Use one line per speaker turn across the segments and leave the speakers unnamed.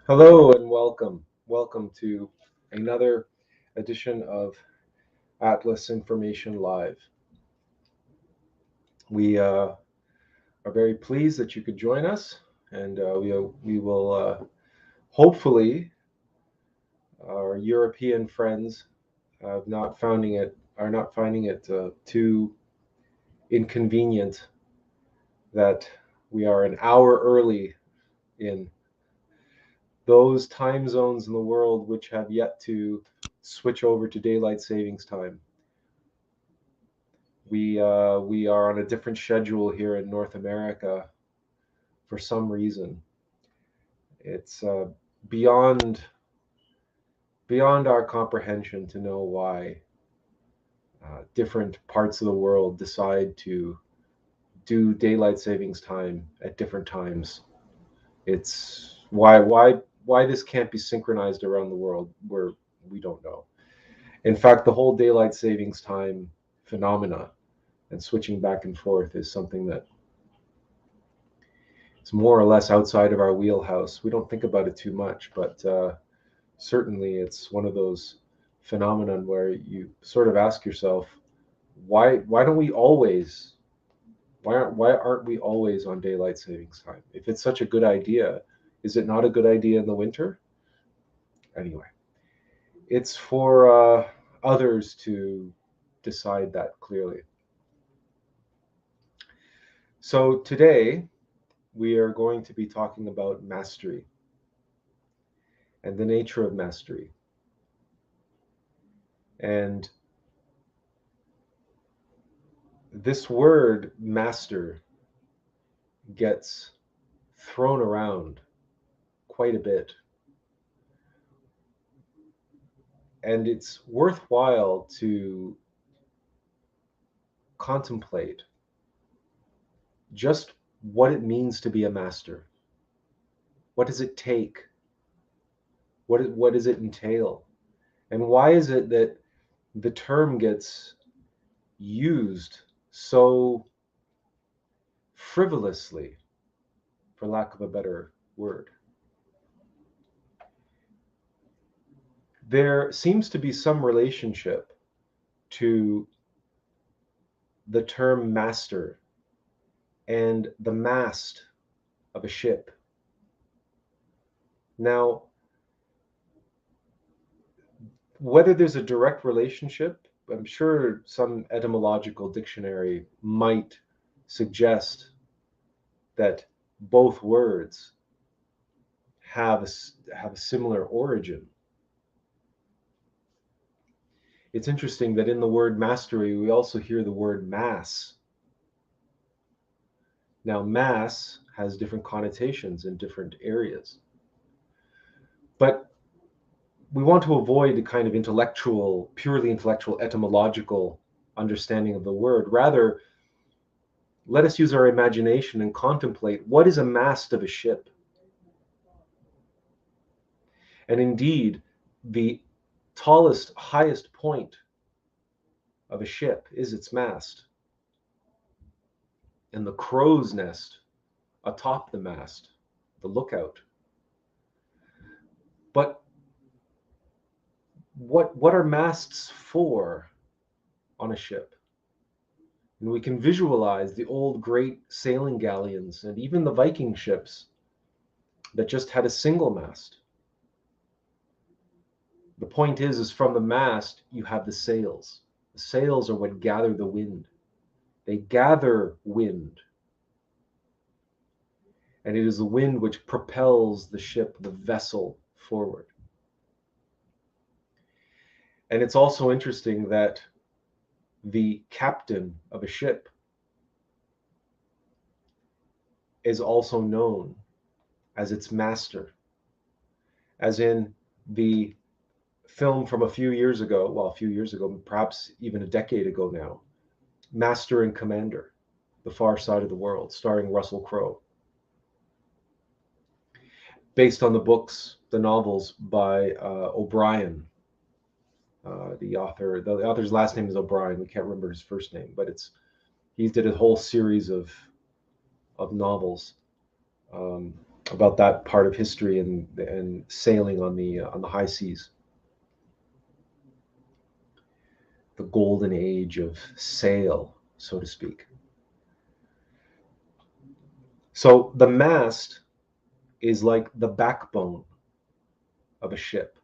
Hello and welcome. Welcome to another edition of Atlas Information Live. We are very pleased that you could join us, and we will hopefully our European friends are not finding it too inconvenient that we are an hour early in those time zones in the world which have yet to switch over to daylight savings time. We are on a different schedule here in North America for some reason. It's beyond beyond our comprehension to know why different parts of the world decide to do daylight savings time at different times. It's why this can't be synchronized around the world where we don't know. In fact, the whole daylight savings time phenomena and switching back and forth is something that it's more or less outside of our wheelhouse. We don't think about it too much, but certainly it's one of those phenomenon where you sort of ask yourself, why don't we always why aren't we always on daylight savings time? If it's such a good idea, is it not a good idea in the winter? Anyway, it's for others to decide that clearly. So today we are going to be talking about mastery and the nature of mastery. And this word master gets thrown around quite a bit. And it's worthwhile to contemplate just what it means to be a master. What does it take? What does it entail? And why is it that the term gets used so frivolously, for lack of a better word? There seems to be some relationship to the term master and the mast of a ship. Now, whether there's a direct relationship, I'm sure some etymological dictionary might suggest that both words have a similar origin. It's interesting that in the word mastery, we also hear the word mass. Now, mass has different connotations in different areas. But we want to avoid the kind of purely intellectual, etymological understanding of the word. Rather, let us use our imagination and contemplate what is a mast of a ship. And indeed, the tallest, highest point of a ship is its mast. And the crow's nest atop the mast, the lookout. But what are masts for on a ship? And we can visualize the old great sailing galleons and even the Viking ships that just had a single mast. The point is from the mast, you have the sails. The sails are what gather the wind. They gather wind. And it is the wind which propels the ship, the vessel, forward. And it's also interesting that the captain of a ship is also known as its master, as in the film from a few years ago, perhaps even a decade ago now, Master and Commander, The Far Side of the World, starring Russell Crowe, based on the novels by O'Brien. The author's last name is O'Brien. We can't remember his first name, but he did a whole series of novels. about that part of history and sailing on the high seas. The golden age of sail, so to speak. So the mast is like the backbone of a ship,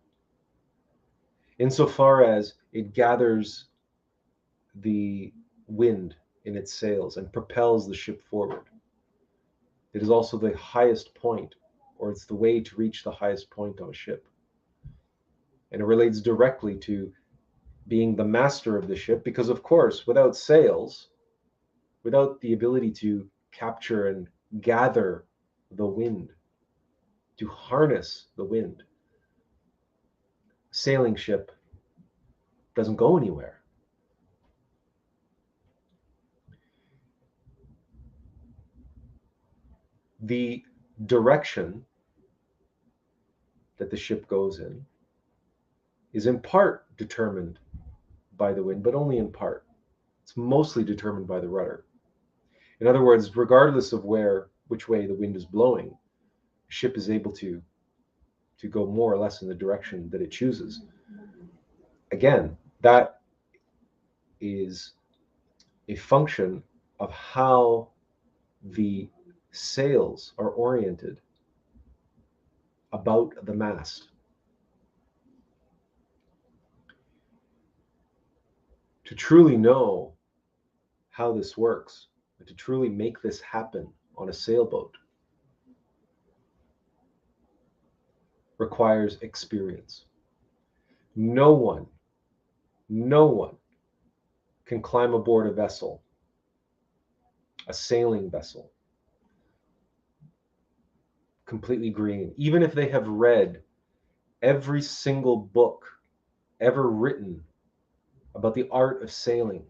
insofar as it gathers the wind in its sails and propels the ship forward. It is also the highest point, or it's the way to reach the highest point on a ship. And it relates directly to being the master of the ship, because of course, without sails, without the ability to capture and gather the wind, to harness the wind, sailing ship doesn't go anywhere. The direction that the ship goes in part determined by the wind, but only in part. It's mostly determined by the rudder. In other words, regardless of which way the wind is blowing, the ship is able to go more or less in the direction that it chooses. Again, that is a function of how the sails are oriented about the mast. To truly know how this works, and to truly make this happen on a sailboat, requires experience. No one can climb aboard a vessel, a sailing vessel, completely green, even if they have read every single book ever written about the art of sailing.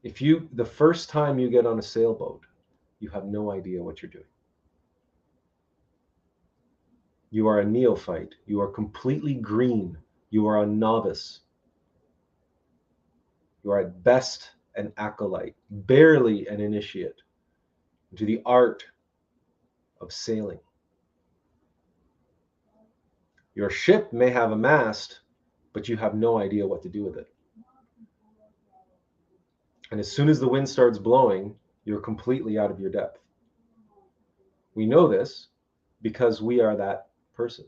If the first time you get on a sailboat, you have no idea what you're doing. You are a neophyte. You are completely green. You are a novice. You are at best an acolyte, barely an initiate into the art of sailing. Your ship may have a mast, but you have no idea what to do with it. And as soon as the wind starts blowing, you're completely out of your depth. We know this because we are that person.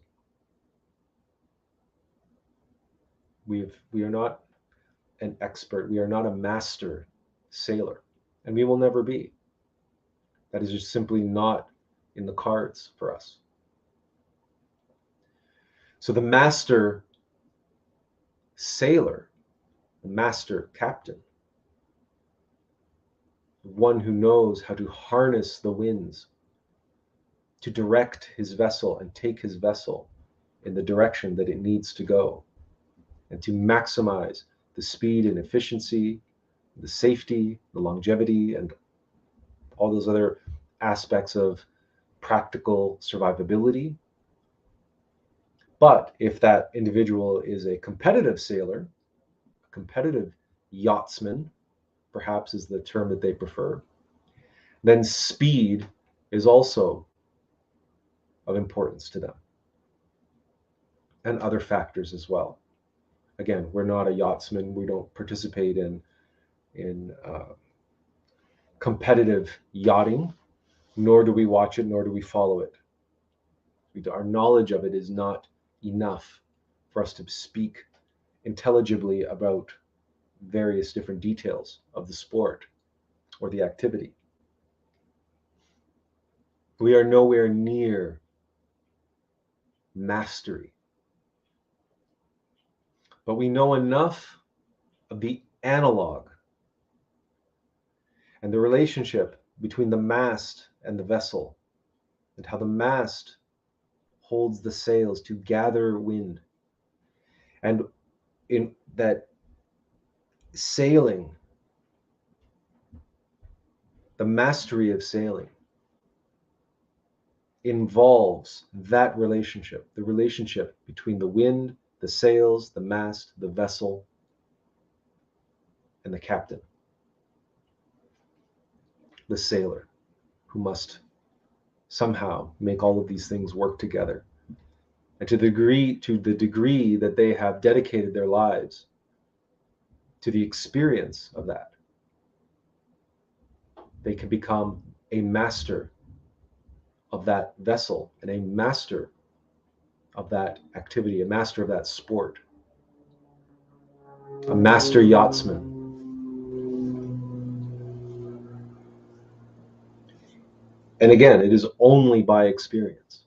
We are not an expert. We are not a master sailor, and we will never be. That is just simply not in the cards for us. So the master sailor, the master captain, one who knows how to harness the winds, to direct his vessel and take his vessel in the direction that it needs to go, and to maximize the speed and efficiency, the safety, the longevity, and all those other aspects of practical survivability. But if that individual is a competitive sailor, a competitive yachtsman, perhaps is the term that they prefer, then speed is also of importance to them, and other factors as well. Again, we're not a yachtsman. We don't participate in competitive yachting, nor do we watch it, nor do we follow it. Our knowledge of it is not enough for us to speak intelligibly about various different details of the sport or the activity. We are nowhere near mastery. But we know enough of the analog and the relationship between the mast and the vessel, and how the mast holds the sails to gather wind, and in that sailing, the mastery of sailing involves that relationship, the relationship between the wind, the sails, the mast, the vessel, and the captain, the sailor, who must somehow make all of these things work together. And to the degree that they have dedicated their lives to the experience of that, they can become a master of that vessel and a master of that activity, a master of that sport, a master yachtsman. And again, it is only by experience.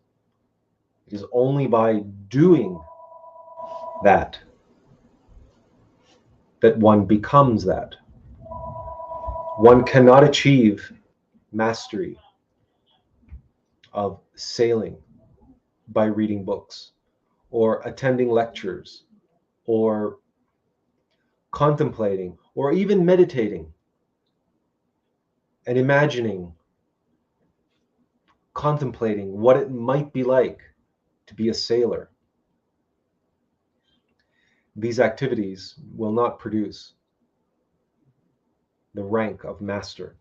It is only by doing that that one becomes that. One cannot achieve mastery of sailing by reading books or attending lectures or contemplating or even meditating and imagining, contemplating what it might be like to be a sailor. These activities will not produce the rank of master.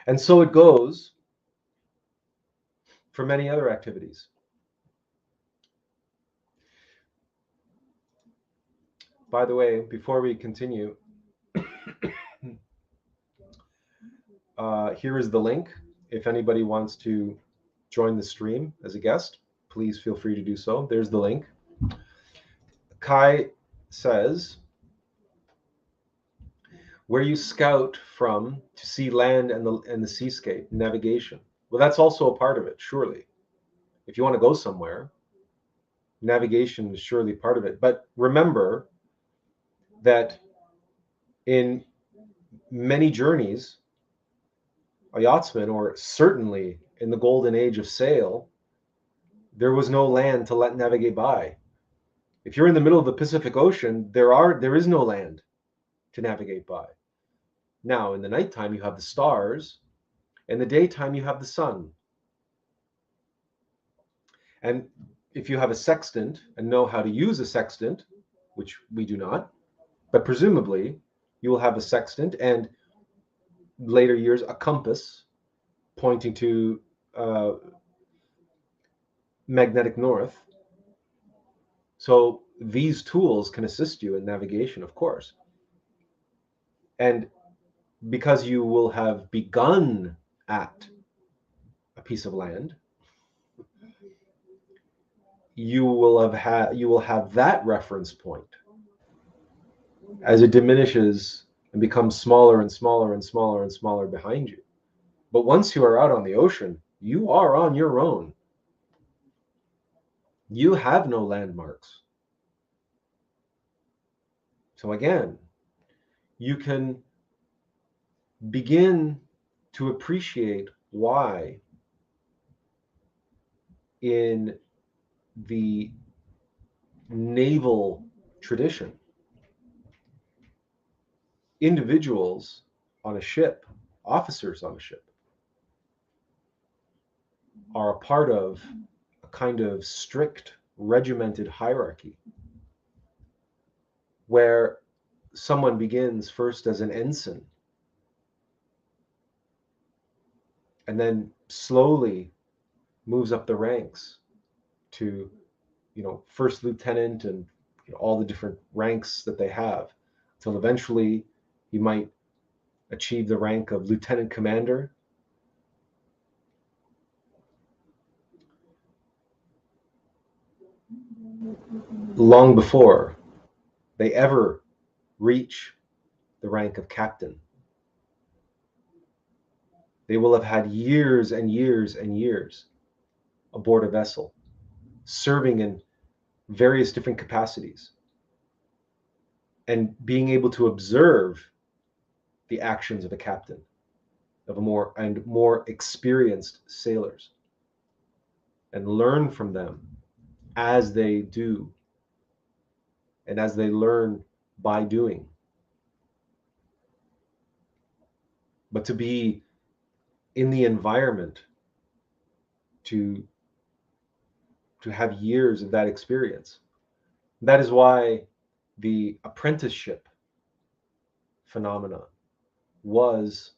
And so it goes for many other activities. By the way, before we continue, here is the link. If anybody wants to join the stream as a guest, please feel free to do so. There's the link. Kai says, where you scout from to see land and the seascape, navigation. Well, that's also a part of it, surely. If you want to go somewhere, navigation is surely part of it. But remember that in many journeys, a yachtsman, or certainly in the golden age of sail, there was no land to let navigate by. If you're in the middle of the Pacific Ocean, there is no land to navigate by. Now, in the nighttime, you have the stars. In the daytime, you have the sun. And if you have a sextant and know how to use a sextant, which we do not, but presumably you will have a sextant and later years a compass pointing to magnetic north. So these tools can assist you in navigation, of course. And because you will have begun at a piece of land, you will have that reference point. As it diminishes and becomes smaller and smaller and smaller and smaller behind you. But once you are out on the ocean, you are on your own. You have no landmarks. So again, you can begin to appreciate why in the naval tradition, individuals on a ship, officers on a ship, are a part of a kind of strict, regimented hierarchy where someone begins first as an ensign and then slowly moves up the ranks to, first lieutenant and all the different ranks that they have, until eventually you might achieve the rank of lieutenant commander. Long before they ever reach the rank of captain, they will have had years and years and years aboard a vessel, serving in various different capacities and being able to observe the actions of a captain, of more experienced sailors, and learn from them as they do and as they learn by doing. But to be in the environment, to have years of that experience. That is why the apprenticeship phenomena was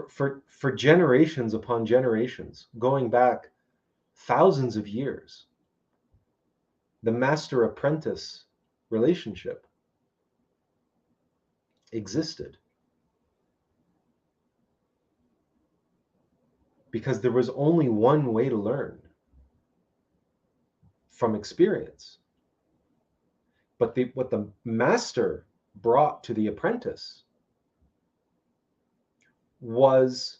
for generations upon generations, going back thousands of years, the master-apprentice relationship existed because there was only one way to learn, from experience. But what the master brought to the apprentice was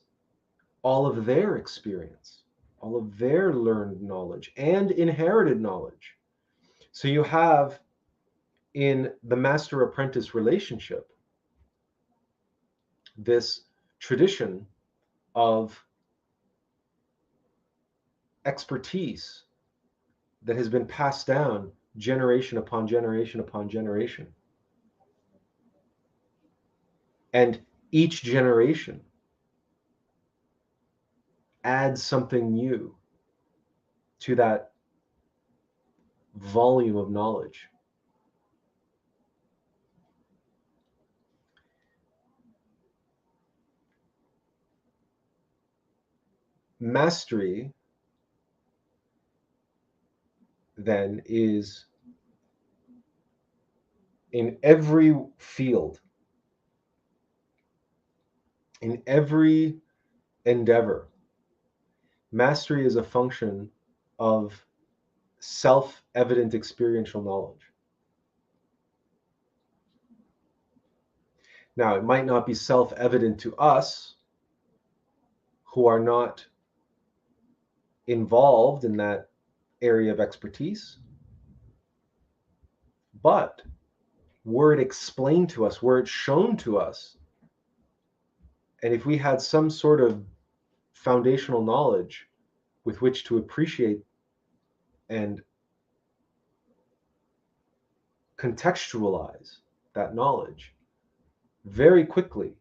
all of their experience, all of their learned knowledge and inherited knowledge. So you have in the master-apprentice relationship this tradition of expertise that has been passed down generation upon generation upon generation. And each generation adds something new to that volume of knowledge. Mastery then is in every field, in every endeavor. Mastery is a function of self-evident experiential knowledge. Now, it might not be self-evident to us who are not involved in that area of expertise, but were it explained to us, were it shown to us, and if we had some sort of foundational knowledge with which to appreciate and contextualize that knowledge, very quickly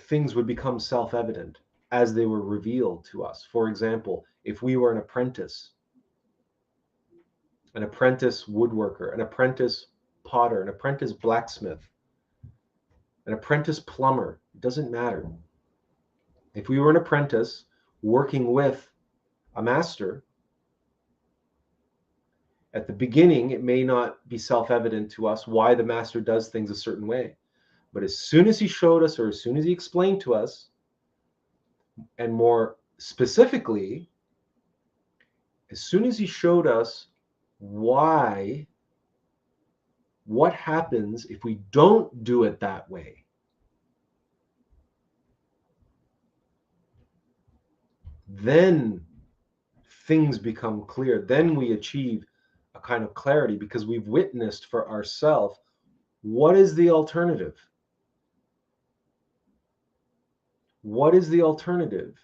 things would become self-evident as they were revealed to us. For example, if we were an apprentice woodworker, an apprentice potter, an apprentice blacksmith, an apprentice plumber, it doesn't matter. If we were an apprentice working with a master, at the beginning, it may not be self-evident to us why the master does things a certain way. But as soon as he showed us, or as soon as he explained to us, and more specifically, as soon as he showed us why, what happens if we don't do it that way, then things become clear. Then we achieve a kind of clarity because we've witnessed for ourselves what is the alternative. What is the alternative?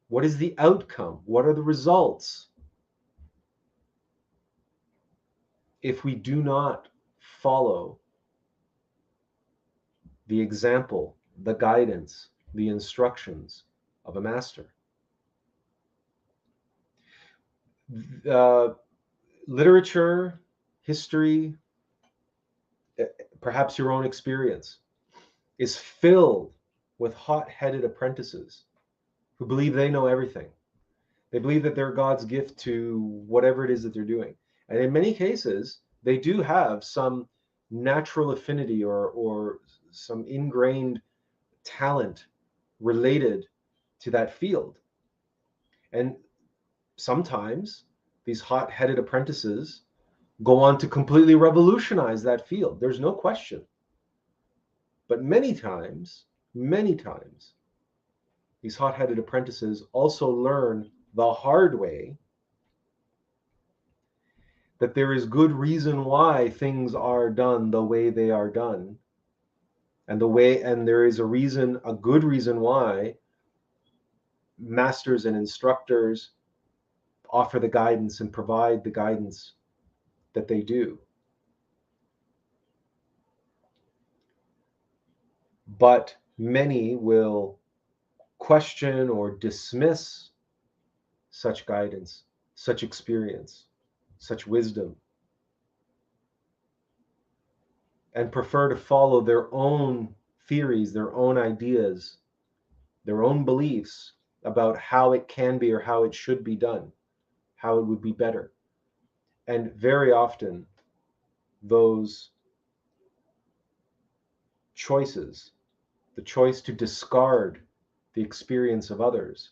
What is the outcome? What are the results if we do not follow the example, the guidance, the instructions of a master? Literature, history, perhaps your own experience, is filled with hot-headed apprentices who believe they know everything. They believe that they're God's gift to whatever it is that they're doing. And in many cases, they do have some natural affinity or some ingrained talent related to that field. And sometimes these hot-headed apprentices go on to completely revolutionize that field. There's no question. But many times, these hot-headed apprentices also learn the hard way that there is good reason why things are done the way they are done, and there is a good reason why masters and instructors offer the guidance and provide the guidance that they do. But many will question or dismiss such guidance, such experience, such wisdom, and prefer to follow their own theories, their own ideas, their own beliefs about how it can be or how it should be done, how it would be better. And very often, those choices, the choice to discard the experience of others,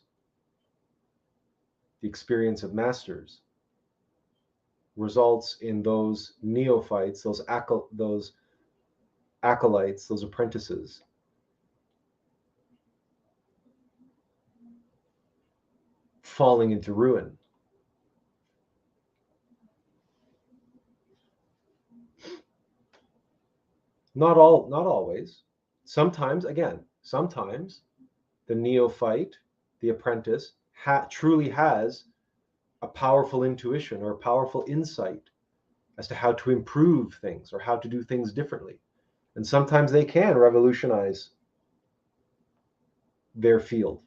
the experience of masters, results in those neophytes, those acolytes, those apprentices, falling into ruin. Not always. Sometimes the neophyte, the apprentice, truly has a powerful intuition or a powerful insight as to how to improve things or how to do things differently. And sometimes they can revolutionize their field.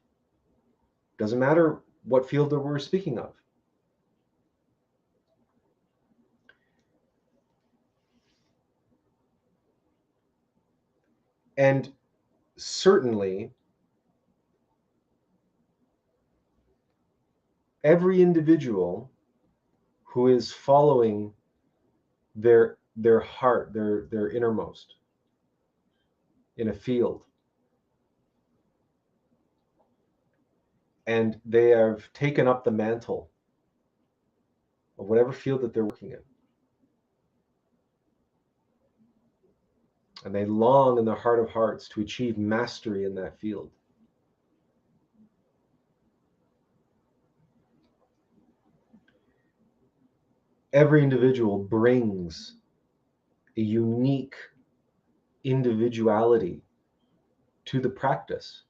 Doesn't matter what field that we're speaking of. And certainly, every individual who is following their heart, their innermost in a field, and they have taken up the mantle of whatever field that they're working in, and they long in their heart of hearts to achieve mastery in that field. Every individual brings a unique individuality to the practice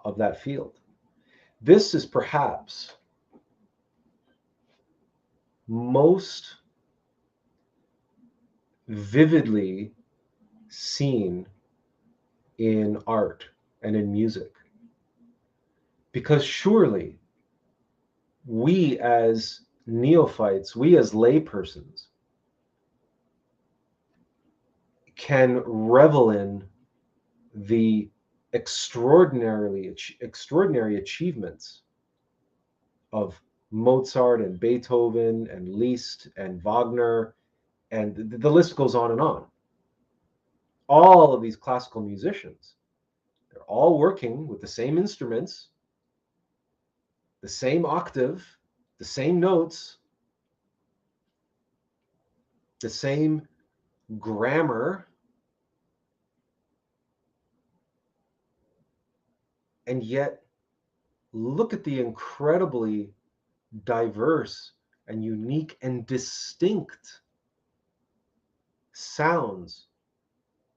of that field. This is perhaps most vividly seen in art and in music, because surely we as neophytes, we as laypersons, can revel in the extraordinary achievements of Mozart and Beethoven and Liszt and Wagner, and the list goes on and on. All of these classical musicians, they're all working with the same instruments, the same octave, the same notes, the same grammar, and yet look at the incredibly diverse and unique and distinct sounds,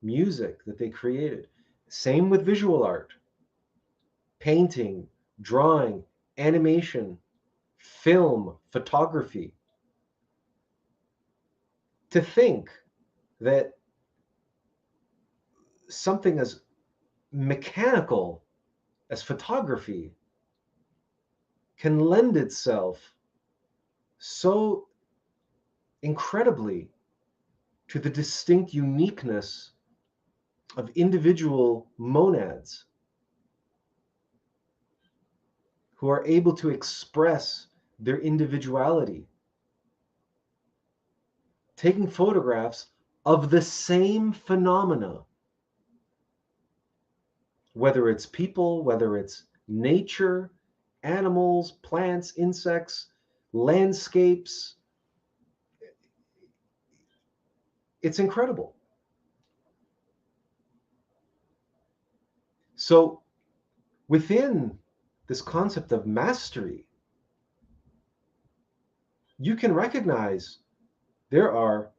music that they created. Same with visual art, painting, drawing, animation, film, photography. To think that something as mechanical as photography can lend itself so incredibly to the distinct uniqueness of individual monads who are able to express their individuality, taking photographs of the same phenomena, whether it's people, whether it's nature, animals, plants, insects, landscapes. It's incredible. So within this concept of mastery, you can recognize there are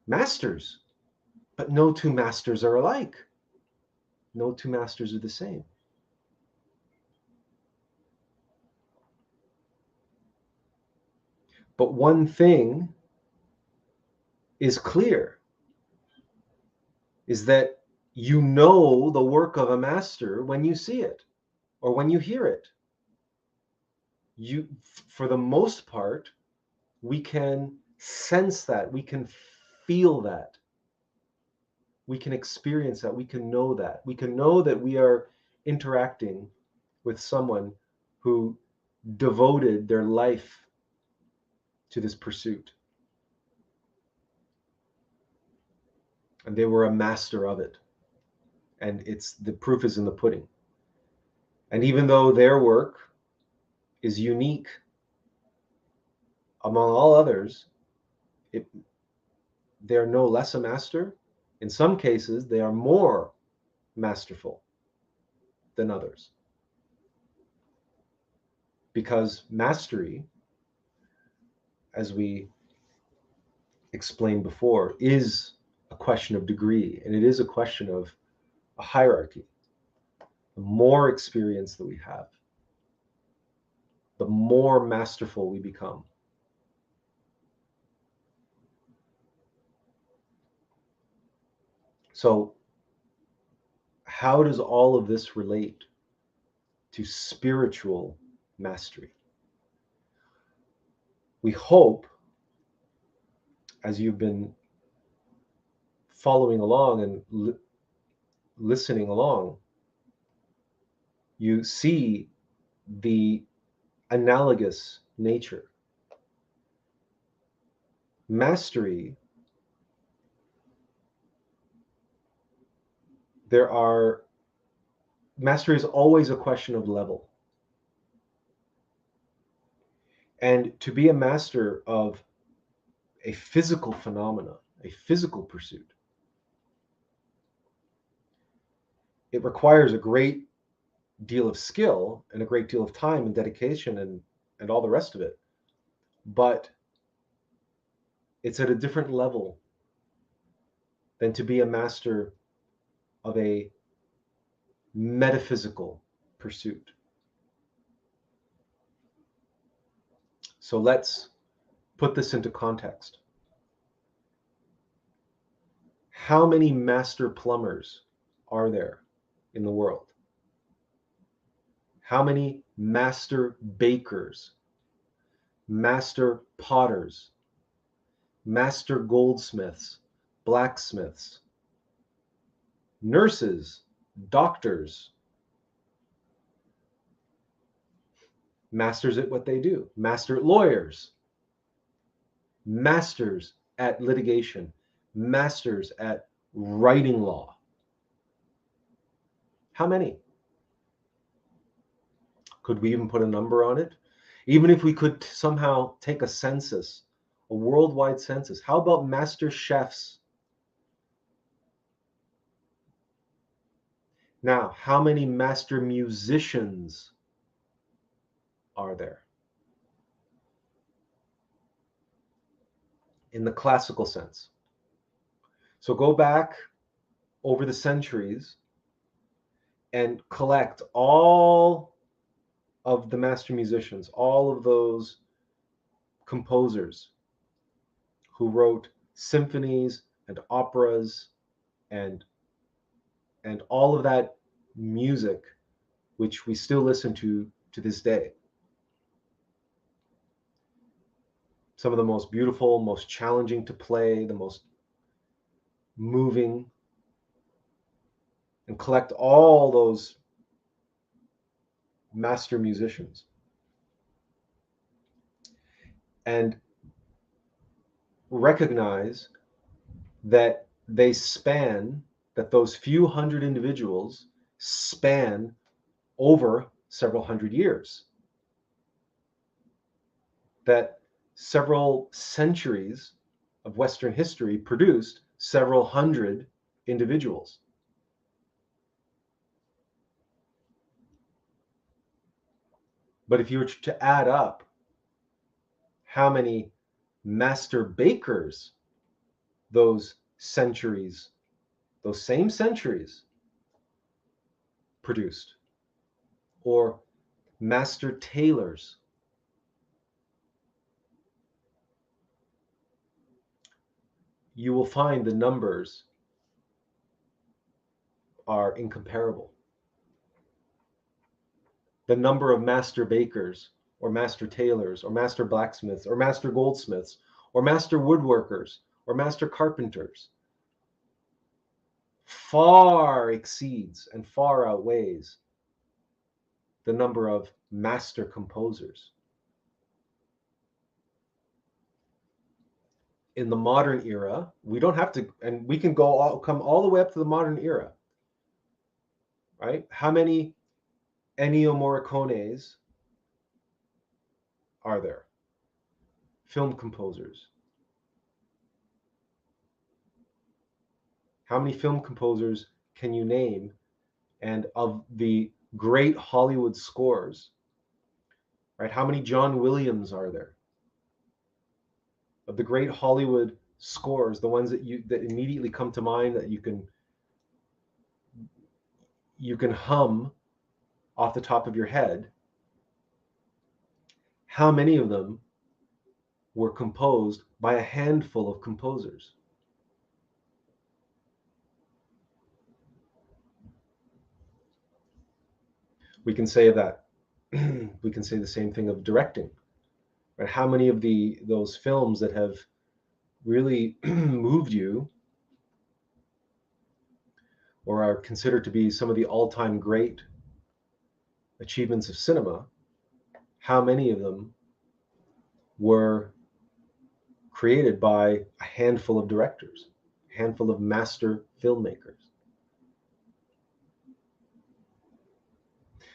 masters, but no two masters are alike. No two masters are the same. But one thing is clear, is that you know the work of a master when you see it or when you hear it. For the most part, we can sense that, we can feel that. we can experience that. We can know that. We can know that we are interacting with someone who devoted their life to this pursuit. And they were a master of it. And the proof is in the pudding. And even though their work is unique among all others, they are no less a master. In some cases, they are more masterful than others. Because mastery, as we explained before, is a question of degree, and it is a question of a hierarchy. The more experience that we have, the more masterful we become. So, how does all of this relate to spiritual mastery? We hope, as you've been following along and listening along, you see the analogous nature. Mastery, mastery is always a question of level. And to be a master of a physical phenomena, a physical pursuit, it requires a great deal of skill and a great deal of time and dedication and all the rest of it. But it's at a different level than to be a master of a metaphysical pursuit. So let's put this into context. How many master plumbers are there in the world? How many master bakers, master potters, master goldsmiths, blacksmiths, nurses, doctors, masters at what they do, master lawyers, masters at litigation, masters at writing law? How many? Could we even put a number on it? Even if we could somehow take a census, a worldwide census, how about master chefs? Now, how many master musicians are there? In the classical sense. So go back over the centuries and collect all of the master musicians, all of those composers who wrote symphonies and operas and all of that music which we still listen to this day. Some of the most beautiful, most challenging to play, the most moving, and collect all those master musicians and recognize that those few hundred individuals span over several hundred years, that several centuries of Western history produced several hundred individuals. But if you were to add up how many master bakers those same centuries produced, or master tailors, you will find the numbers are incomparable. The number of master bakers or master tailors or master blacksmiths or master goldsmiths or master woodworkers or master carpenters far exceeds and far outweighs the number of master composers. In the modern era, we don't have to, and we can come all the way up to the modern era, right? How many Ennio Morricones are there? Film composers. How many film composers can you name? And of the great Hollywood scores, right? How many John Williams are there? Of the great Hollywood scores, the ones that immediately come to mind that you can hum off the top of your head, how many of them were composed by a handful of composers? We can say that we can say the same thing of directing, right? How many of those films that have really moved you or are considered to be some of the all-time great achievements of cinema, how many of them were created by a handful of directors, a handful of master filmmakers?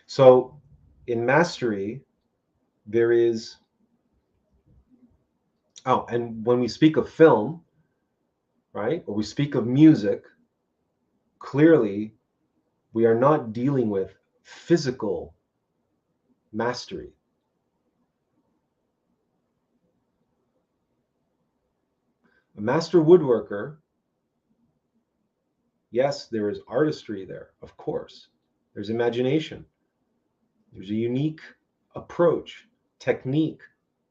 So in mastery, there is, and when we speak of film, right, or we speak of music, clearly we are not dealing with physical mastery. A master woodworker, yes, there is artistry there, of course. There's imagination. There's a unique approach, technique.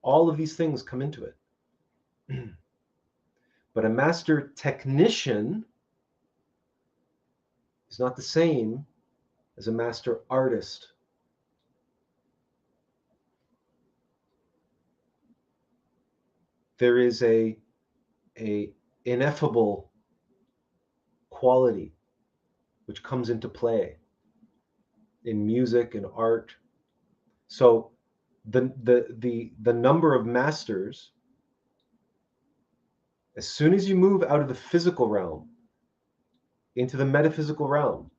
All of these things come into it. But a master technician is not the same as a master artist. There is a ineffable quality which comes into play in music and art. So the number of masters, as soon as you move out of the physical realm into the metaphysical realm,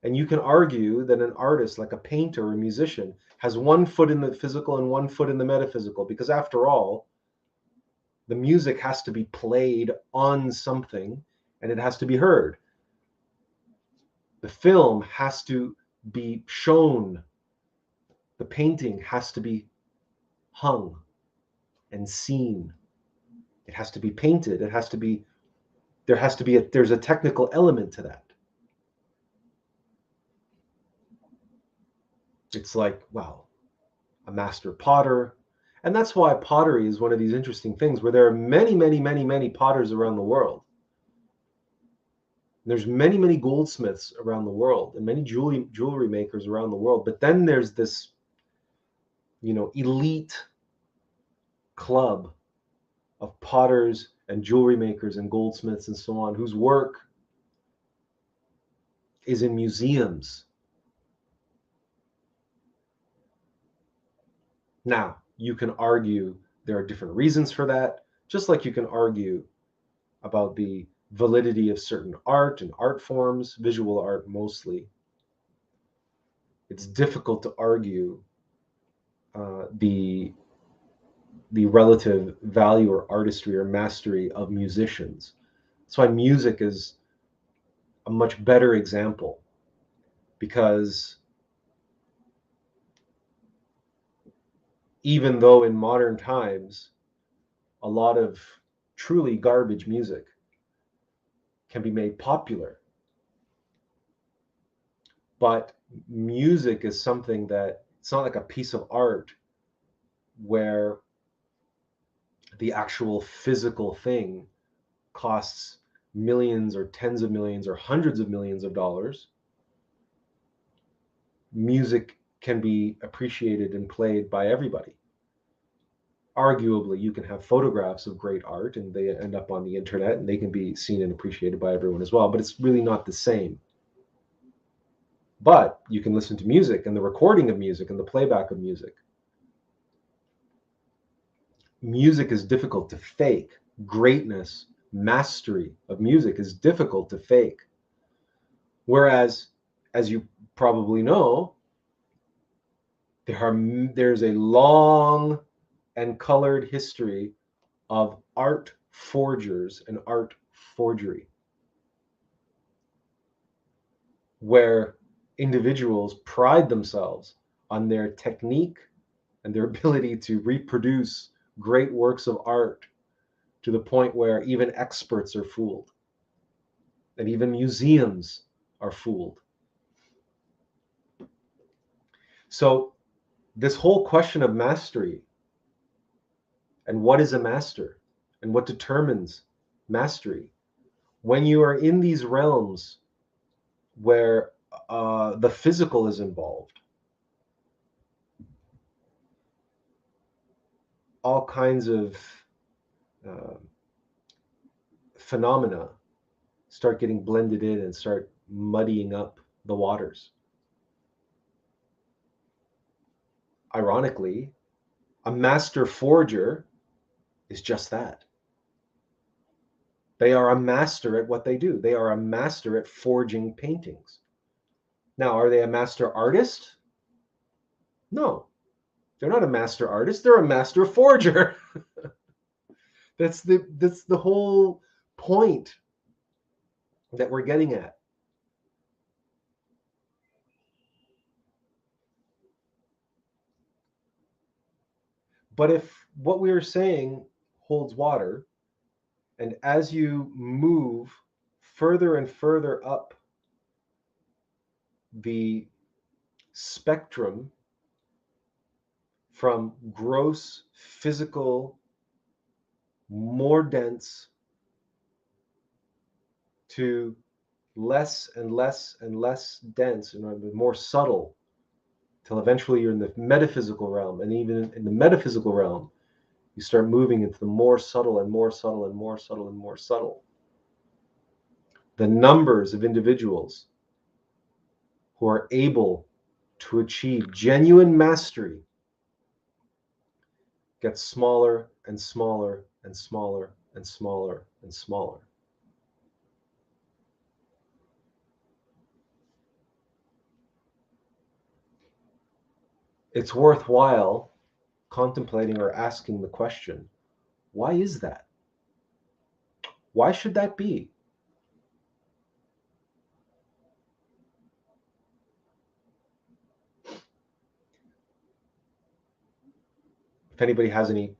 and you can argue that an artist, like a painter or a musician, has one foot in the physical and one foot in the metaphysical, because after all, the music has to be played on something and it has to be heard. The film has to be shown. The painting has to be hung and seen. It has to be painted. There's a technical element to that. It's like, wow, a master potter. And that's why pottery is one of these interesting things where there are many, many, many, many potters around the world. There's many, many goldsmiths around the world and many jewelry makers around the world. But then there's this, elite club of potters and jewelry makers and goldsmiths and so on, whose work is in museums. Now, you can argue there are different reasons for that, just like you can argue about the validity of certain art and art forms, visual art mostly. It's difficult to argue the relative value or artistry or mastery of musicians. That's why music is a much better example, because even though in modern times a lot of truly garbage music can be made popular, but music is something that it's not like a piece of art where the actual physical thing costs millions or tens of millions or hundreds of millions of dollars. Music can be appreciated and played by everybody. Arguably, you can have photographs of great art and they end up on the internet and they can be seen and appreciated by everyone as well, but it's really not the same. But you can listen to music and the recording of music and the playback of music. Music is difficult to fake. Greatness, mastery of music is difficult to fake. Whereas, as you probably know, there's a long and colored history of art forgers and art forgery, where individuals pride themselves on their technique and their ability to reproduce great works of art to the point where even experts are fooled and even museums are fooled. So this whole question of mastery and what is a master and what determines mastery, when you are in these realms where the physical is involved, all kinds of phenomena start getting blended in and start muddying up the waters. Ironically, a master forger is just that. They are a master at what they do. They are a master at forging paintings. Now, are they a master artist? No, they're not a master artist. They're a master forger. That's the whole point that we're getting at. But if what we are saying holds water, and as you move further and further up the spectrum from gross physical, more dense, to less and less and less dense and more subtle, till eventually you're in the metaphysical realm. And even in the metaphysical realm, you start moving into the more subtle and more subtle and more subtle and more subtle. The numbers of individuals who are able to achieve genuine mastery gets smaller and smaller and smaller and smaller and smaller. It's worthwhile contemplating or asking the question, why is that? Why should that be? If anybody has any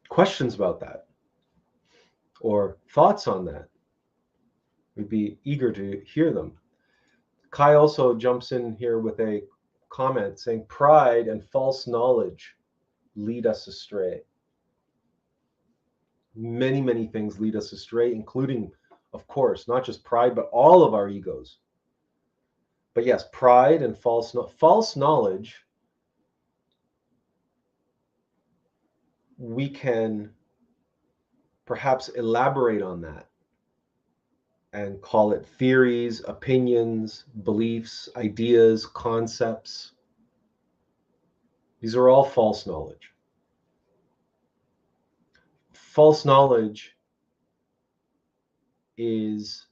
questions about that or thoughts on that, we'd be eager to hear them. Kai also jumps in here with a comment saying pride and false knowledge lead us astray. Many, many things lead us astray, including, of course, not just pride, but all of our egos. But yes, pride and false knowledge, we can perhaps elaborate on that and call it theories, opinions, beliefs, ideas, concepts. These are all false knowledge. False knowledge is,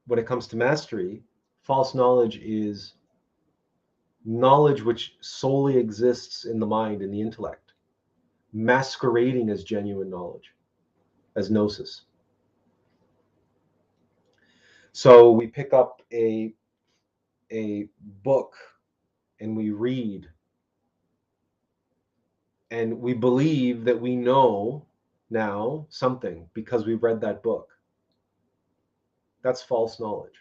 when it comes to mastery, false knowledge is knowledge which solely exists in the mind and the intellect, masquerading as genuine knowledge, as gnosis. So we pick up a book and we read, and we believe that we know now something because we've read that book. That's false knowledge.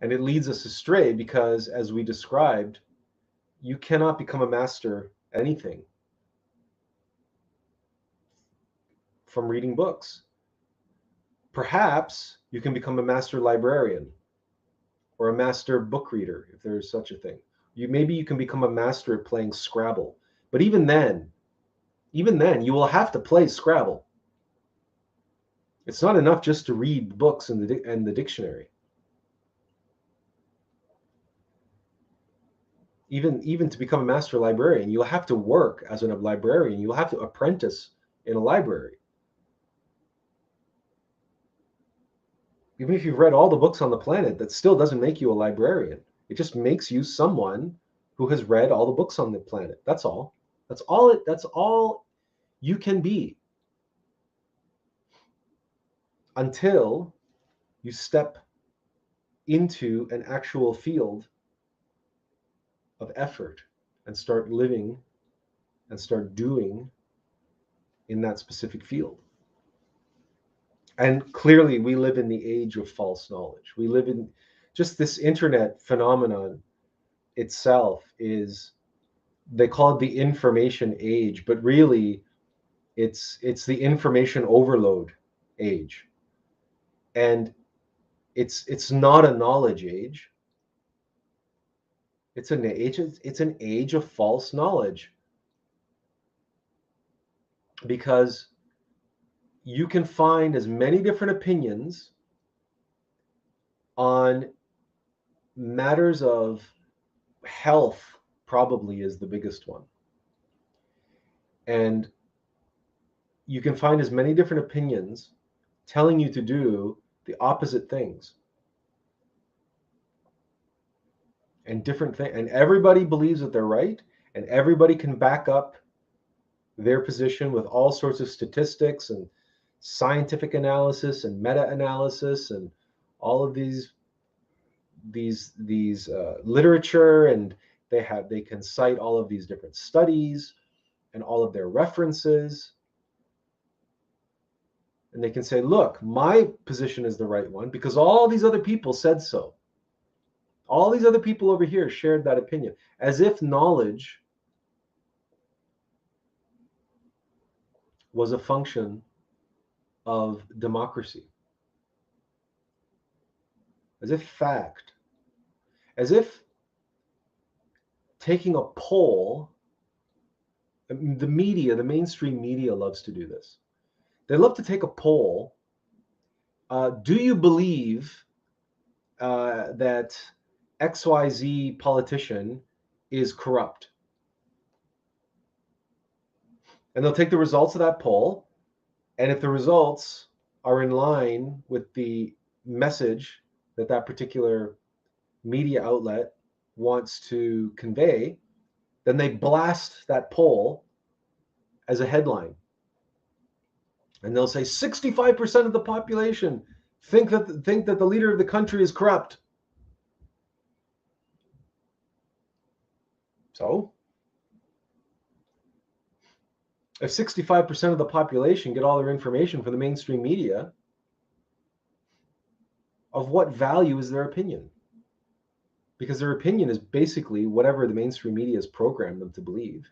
And it leads us astray because, as we described, you cannot become a master at anything from reading books. Perhaps you can become a master librarian or a master book reader, if there is such a thing. Maybe you can become a master at playing Scrabble. But even then, even then, you will have to play Scrabble. It's not enough just to read books and the dictionary. Even to become a master librarian, you'll have to work as a librarian. You'll have to apprentice in a library. Even if you've read all the books on the planet, that still doesn't make you a librarian. It just makes you someone who has read all the books on the planet. That's all. That's all you can be, until you step into an actual field of effort and start living and start doing in that specific field. And clearly, we live in the age of false knowledge. We live in just this internet phenomenon itself is, they call it the information age, but really it's the information overload age. And it's not a knowledge age. It's an age of false knowledge, because you can find as many different opinions on matters of health, probably is the biggest one. And you can find as many different opinions telling you to do the opposite things. And different things, and everybody believes that they're right, and everybody can back up their position with all sorts of statistics and scientific analysis and meta-analysis and all of these literature, and they can cite all of these different studies and all of their references, and they can say, look, my position is the right one because all these other people said so. All these other people over here shared that opinion, as if knowledge was a function of democracy, as if fact, as if taking a poll, the media, the mainstream media loves to do this. They love to take a poll. Do you believe that XYZ politician is corrupt? And they'll take the results of that poll, and if the results are in line with the message that that particular media outlet wants to convey, then they blast that poll as a headline. And they'll say 65% of the population think that the leader of the country is corrupt. So if 65% of the population get all their information from the mainstream media, of what value is their opinion? Because their opinion is basically whatever the mainstream media has programmed them to believe.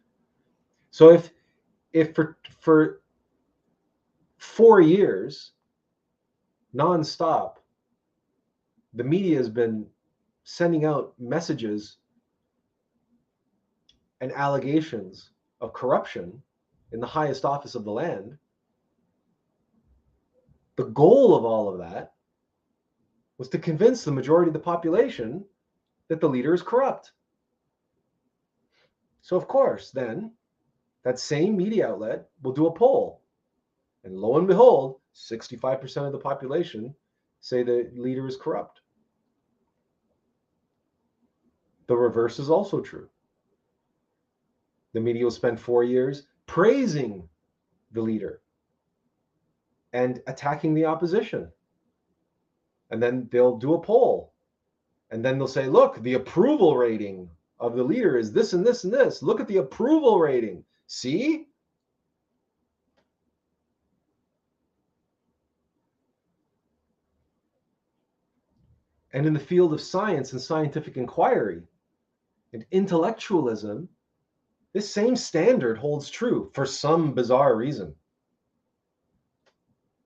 So if for 4 years nonstop, the media has been sending out messages and allegations of corruption in the highest office of the land, the goal of all of that was to convince the majority of the population that the leader is corrupt. So of course, then that same media outlet will do a poll, and lo and behold, 65% of the population say the leader is corrupt. The reverse is also true. The media will spend 4 years praising the leader and attacking the opposition. And then they'll do a poll. And then they'll say, look, the approval rating of the leader is this and this and this. Look at the approval rating. See? And in the field of science and scientific inquiry and intellectualism, this same standard holds true for some bizarre reason.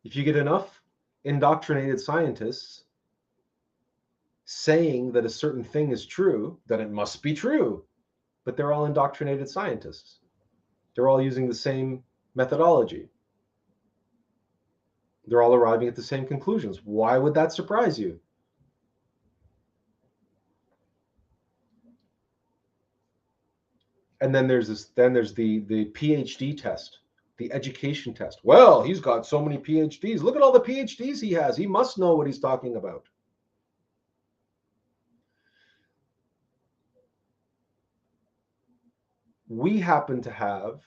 If you get enough indoctrinated scientists saying that a certain thing is true, then it must be true. But they're all indoctrinated scientists. They're all using the same methodology. They're all arriving at the same conclusions. Why would that surprise you? And then there's the PhD test, the education test. Well, he's got so many PhDs. Look at all the PhDs he has. He must know what he's talking about. We happen to have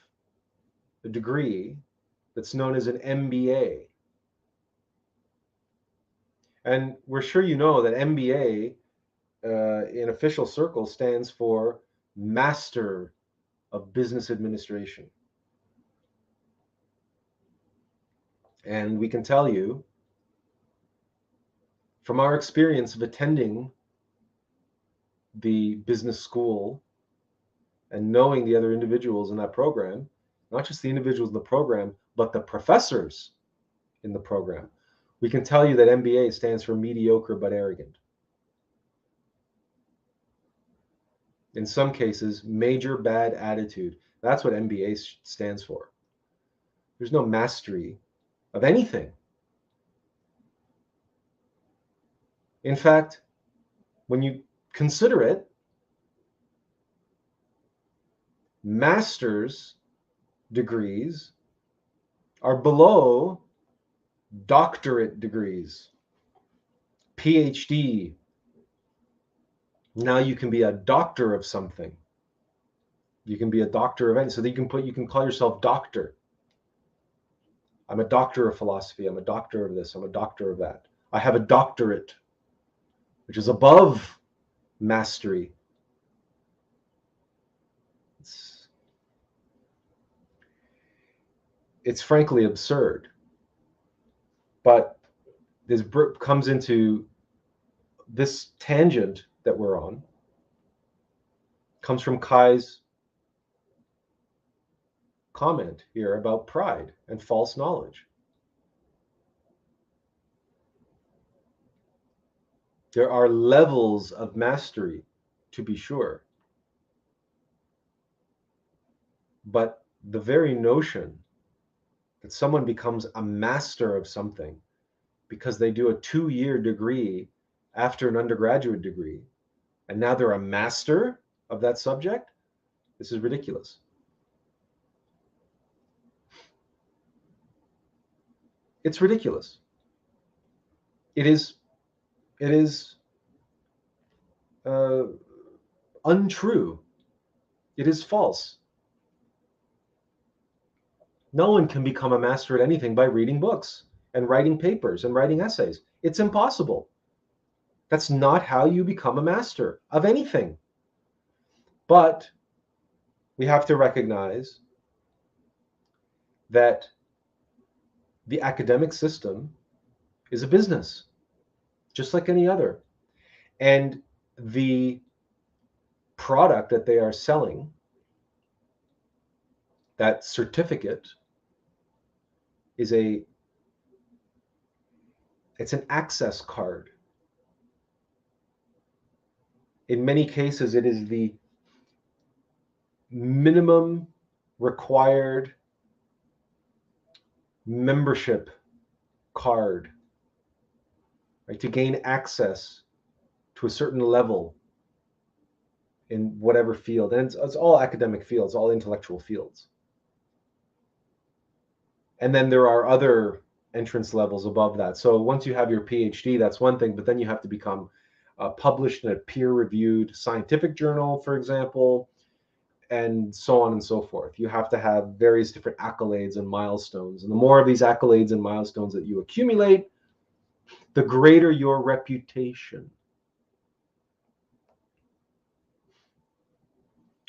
a degree that's known as an MBA. And we're sure you know that MBA in official circles stands for Master of Business Administration. And we can tell you from our experience of attending the business school and knowing the other individuals in that program, not just the individuals in the program, but the professors in the program, we can tell you that MBA stands for mediocre but arrogant. In some cases, major bad attitude. That's what MBA stands for. There's no mastery of anything. In fact, when you consider it, master's degrees are below doctorate degrees. PhD. Now you can be a doctor of something. You can be a doctor of anything. So that you can call yourself doctor. I'm a doctor of philosophy. I'm a doctor of this. I'm a doctor of that. I have a doctorate, which is above mastery. It's frankly absurd. But this comes into this tangent that we're on, comes from Kai's comment here about pride and false knowledge. There are levels of mastery, to be sure. But the very notion that someone becomes a master of something because they do a 2-year degree after an undergraduate degree, and now they're a master of that subject, this is ridiculous. It's ridiculous. It is untrue. It is false. No one can become a master at anything by reading books and writing papers and writing essays. It's impossible. That's not how you become a master of anything. But we have to recognize that the academic system is a business, just like any other. And the product that they are selling, that certificate, it's an access card. In many cases, it is the minimum required membership card, right, to gain access to a certain level in whatever field. And it's all academic fields, all intellectual fields. And then there are other entrance levels above that. So once you have your PhD, that's one thing, but then you have to become published in a peer-reviewed scientific journal, for example, and so on and so forth. You have to have various different accolades and milestones. And the more of these accolades and milestones that you accumulate, the greater your reputation.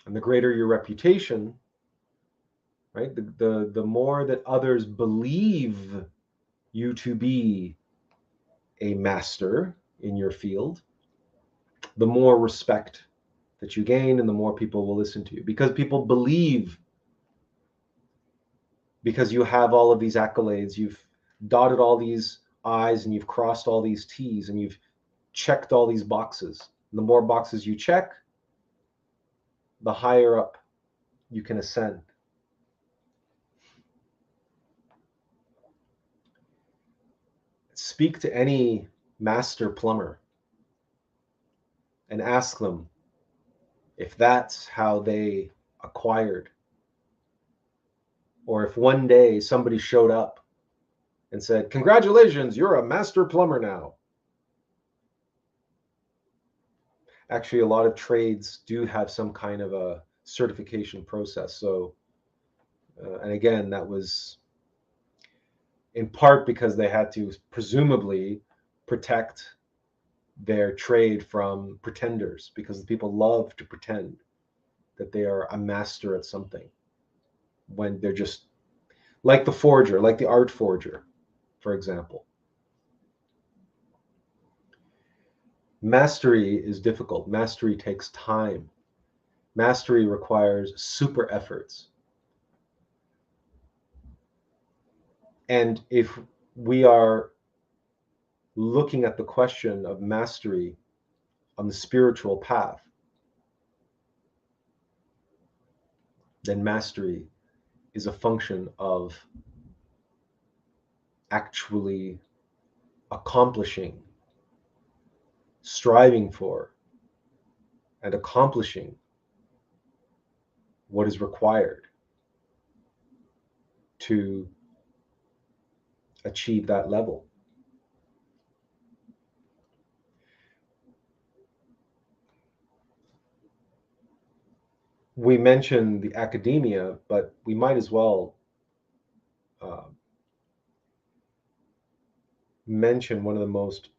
And the greater your reputation, right, the more that others believe you to be a master in your field, the more respect that you gain and the more people will listen to you, because people believe, because you have all of these accolades, you've dotted all these I's and you've crossed all these T's and you've checked all these boxes. And the more boxes you check, the higher up you can ascend. speak to any master plumber and ask them if that's how they acquired, or if one day somebody showed up and said, "Congratulations, you're a master plumber now." Actually, a lot of trades do have some kind of a certification process. So, and again, that was in part because they had to presumably protect their trade from pretenders, because the people love to pretend that they are a master at something when they're just like the forger, like the art forger, for example. Mastery is difficult. Mastery takes time. Mastery requires super efforts. And if we are looking at the question of mastery on the spiritual path, then mastery is a function of actually accomplishing, striving for, and accomplishing what is required to achieve that level. We mentioned the academia, but we might as well mention one of the most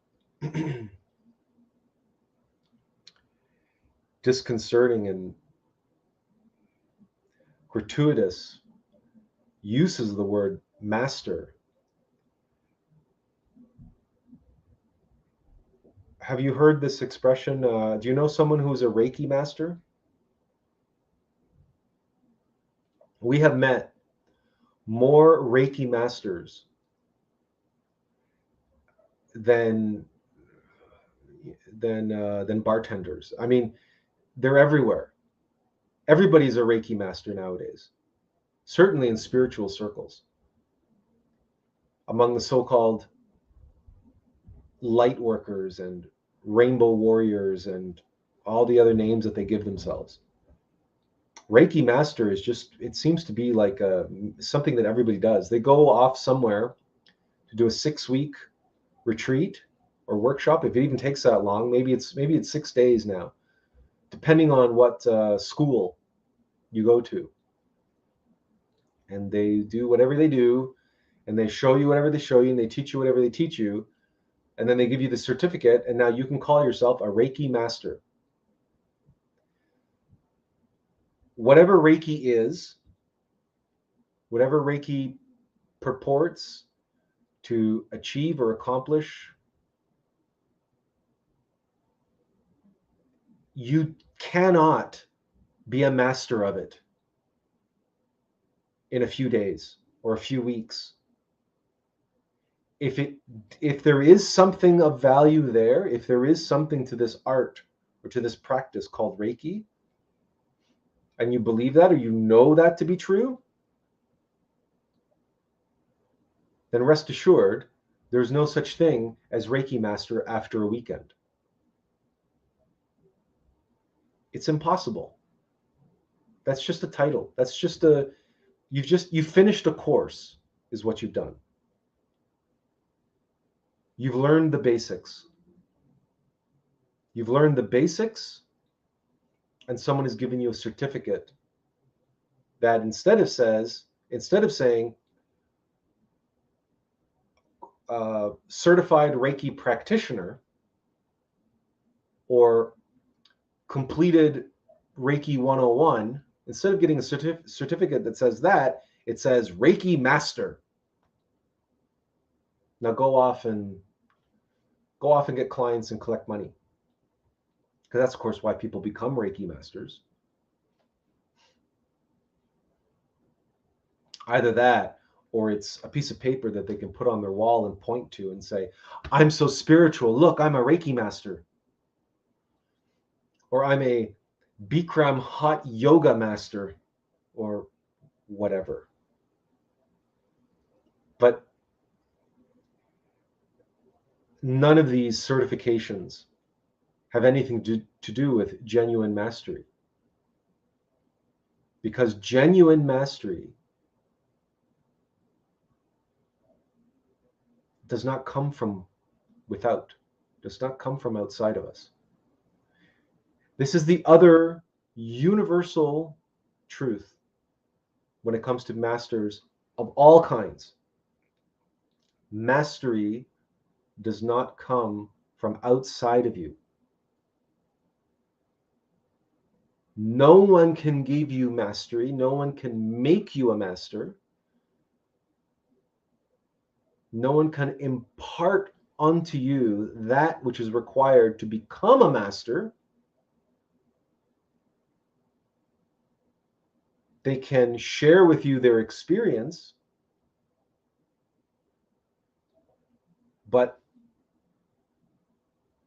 disconcerting and gratuitous uses of the word master. Have you heard this expression? Do you know someone who's a Reiki master? We have met more Reiki masters than bartenders. I mean, they're everywhere. Everybody's a Reiki master nowadays, certainly in spiritual circles. Among the so-called light workers and rainbow warriors and all the other names that they give themselves. Reiki Master is just, it seems to be like something that everybody does. They go off somewhere to do a 6-week retreat or workshop. If it even takes that long, maybe it's 6 days now, depending on what school you go to. And they do whatever they do, and they show you whatever they show you, and they teach you whatever they teach you, and then they give you the certificate, and now you can call yourself a Reiki Master. Whatever Reiki is, whatever Reiki purports to achieve or accomplish, you cannot be a master of it in a few days or a few weeks. If there is something of value there, if there is something to this art or to this practice called Reiki, and you believe that, or you know that to be true, then rest assured, there's no such thing as Reiki Master after a weekend. It's impossible. That's just a title. That's just you've finished a course, is what you've done. You've learned the basics. You've learned the basics, and someone has given you a certificate that instead of saying certified Reiki practitioner or completed Reiki 101, instead of getting a certificate that says that, it says Reiki Master. Now go off and get clients and collect money. Because that's, of course, why people become Reiki Masters. Either that, or it's a piece of paper that they can put on their wall and point to and say, I'm so spiritual. Look, I'm a Reiki Master. Or I'm a Bikram hot yoga master, or whatever. But none of these certifications have anything to do with genuine mastery. Because genuine mastery does not come from without, does not come from outside of us. This is the other universal truth when it comes to masters of all kinds. Mastery does not come from outside of you. No one can give you mastery. No one can make you a master. No one can impart unto you that which is required to become a master. They can share with you their experience, but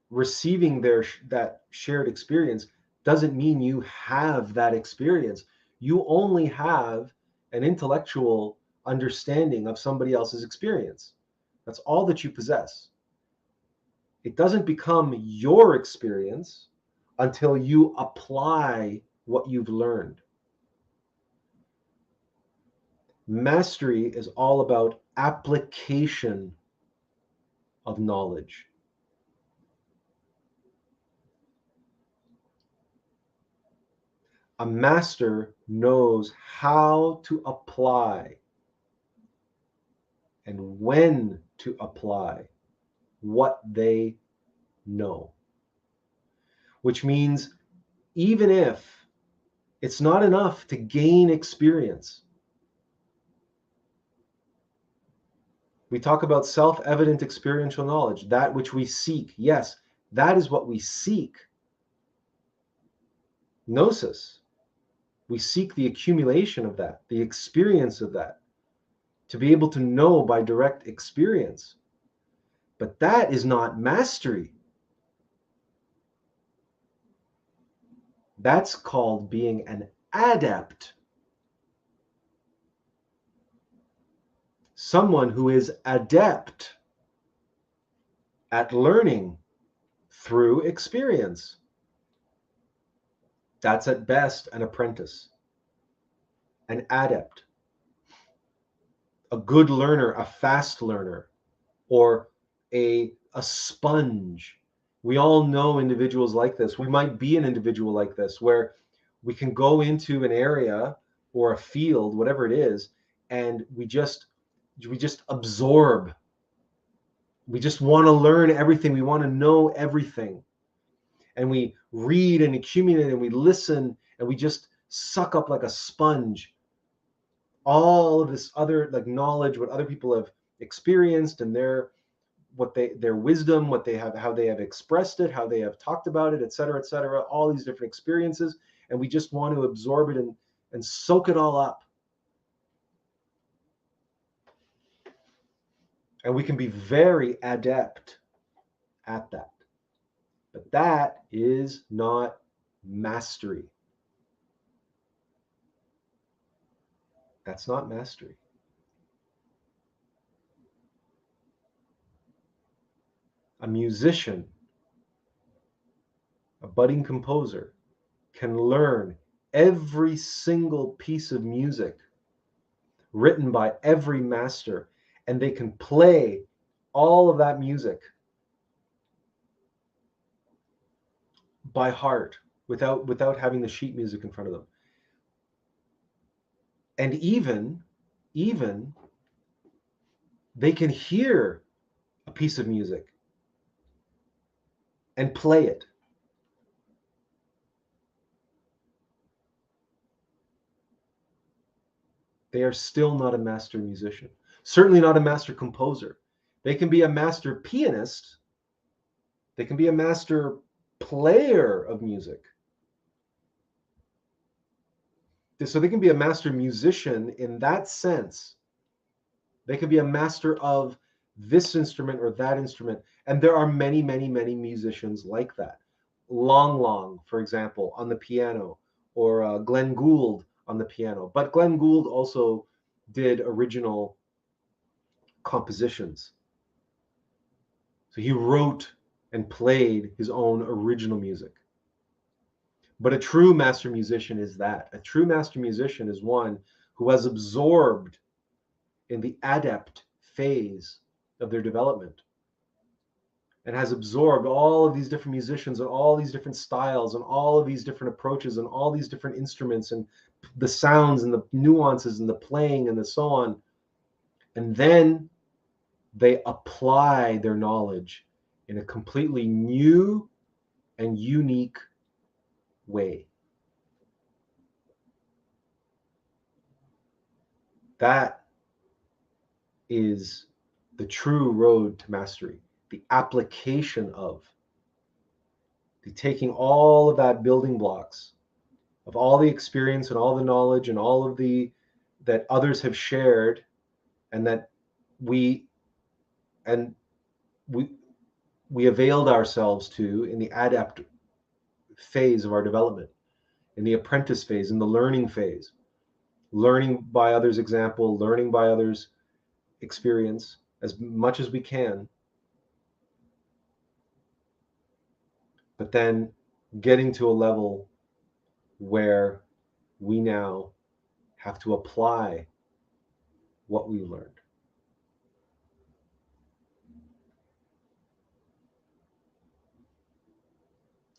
receiving that shared experience doesn't mean you have that experience. You only have an intellectual understanding of somebody else's experience. That's all that you possess. It doesn't become your experience until you apply what you've learned. Mastery is all about application of knowledge. A master knows how to apply and when to apply what they know. Which means even if it's not enough to gain experience, we talk about self-evident experiential knowledge, that which we seek. Yes, that is what we seek. Gnosis. We seek the accumulation of that, the experience of that, to be able to know by direct experience. But that is not mastery. That's called being an adept. Someone who is adept at learning through experience. That's at best an apprentice, an adept, a good learner, a fast learner, or a sponge. We all know individuals like this. We might be an individual like this, where we can go into an area or a field, whatever it is, and we just absorb. We just want to learn everything. We want to know everything. And we read and accumulate and we listen and we just suck up like a sponge all of this other like knowledge, what other people have experienced and their wisdom, what they have, how they have expressed it, how they have talked about it, et cetera, all these different experiences. And we just want to absorb it and soak it all up. And we can be very adept at that. But that is not mastery. That's not mastery. A musician, a budding composer, can learn every single piece of music written by every master, and they can play all of that music by heart without having the sheet music in front of them. And even they can hear a piece of music and play it. They are still not a master musician, certainly not a master composer. They can be a master pianist. They can be a master player of music. So they can be a master musician in that sense. They can be a master of this instrument or that instrument. And there are many, many, many musicians like that. Long, for example, on the piano, or Glenn Gould on the piano. But Glenn Gould also did original compositions. So So he wrote and played his own original music. But a true master musician is that. A true master musician is one who has absorbed in the adept phase of their development and has absorbed all of these different musicians and all these different styles and all of these different approaches and all these different instruments and the sounds and the nuances and the playing and the so on. And then they apply their knowledge in a completely new and unique way. That is the true road to mastery, the application of, the taking all of that building blocks of all the experience and all the knowledge and all of the that others have shared, and that we availed ourselves to in the adept phase of our development, in the apprentice phase, in the learning phase, learning by others' example, learning by others' experience as much as we can, but then getting to a level where we now have to apply what we learned.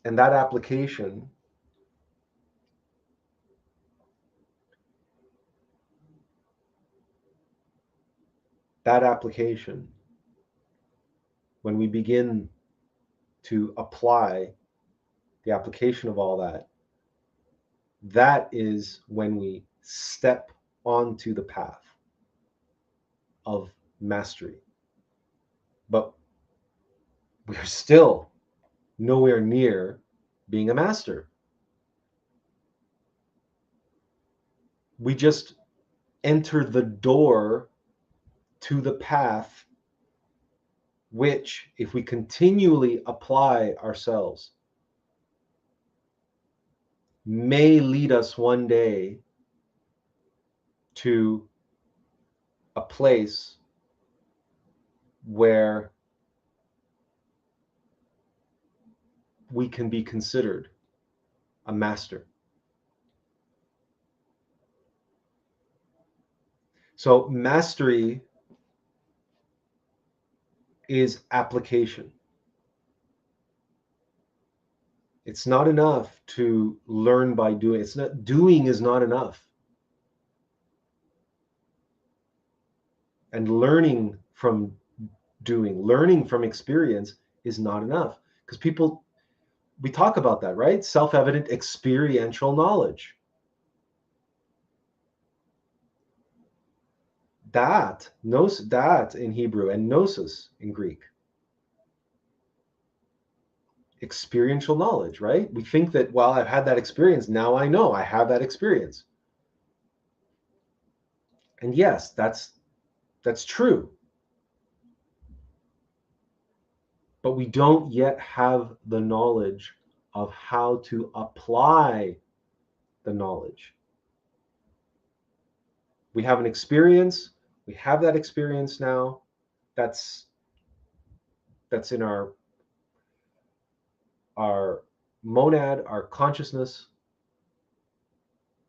And that application when we begin to apply the application of all that, that is when we step onto the path of mastery. But we are still nowhere near being a master. We just enter the door to the path, which, if we continually apply ourselves, may lead us one day to a place where we can be considered a master. So mastery is application. It's not enough to learn by doing. Doing is not enough. And learning from doing, learning from experience is not enough. Because we talk about that, right? Self-evident experiential knowledge. That in Hebrew and gnosis in Greek. Experiential knowledge, right? We think that, well, I've had that experience, now I know I have that experience. And yes, that's true. But we don't yet have the knowledge of how to apply the knowledge. We have an experience, we have that experience now, that's in our monad, our consciousness.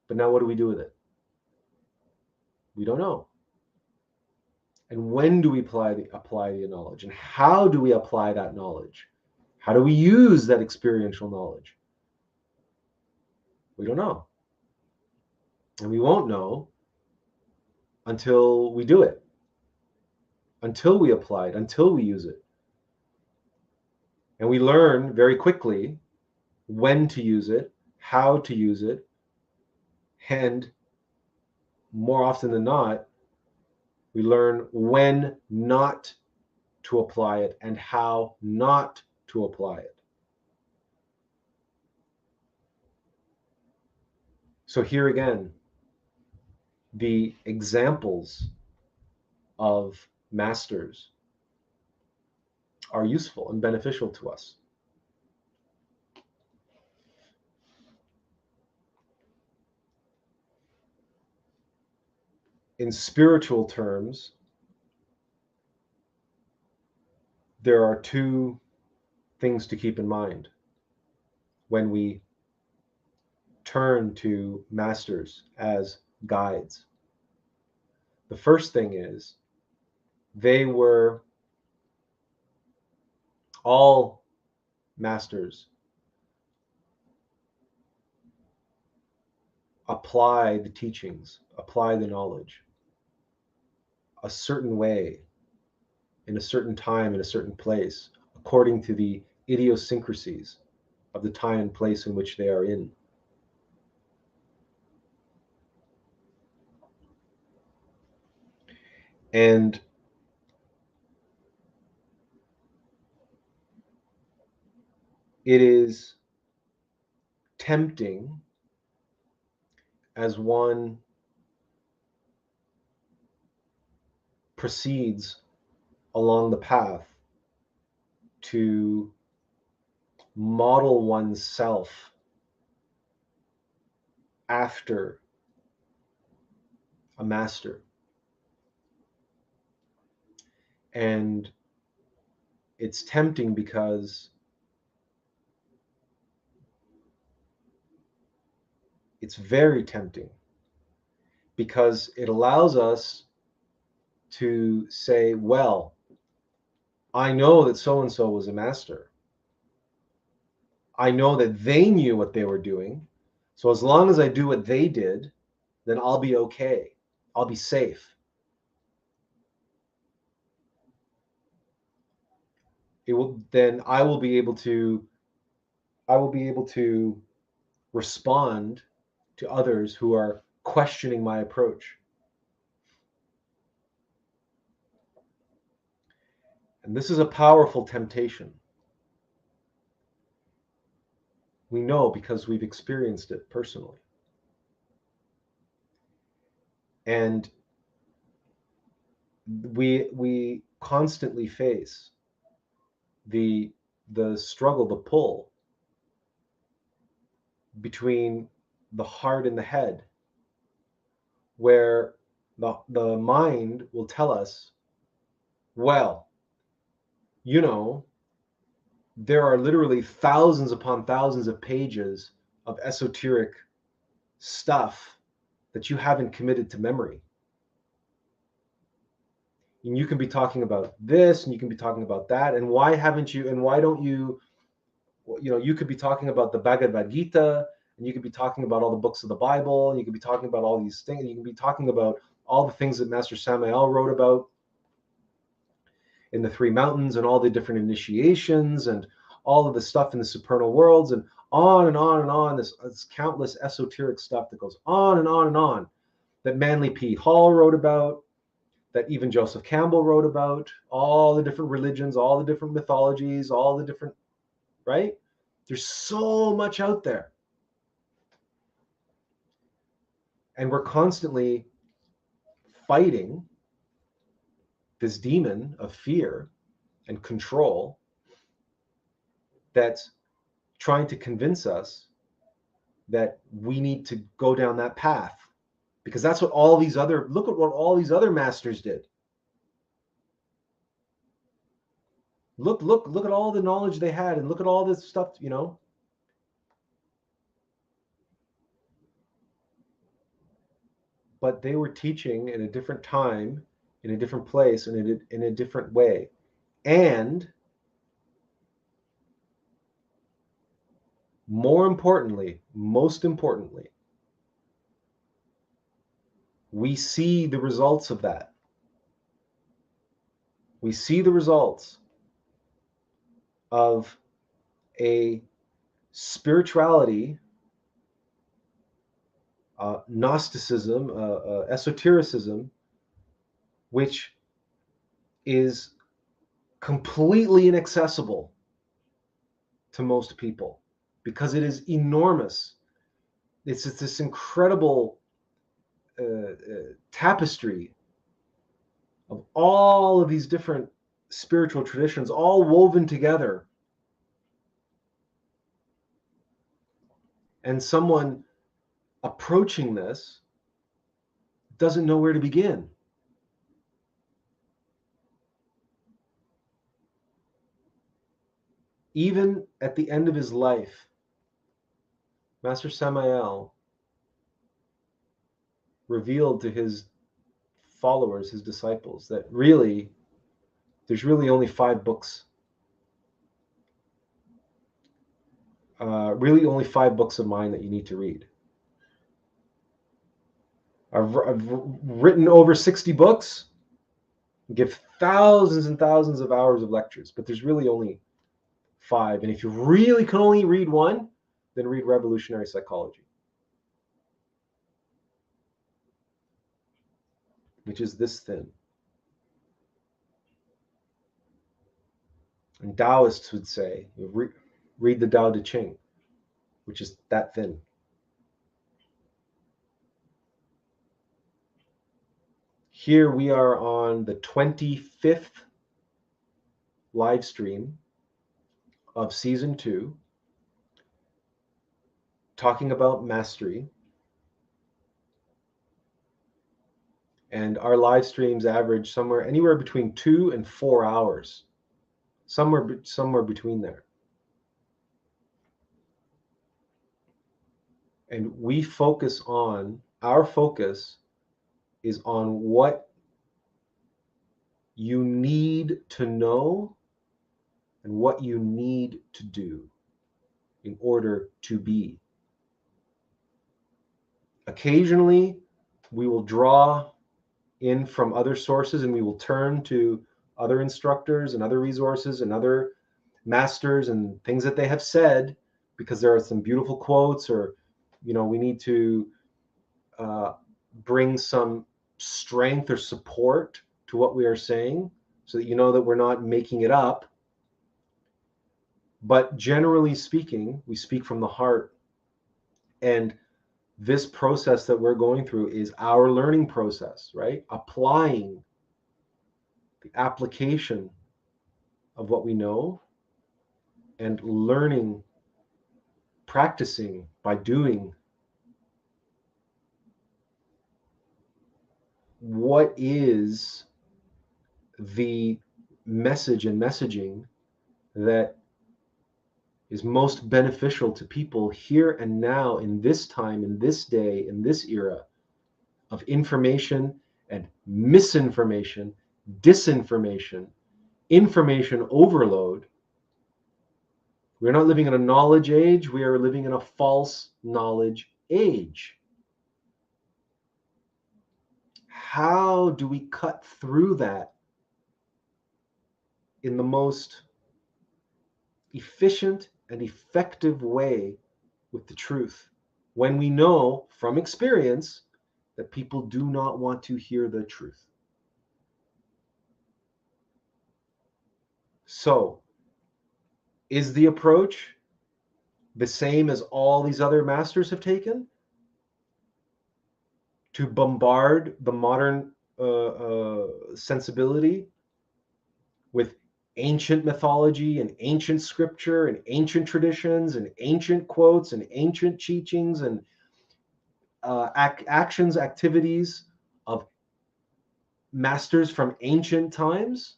But now what do we do with it? We don't know. And when do we apply the knowledge? And how do we apply that knowledge? How do we use that experiential knowledge? We don't know. And we won't know until we do it, until we apply it, until we use it. And we learn very quickly when to use it, how to use it, and more often than not, we learn when not to apply it and how not to apply it. So here again, the examples of masters are useful and beneficial to us. In spiritual terms, there are two things to keep in mind when we turn to masters as guides. The first thing is all masters apply the teachings, apply the knowledge a certain way, in a certain time, in a certain place, according to the idiosyncrasies of the time and place in which they are in. And it is tempting as one proceeds along the path to model oneself after a master. And it's tempting because it's very tempting because it allows us to say, well, I know that so-and-so was a master. I know that they knew what they were doing. So as long as I do what they did, then I'll be okay. I'll be safe. Then I will be able to respond to others who are questioning my approach. And this is a powerful temptation. We know because we've experienced it personally. And we constantly face the struggle, the pull between the heart and the head, where the mind will tell us, well, you know, there are literally thousands upon thousands of pages of esoteric stuff that you haven't committed to memory. And you can be talking about this and you can be talking about that. And why haven't you, and why don't you, you could be talking about the Bhagavad Gita, and you could be talking about all the books of the Bible, and you could be talking about all these things. You can be talking about all the things that Master Samael wrote about in the Three Mountains and all the different initiations and all of the stuff in the supernal worlds and on and on and on. This countless esoteric stuff that goes on and on and on that Manly P. Hall wrote about, that even Joseph Campbell wrote about, all the different religions, all the different mythologies, all the different, right? There's so much out there. And we're constantly fighting this demon of fear and control that's trying to convince us that we need to go down that path, because that's what look at what all these other masters did. Look at all the knowledge they had, and look at all this stuff, but they were teaching in a different time, in a different place, and in a different way. And most importantly, we see the results of that. We see the results of a spirituality, Gnosticism, esotericism, which is completely inaccessible to most people because it is enormous. It's this incredible tapestry of all of these different spiritual traditions, all woven together. And someone approaching this doesn't know where to begin. Even at the end of his life, Master Samael revealed to his followers, his disciples, that really, there's really only 5 books. Really only 5 books of mine that you need to read. I've written over 60 books, give thousands and thousands of hours of lectures, but there's really only 5. And if you really can only read one, then read Revolutionary Psychology, which is this thin. And Taoists would say, read the Tao Te Ching, which is that thin. Here we are on the 25th live stream of season 2, talking about mastery. And our live streams average anywhere between 2 and 4 hours, somewhere between there. And our focus is on what you need to know and what you need to do in order to be. Occasionally, we will draw in from other sources and we will turn to other instructors and other resources and other masters and things that they have said, because there are some beautiful quotes, or we need to bring some strength or support to what we are saying, so that that we're not making it up. But generally speaking, we speak from the heart. And this process that we're going through is our learning process, right? Applying the application of what we know and learning, practicing by doing. What is the message and messaging that is most beneficial to people here and now, in this time, in this day, in this era of information and misinformation, disinformation, information overload? We're not living in a knowledge age. We are living in a false knowledge age. How do we cut through that in the most efficient and effective way with the truth, when we know from experience that people do not want to hear the truth? So, is the approach the same as all these other masters have taken? To bombard the modern sensibility with ancient mythology and ancient scripture and ancient traditions and ancient quotes and ancient teachings and actions, activities of masters from ancient times?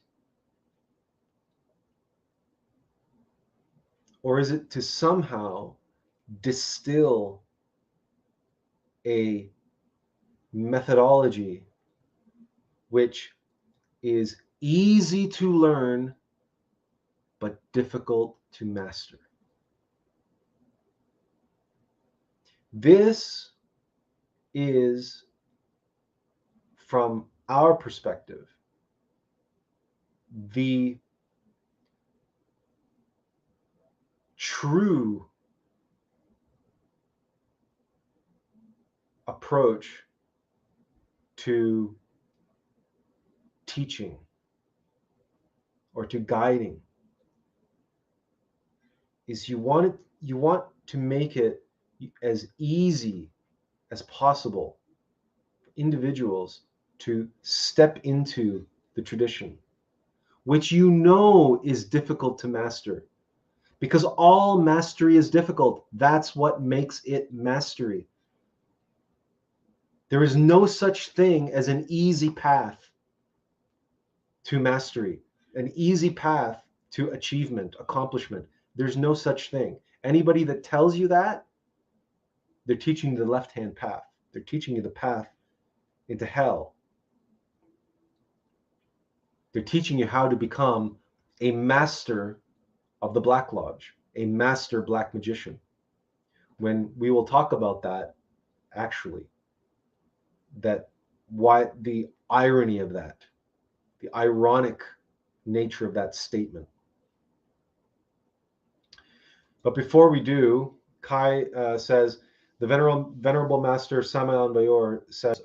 Or is it to somehow distill a methodology which is easy to learn but difficult to master? This is, from our perspective, the true approach to teaching or to guiding. Is you want to make it as easy as possible for individuals to step into the tradition, which is difficult to master, because all mastery is difficult. That's what makes it mastery. There is no such thing as an easy path to mastery, an easy path to achievement, accomplishment. There's no such thing. Anybody that tells you that, they're teaching you the left-hand path. They're teaching you the path into hell. They're teaching you how to become a master of the Black Lodge, a master black magician. When we will talk about that, actually, that why the irony of that, the ironic nature of that statement. But before we do, Kai says, the Venerable Master Samael Bayor says,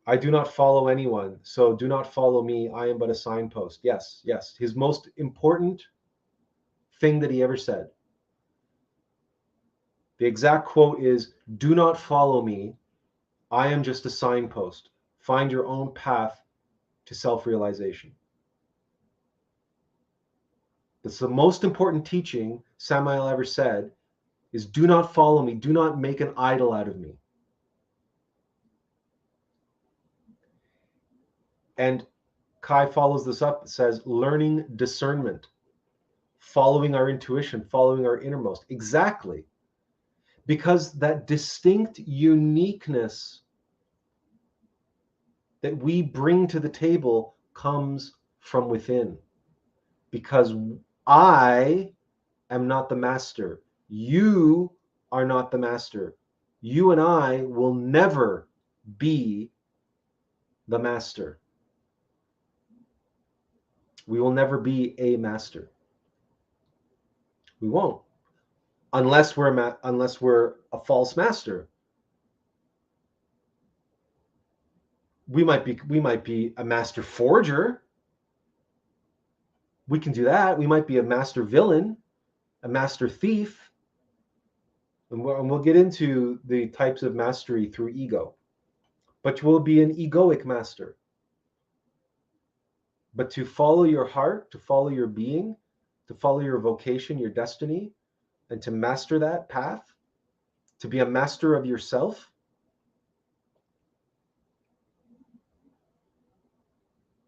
I do not follow anyone, so do not follow me. I am but a signpost. Yes, yes. His most important thing that he ever said. The exact quote is, do not follow me. I am just a signpost. Find your own path to self-realization. That's the most important teaching Samael ever said, is do not follow me. Do not make an idol out of me. And Kai follows this up, says, learning discernment, following our intuition, following our innermost. Exactly. Because that distinct uniqueness that we bring to the table comes from within. Because I am not the master. You are not the master. You and I will never be the master. We will never be a master. We won't, unless we're a false master. We might be a master forger. We can do that. We might be a master villain, a master thief, and we'll get into the types of mastery through ego. But you will be an egoic master. But to follow your heart, to follow your being, to follow your vocation, your destiny, and to master that path, to be a master of yourself,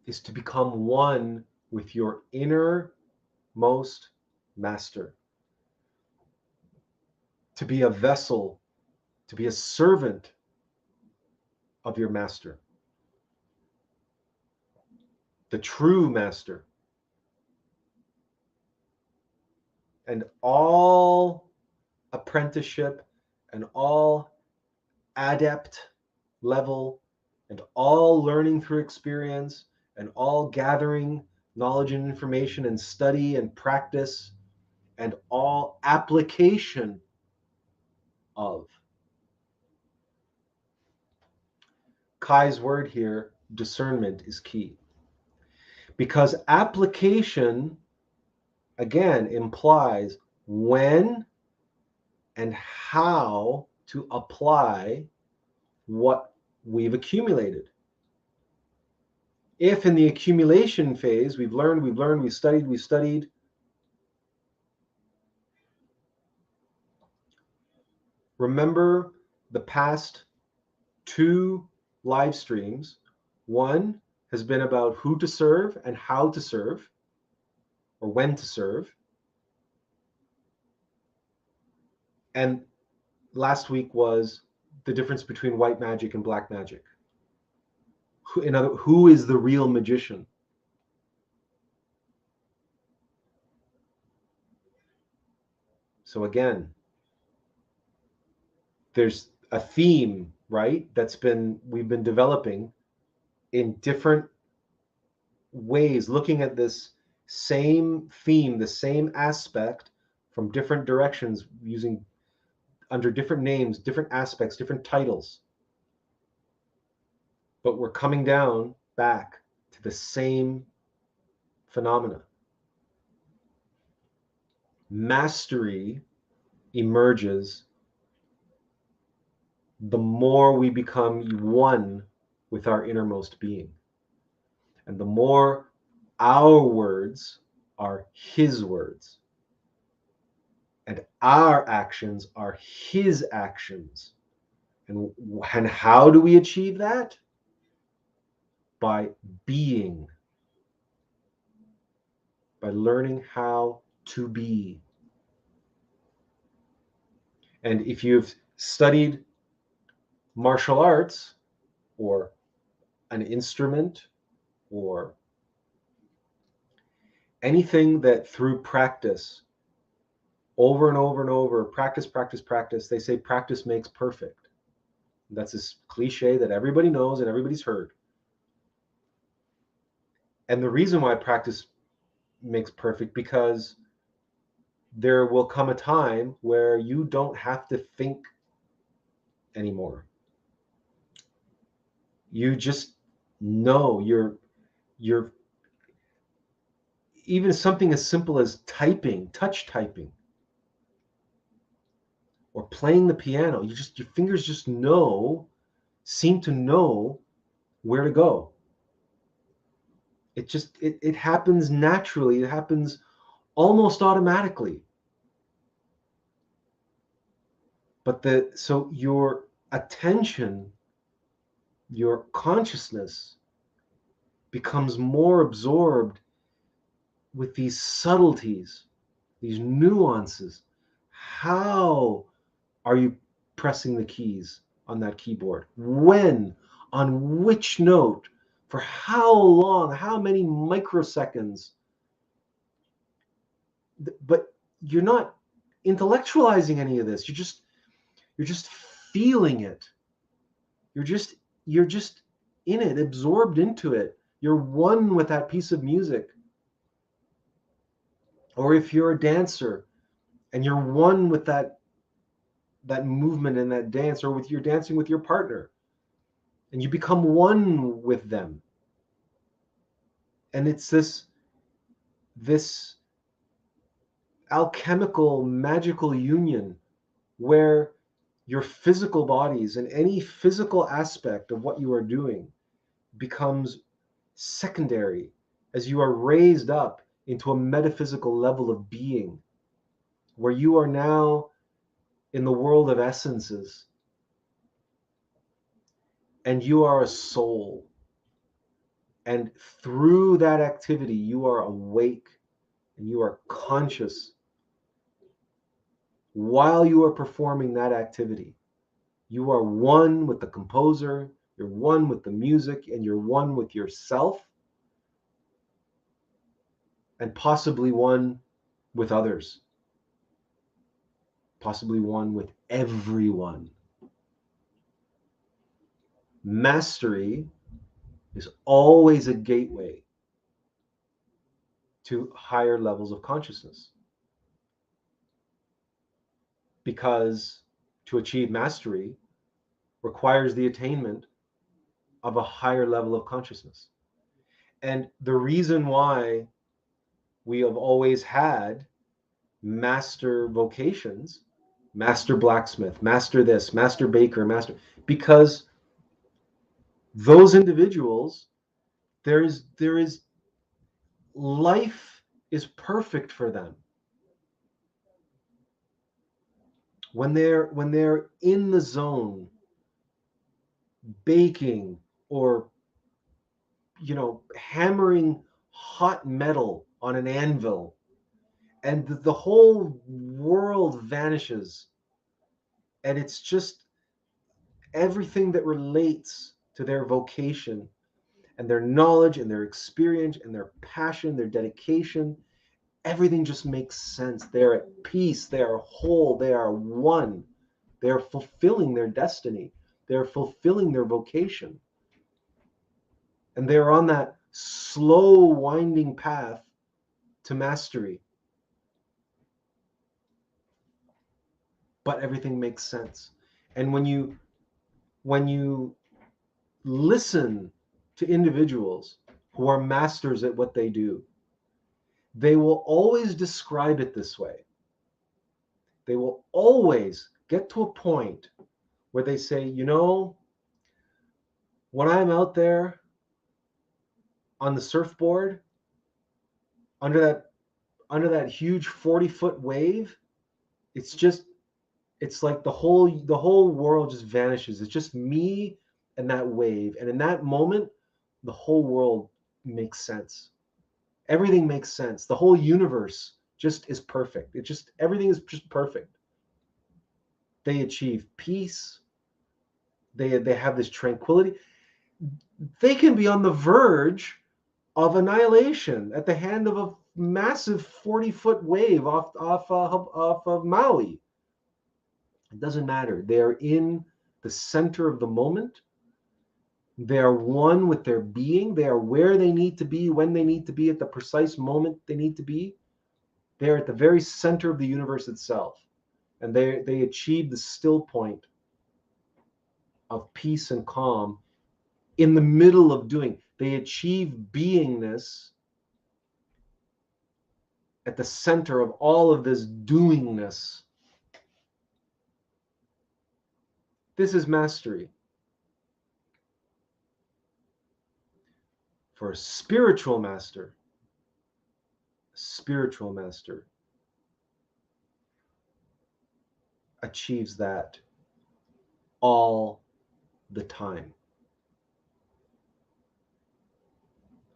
is to become one with your innermost master. To be a vessel, to be a servant of your master. The true master. And all apprenticeship and all adept level and all learning through experience and all gathering knowledge and information and study and practice and all application of. Kai's word here, discernment, is key. Because application, again, implies when and how to apply what we've accumulated. If in the accumulation phase we've learned, we've studied, remember the past 2 live streams. One has been about who to serve and how to serve, or when to serve. And last week was the difference between white magic and black magic. Who is the real magician? So again, there's a theme, right? We've been developing in different ways, looking at this same theme, the same aspect from different directions, using under different names, different aspects, different titles. But we're coming down back to the same phenomena. Mastery emerges the more we become one with our innermost being. And the more our words are his words. And our actions are his actions. And how do we achieve that? By being. By learning how to be. And if you've studied martial arts or an instrument or anything that through practice, over and over and over, practice, they say practice makes perfect. That's this cliche that everybody knows and everybody's heard. And the reason why practice makes perfect, because there will come a time where you don't have to think anymore. You just know. You're even something as simple as typing, touch typing, or playing the piano. Your fingers just seem to know where to go. It happens naturally. It happens almost automatically. But so your attention, your consciousness becomes more absorbed with these subtleties, these nuances. How are you pressing the keys on that keyboard? When? On which note? For how long? How many microseconds? But you're not intellectualizing any of this. You're just feeling it. You're just in it, absorbed into it. You're one with that piece of music. Or if you're a dancer and you're one with that movement and that dance, or you're dancing with your partner and you become one with them. And it's this alchemical, magical union where your physical bodies and any physical aspect of what you are doing becomes secondary as you are raised up into a metaphysical level of being, where you are now in the world of essences and you are a soul. And through that activity, you are awake and you are conscious while you are performing that activity. You are one with the composer, you're one with the music, and you're one with yourself, and possibly one with others, possibly one with everyone. Mastery is always a gateway to higher levels of consciousness, because to achieve mastery requires the attainment of a higher level of consciousness. And the reason why we have always had master vocations, master blacksmith, master this, master baker, because those individuals, there is life is perfect for them. When they're in the zone, baking or hammering hot metal on an anvil, and the whole world vanishes, and it's just everything that relates to their vocation and their knowledge and their experience and their passion, their dedication, everything just makes sense. They're at peace, they are whole, they are one. They are fulfilling their destiny, they're fulfilling their vocation, and they're on that slow winding path to mastery. But everything makes sense. And when you listen to individuals who are masters at what they do, they will always describe it this way. They will always get to a point where they say, when I'm out there on the surfboard under that huge 40-foot wave, it's like the whole world just vanishes. It's just me and that wave. And in that moment, the whole world makes sense. Everything makes sense. The whole universe just is perfect. Everything is just perfect. They achieve peace. They have this tranquility. They can be on the verge of annihilation at the hand of a massive 40-foot wave off of Maui. It doesn't matter. They are in the center of the moment. They are one with their being. They are where they need to be, when they need to be, at the precise moment they need to be. They are at the very center of the universe itself. And they achieve the still point of peace and calm in the middle of doing. They achieve beingness at the center of all of this doingness. This is mastery. For a spiritual master achieves that all the time.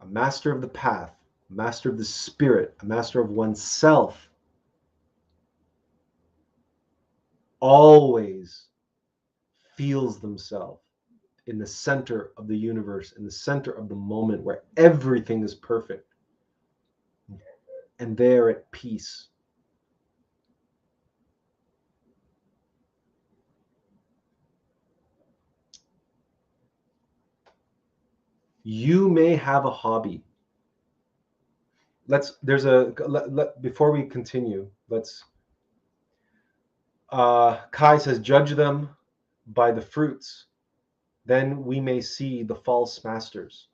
A master of the path, a master of the spirit, a master of oneself always feels themselves in the center of the universe, in the center of the moment where everything is perfect. And they're at peace. You may have a hobby. Before we continue, Kai says, judge them by the fruits. Then we may see the false masters.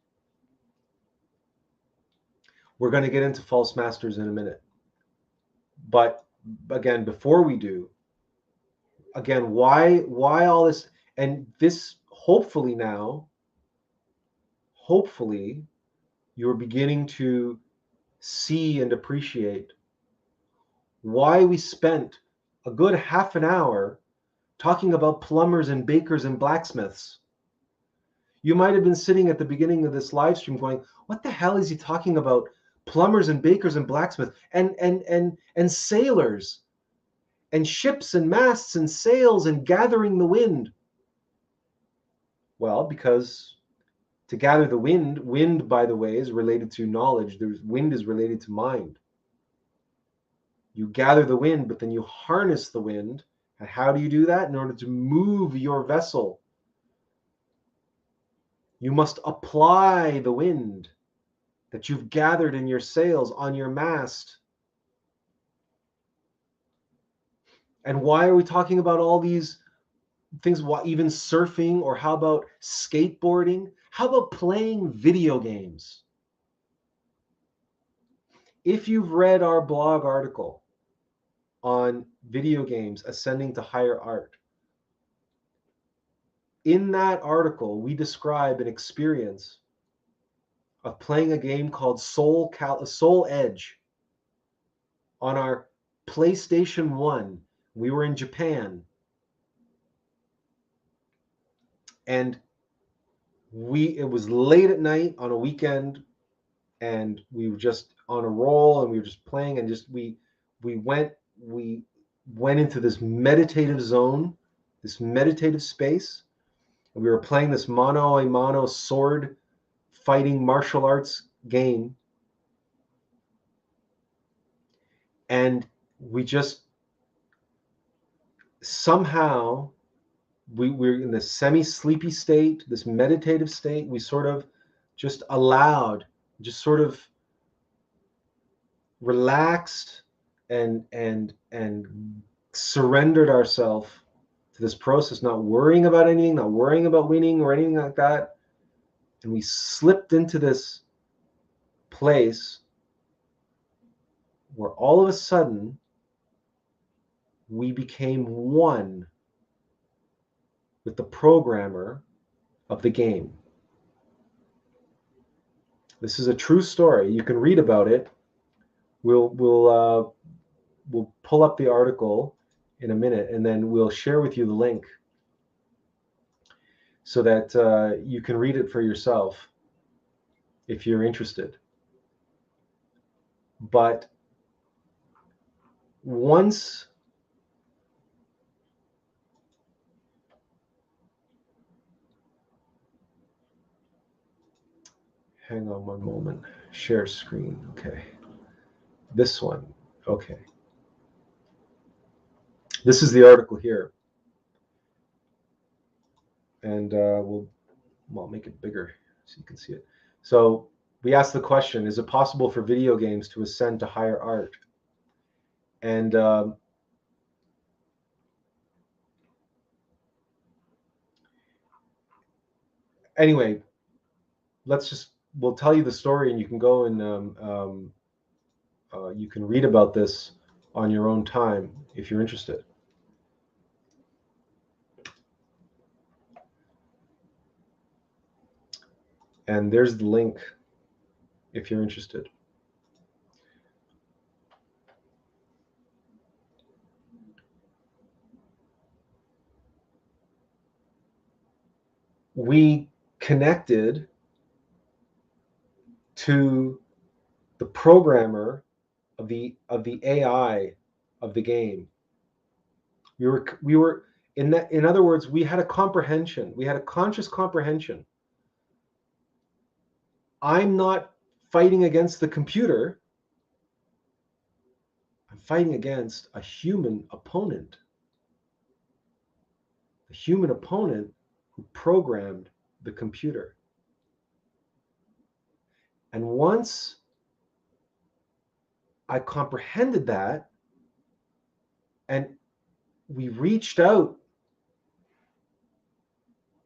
We're going to get into false masters in a minute. But again, before we do, again, why all this? And this, hopefully you're beginning to see and appreciate why we spent a good half an hour talking about plumbers and bakers and blacksmiths. You might have been sitting at the beginning of this live stream going, what the hell is he talking about? Plumbers and bakers and blacksmiths and sailors and ships and masts and sails and gathering the wind. Well, because to gather the wind, by the way, is related to knowledge. Wind is related to mind. You gather the wind, but then you harness the wind. And how do you do that? In order to move your vessel, you must apply the wind that you've gathered in your sails on your mast. And why are we talking about all these things? Even surfing, or how about skateboarding? How about playing video games? If you've read our blog article on video games ascending to higher art, in that article we describe an experience of playing a game called Soul Edge on our PlayStation 1. We were in Japan, and it was late at night on a weekend, and we were just on a roll, and we were just playing, and we went into this meditative zone, this meditative space, and we were playing this mano a mano sword fighting martial arts game. And we just somehow, we're in this semi-sleepy state, this meditative state. We sort of just sort of relaxed and surrendered ourselves to this process, not worrying about anything, not worrying about winning or anything like that. And we slipped into this place where all of a sudden we became one with the programmer of the game. This is a true story. You can read about it. We'll pull up the article in a minute, and then we'll share with you the link so that you can read it for yourself if you're interested. But once hang on one moment, share screen. Okay, this one. Okay, this is the article here, and I'll make it bigger so you can see it. So we asked the question, is it possible for video games to ascend to higher art? And anyway, we'll tell you the story, and you can go and you can read about this on your own time if you're interested. And there's the link if you're interested. We connected to the programmer of the AI of the game. We were in that. In other words, we had a comprehension. We had a conscious comprehension. I'm not fighting against the computer. I'm fighting against a human opponent. The human opponent who programmed the computer. And once I comprehended that, and we reached out,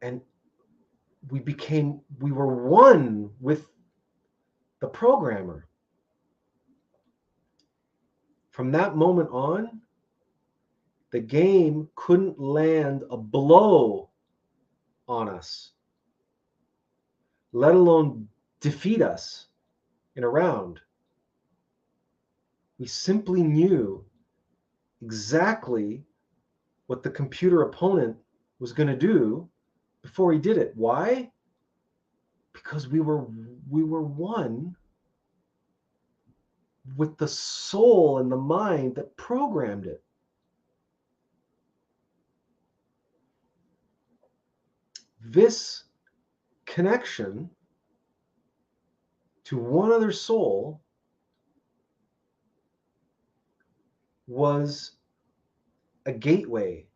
and we were one with the programmer. From that moment on, the game couldn't land a blow on us, let alone defeat us in a round. We simply knew exactly what the computer opponent was going to do before he did it. Why? Because we were one with the soul and the mind that programmed it. This connection to one other soul was a gateway,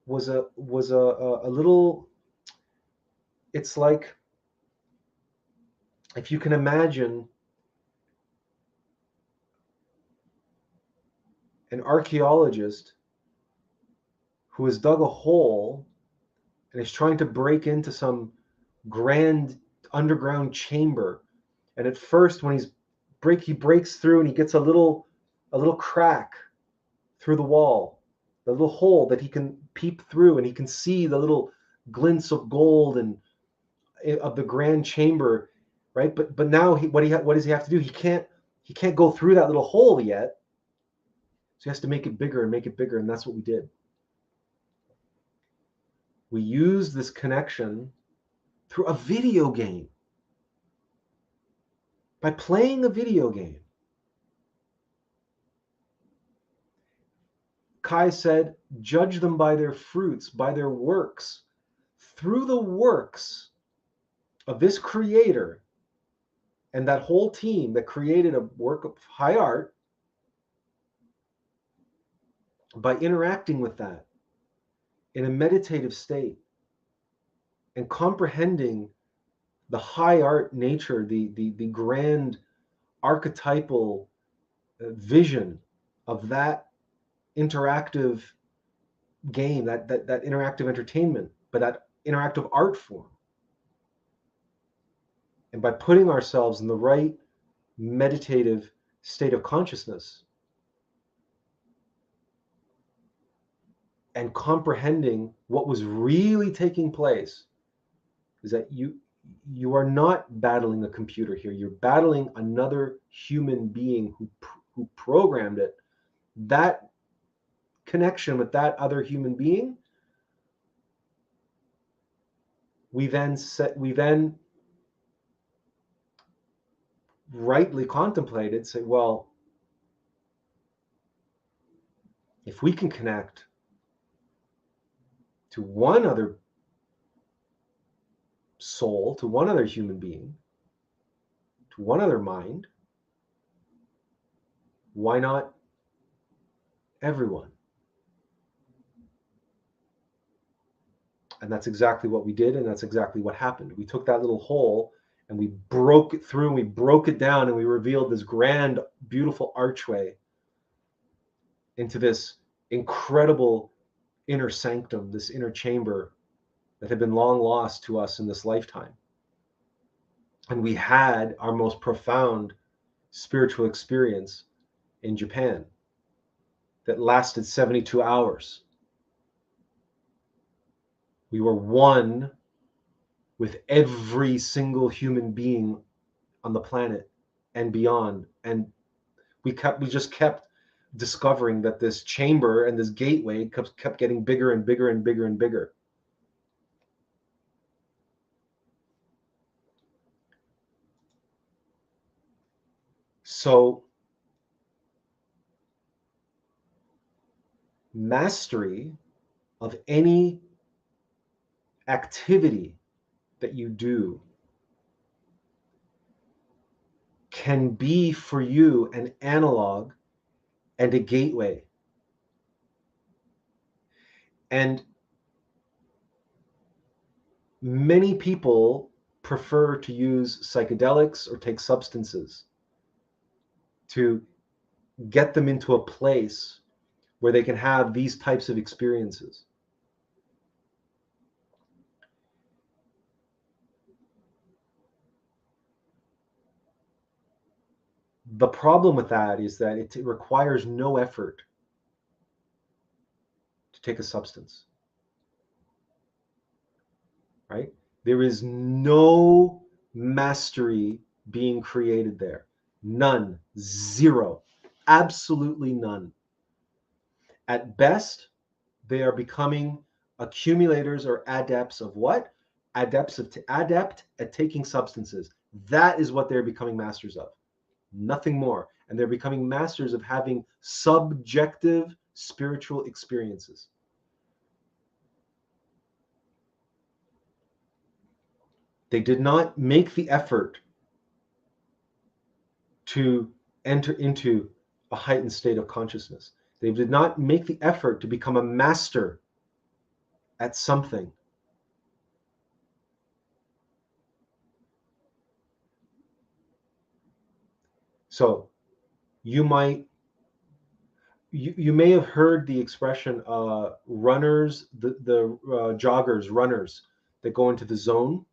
was a little, it's like, if you can imagine an archaeologist who has dug a hole and is trying to break into some grand underground chamber. And at first, when he breaks through, and he gets a little crack through the wall, the little hole that he can peep through, and he can see the little glints of gold and of the grand chamber, right? But now what does he have to do? He can't go through that little hole yet. So he has to make it bigger and make it bigger, and that's what we did. We used this connection through a video game. By playing a video game. Kai said, judge them by their fruits, by their works. Through the works of this creator and that whole team that created a work of high art, by interacting with that in a meditative state and comprehending the high art nature, the grand archetypal vision of that interactive game, that interactive entertainment, but that interactive art form. And by putting ourselves in the right meditative state of consciousness and comprehending what was really taking place, is that you are not battling a computer here. You're battling another human being who programmed it. That connection with that other human being, we then rightly contemplated, say, well, If we can connect to one other soul, to one other human being, to one other mind, why not everyone? And that's exactly what we did, and that's exactly what happened. We took that little hole and we broke it through, and we broke it down, and we revealed this grand, beautiful archway into this incredible inner sanctum, this inner chamber that had been long lost to us in this lifetime. And we had our most profound spiritual experience in Japan that lasted 72 hours. We were one with every single human being on the planet and beyond. And we just kept discovering that this chamber and this gateway kept getting bigger and bigger and bigger and bigger. So mastery of any activity that you do can be for you an analog and a gateway. And many people prefer to use psychedelics or take substances to get them into a place where they can have these types of experiences. The problem with that is that it requires no effort to take a substance, right? There is no mastery being created there. None. Zero. Absolutely none. At best, they are becoming accumulators or adepts of what? Adept at taking substances. That is what they're becoming masters of. Nothing more. And they're becoming masters of having subjective spiritual experiences. They did not make the effort to enter into a heightened state of consciousness. They did not make the effort to become a master at something. So you may have heard the expression runners, the joggers, runners that go into the zone,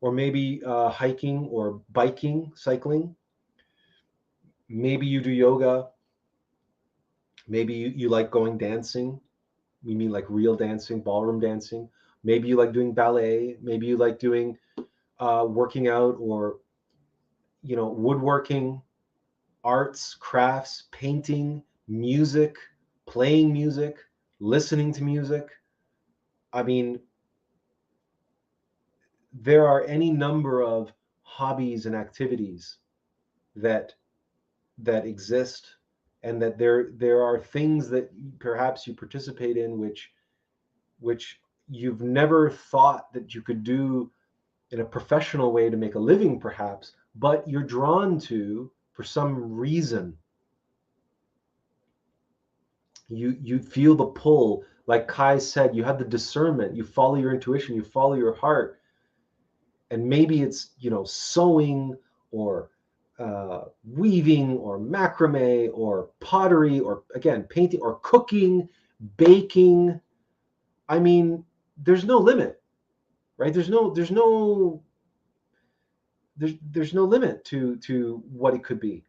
or maybe hiking or biking, cycling. Maybe you do yoga. Maybe you like going dancing. You mean like real dancing, ballroom dancing. Maybe you like doing ballet. Maybe you like doing working out, or woodworking, arts, crafts, painting, music, playing music, listening to music. I mean, there are any number of hobbies and activities that exist, and that there are things that perhaps you participate in which you've never thought that you could do in a professional way to make a living, perhaps, but you're drawn to for some reason. You feel the pull, like Kai said. You have the discernment, you follow your intuition, you follow your heart. And maybe it's sewing, or weaving, or macrame, or pottery, or again painting, or cooking, baking. I mean, there's no limit, right? There's no limit to what it could be.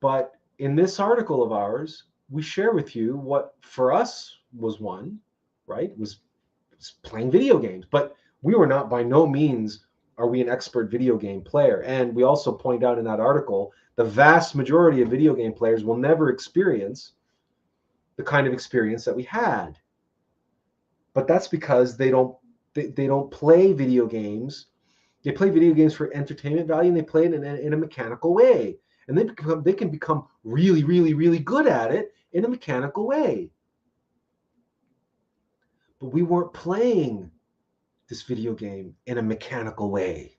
But in this article of ours, we share with you what for us was one, right? Was playing video games. But we were not, by no means are we an expert video game player. And we also point out in that article, the vast majority of video game players will never experience the kind of experience that we had. But that's because they don't play video games. They play video games for entertainment value, and they play it in a mechanical way. and they can become really, really, really good at it in a mechanical way. But we weren't playing this video game in a mechanical way.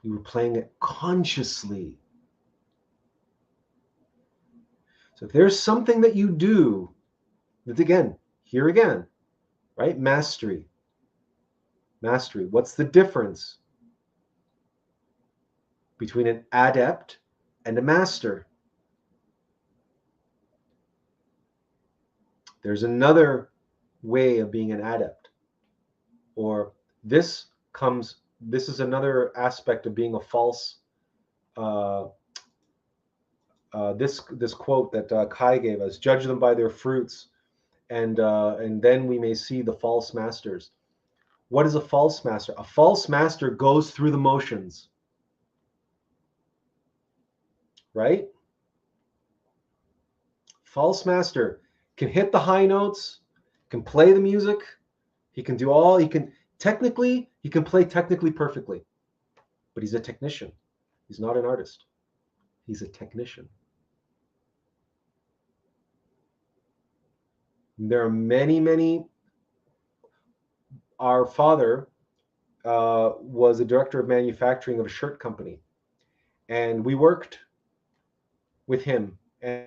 We were playing it consciously. So if there's something that you do, that again, here again, right? Mastery. Mastery. What's the difference between an adept and a master? There's another way of being an adept. Or this is another aspect of being a false, this quote that Kai gave us, judge them by their fruits, and then we may see the false masters. What is a false master? A false master goes through the motions, right? False master can hit the high notes, can play the music, he can play technically perfectly, but he's a technician. He's not an artist. He's a technician. There are many. Our father was a director of manufacturing of a shirt company, and we worked with him. And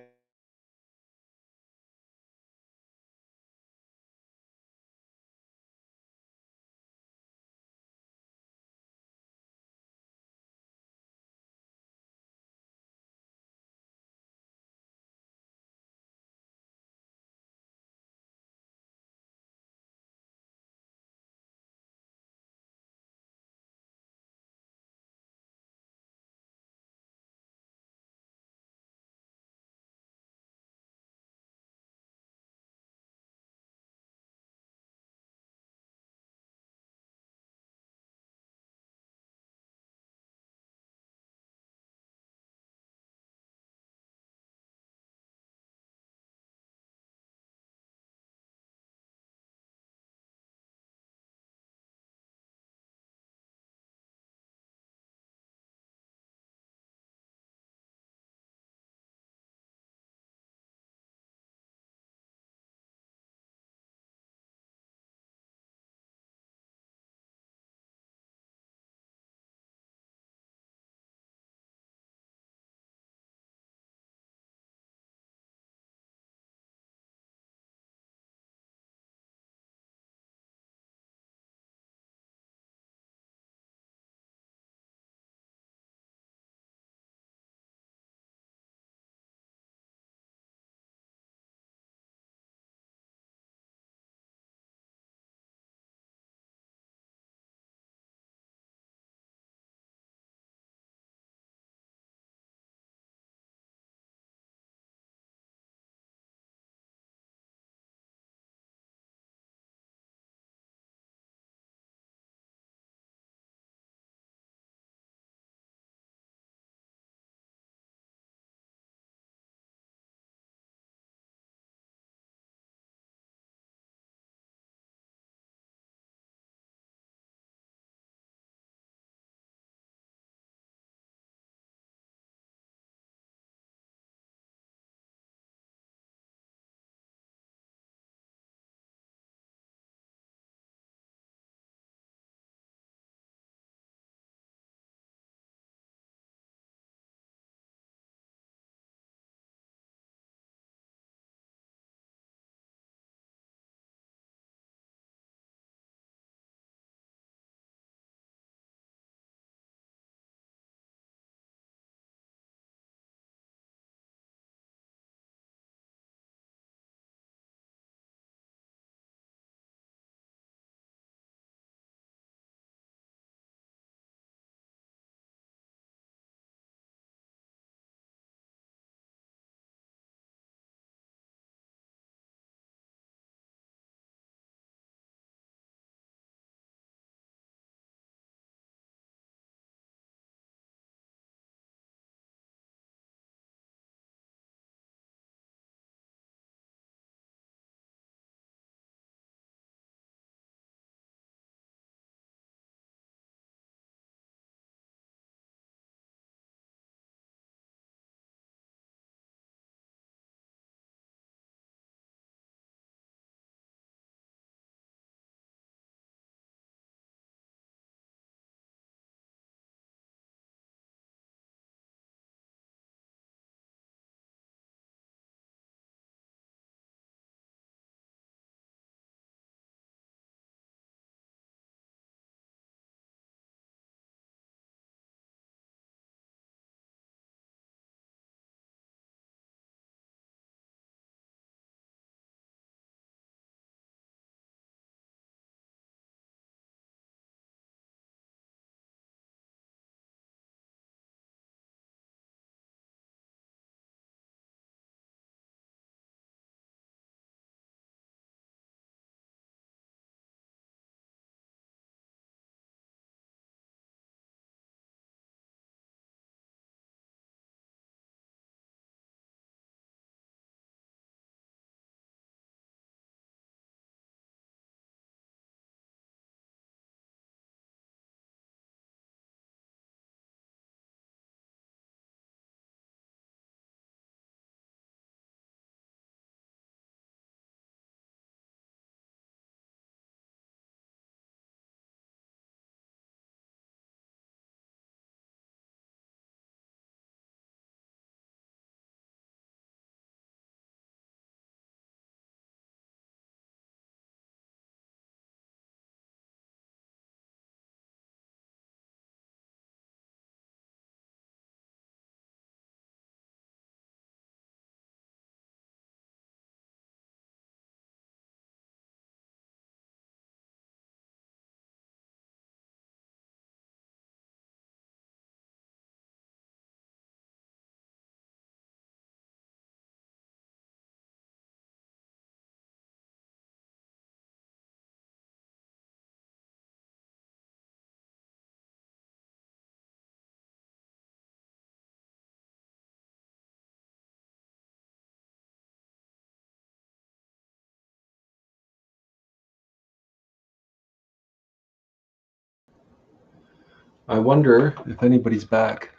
I wonder if anybody's back.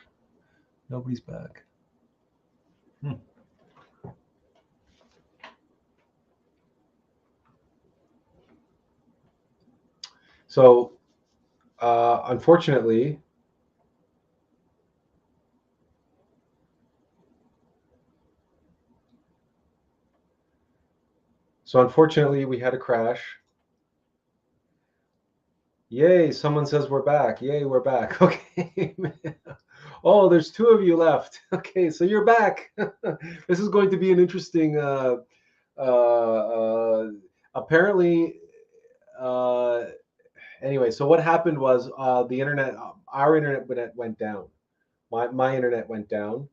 Nobody's back. So, unfortunately, we had a crash. Yay, someone says we're back. Yay, we're back. Okay. Oh, there's two of you left. Okay, so you're back. This is going to be an interesting apparently anyway, so what happened was the internet, our internet went down. My internet went down,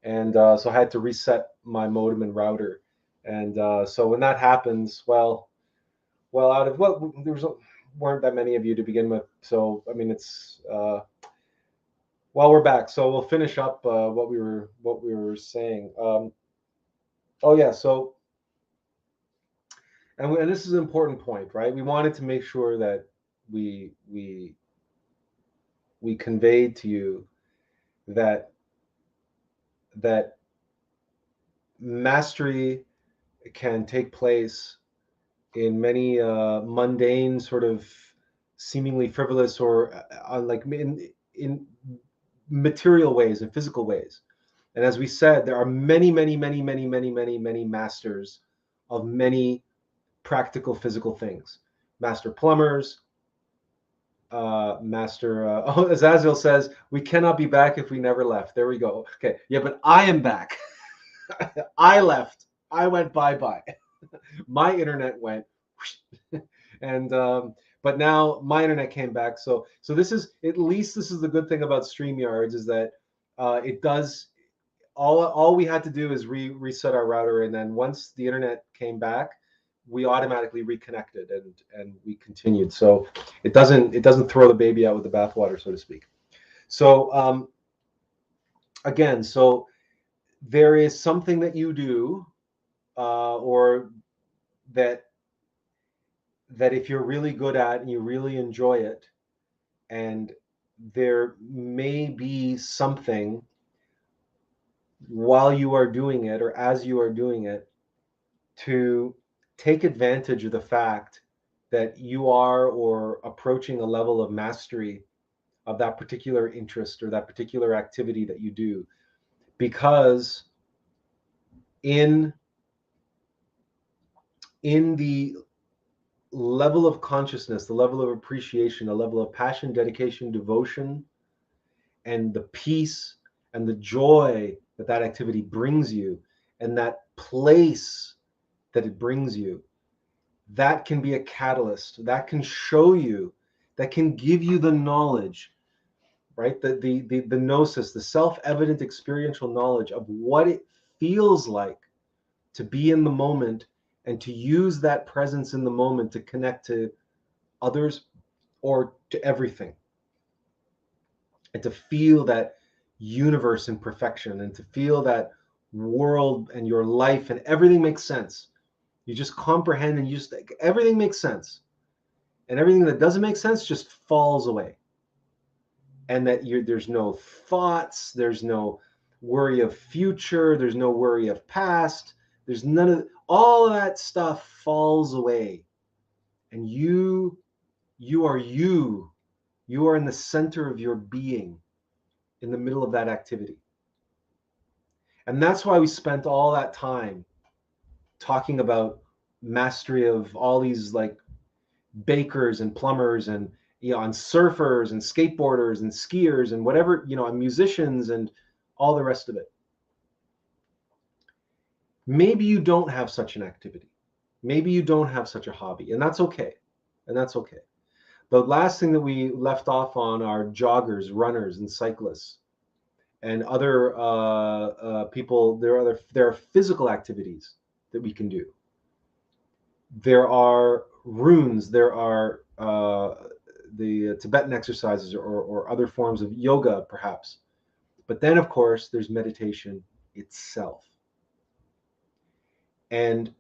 and so I had to reset my modem and router. And so when that happens, out of there weren't that many of you to begin with. So I mean, it's we're back. So we'll finish up what we were saying. Oh yeah, so and this is an important point, right? We wanted to make sure that we conveyed to you that mastery can take place in many mundane, sort of seemingly frivolous, or like in material ways and physical ways. And as we said, there are many, many, many, many, many, many, many masters of many practical physical things. Master plumbers, master. Azazel says, we cannot be back if we never left. There we go. Okay. Yeah, but I am back. I left. I went bye-bye. My internet went. And but now my internet came back. So this is, at least this is the good thing about StreamYards, is that it does, all we had to do is reset our router, and then once the internet came back, we automatically reconnected, and we continued. So it doesn't throw the baby out with the bathwater, so to speak. So again, so there is something that you do, or that if you're really good at and you really enjoy it, and there may be something while you are doing it, or as you are doing it, to take advantage of the fact that you are or approaching a level of mastery of that particular interest or that particular activity that you do. Because in the level of consciousness, the level of appreciation, the level of passion, dedication, devotion, and the peace and the joy that that activity brings you, and that place that it brings you, that can be a catalyst, that can show you, that can give you the knowledge, right? The gnosis, the self-evident experiential knowledge of what it feels like to be in the moment, and to use that presence in the moment to connect to others or to everything, and to feel that universe in perfection, and to feel that world and your life and everything makes sense. You just comprehend, and you just, everything makes sense, and everything that doesn't make sense just falls away. And that there's no thoughts, there's no worry of future, there's no worry of past, there's none of, all of that stuff falls away. And you are you are in the center of your being, in the middle of that activity. And that's why we spent all that time talking about mastery of all these, like, bakers and plumbers, and and surfers and skateboarders and skiers and whatever, and musicians and all the rest of it. Maybe you don't have such an activity. Maybe you don't have such a hobby, and that's okay. And that's okay. The last thing that we left off on are joggers, runners, and cyclists, and other people. There are physical activities that we can do. There are runes. There are the Tibetan exercises, or other forms of yoga, perhaps. But then, of course, there's meditation itself. And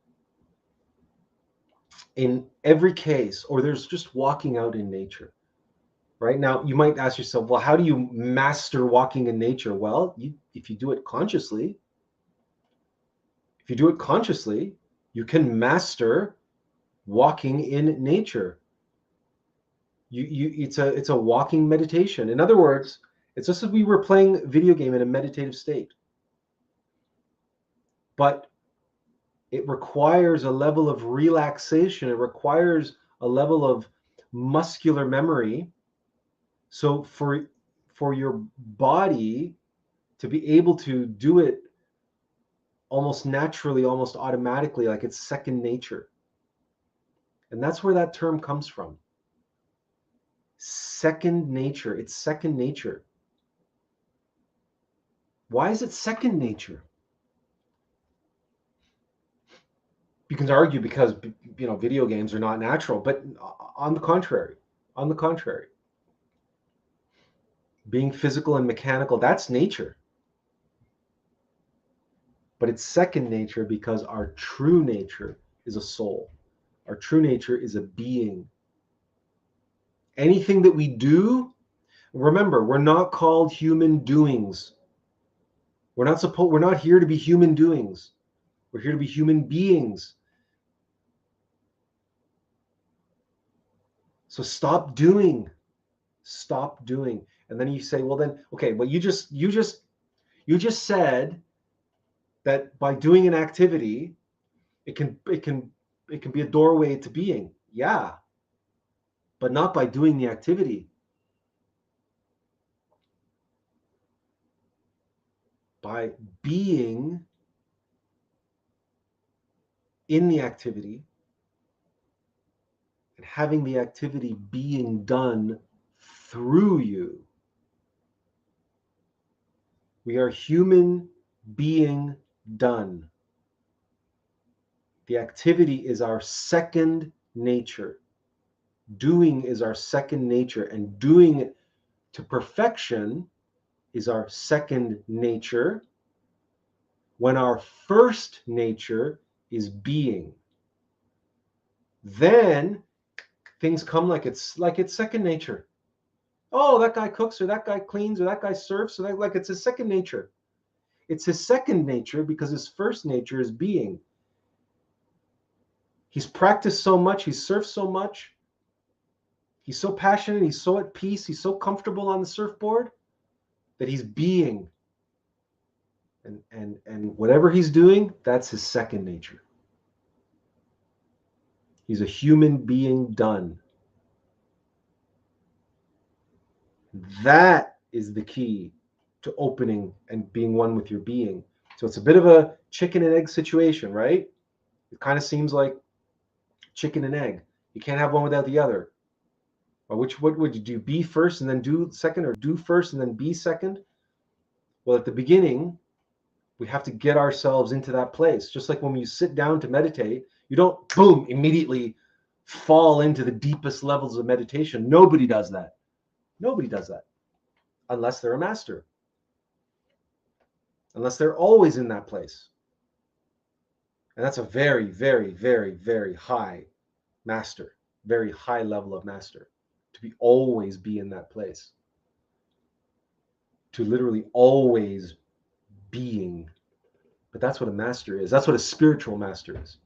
in every case, or there's just walking out in nature, right? Now, you might ask yourself, well, how do you master walking in nature? Well, if you do it consciously, you can master walking in nature. It's a walking meditation. In other words, it's just as we were playing a video game in a meditative state. But it requires a level of relaxation. It requires a level of muscular memory. So for your body to be able to do it almost naturally, almost automatically, like it's second nature. And that's where that term comes from. Second nature. It's second nature. Why is it second nature? You can argue because, you know, video games are not natural, but on the contrary, being physical and mechanical, that's nature. But it's second nature because our true nature is a soul. Our true nature is a being. Anything that we do, remember, we're not called human doings. We're not here to be human doings. We're here to be human beings. So stop doing. And then you say, well then, okay, well you just said that by doing an activity, it can be a doorway to being. Yeah. But not by doing the activity. By being in the activity and having the activity being done through you. We are human being done. The activity is our second nature. Doing is our second nature, and doing it to perfection is our second nature, when our first nature is being. Then things come like it's second nature. Oh, that guy cooks, or that guy cleans, or that guy surfs, or that, like it's his second nature. It's his second nature because his first nature is being. He's practiced so much, he's surfed so much, he's so passionate, he's so at peace, he's so comfortable on the surfboard that he's being. And whatever he's doing, that's his second nature. He's a human being done. That is the key to opening and being one with your being. So it's a bit of a chicken and egg situation, right? It kind of seems like chicken and egg. You can't have one without the other. Or what would you do? Be first and then do second, or do first and then be second? Well, at the beginning, we have to get ourselves into that place. Just like when you sit down to meditate, you don't, boom, immediately fall into the deepest levels of meditation. Nobody does that. Nobody does that unless they're a master. Unless they're always in that place. And that's a very, very, very, very high master, very high level of master, to always be in that place. To literally always being. But that's what a master is. That's what a spiritual master is.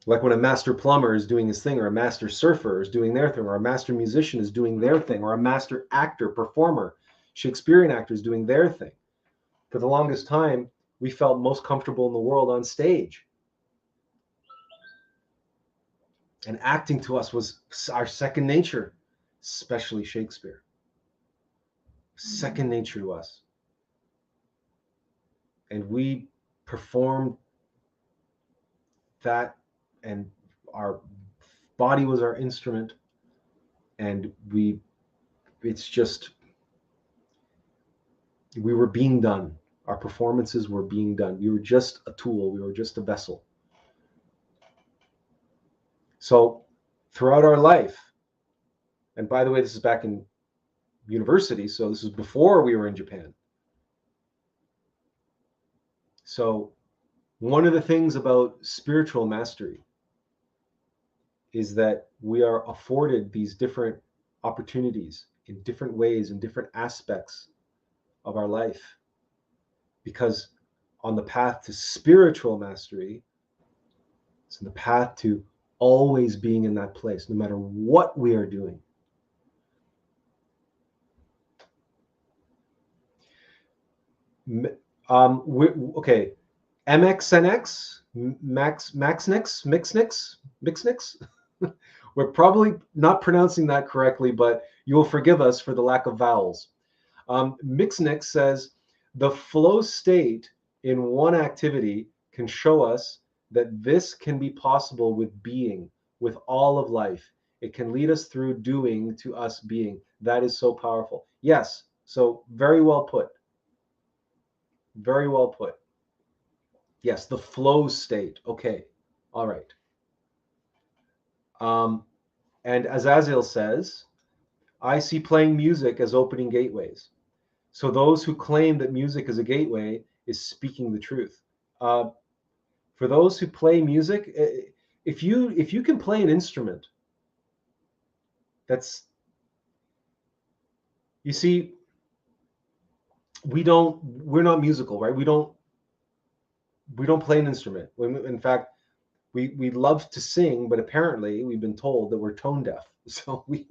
Like when a master plumber is doing his thing, or a master surfer is doing their thing, or a master musician is doing their thing, or a master actor, performer, Shakespearean actor is doing their thing. For the longest time, we felt most comfortable in the world on stage. And acting to us was our second nature, especially Shakespeare. Second nature to us. And we performed that, and our body was our instrument, and it's just, we were being done. Our performances were being done. We were just a tool. We were just a vessel. So throughout our life, and by the way, this is back in university, so this is before we were in Japan. So one of the things about spiritual mastery is that we are afforded these different opportunities in different ways, in different aspects of our life. Because on the path to spiritual mastery, it's in the path to always being in that place, no matter what we are doing. Okay, MXNX, Mixnix. We're probably not pronouncing that correctly, but you will forgive us for the lack of vowels. Mixnix says, the flow state in one activity can show us that this can be possible with being, with all of life. It can lead us through doing to us being. That is so powerful. Yes, so very well put. Very well put. Yes, the flow state. Okay, all right. And as Azazel says, I see playing music as opening gateways. So those who claim that music is a gateway is speaking the truth. For those who play music, if you can play an instrument, that's, you see, we're not musical, right? We don't play an instrument. In fact, we love to sing, but apparently we've been told that we're tone deaf. So we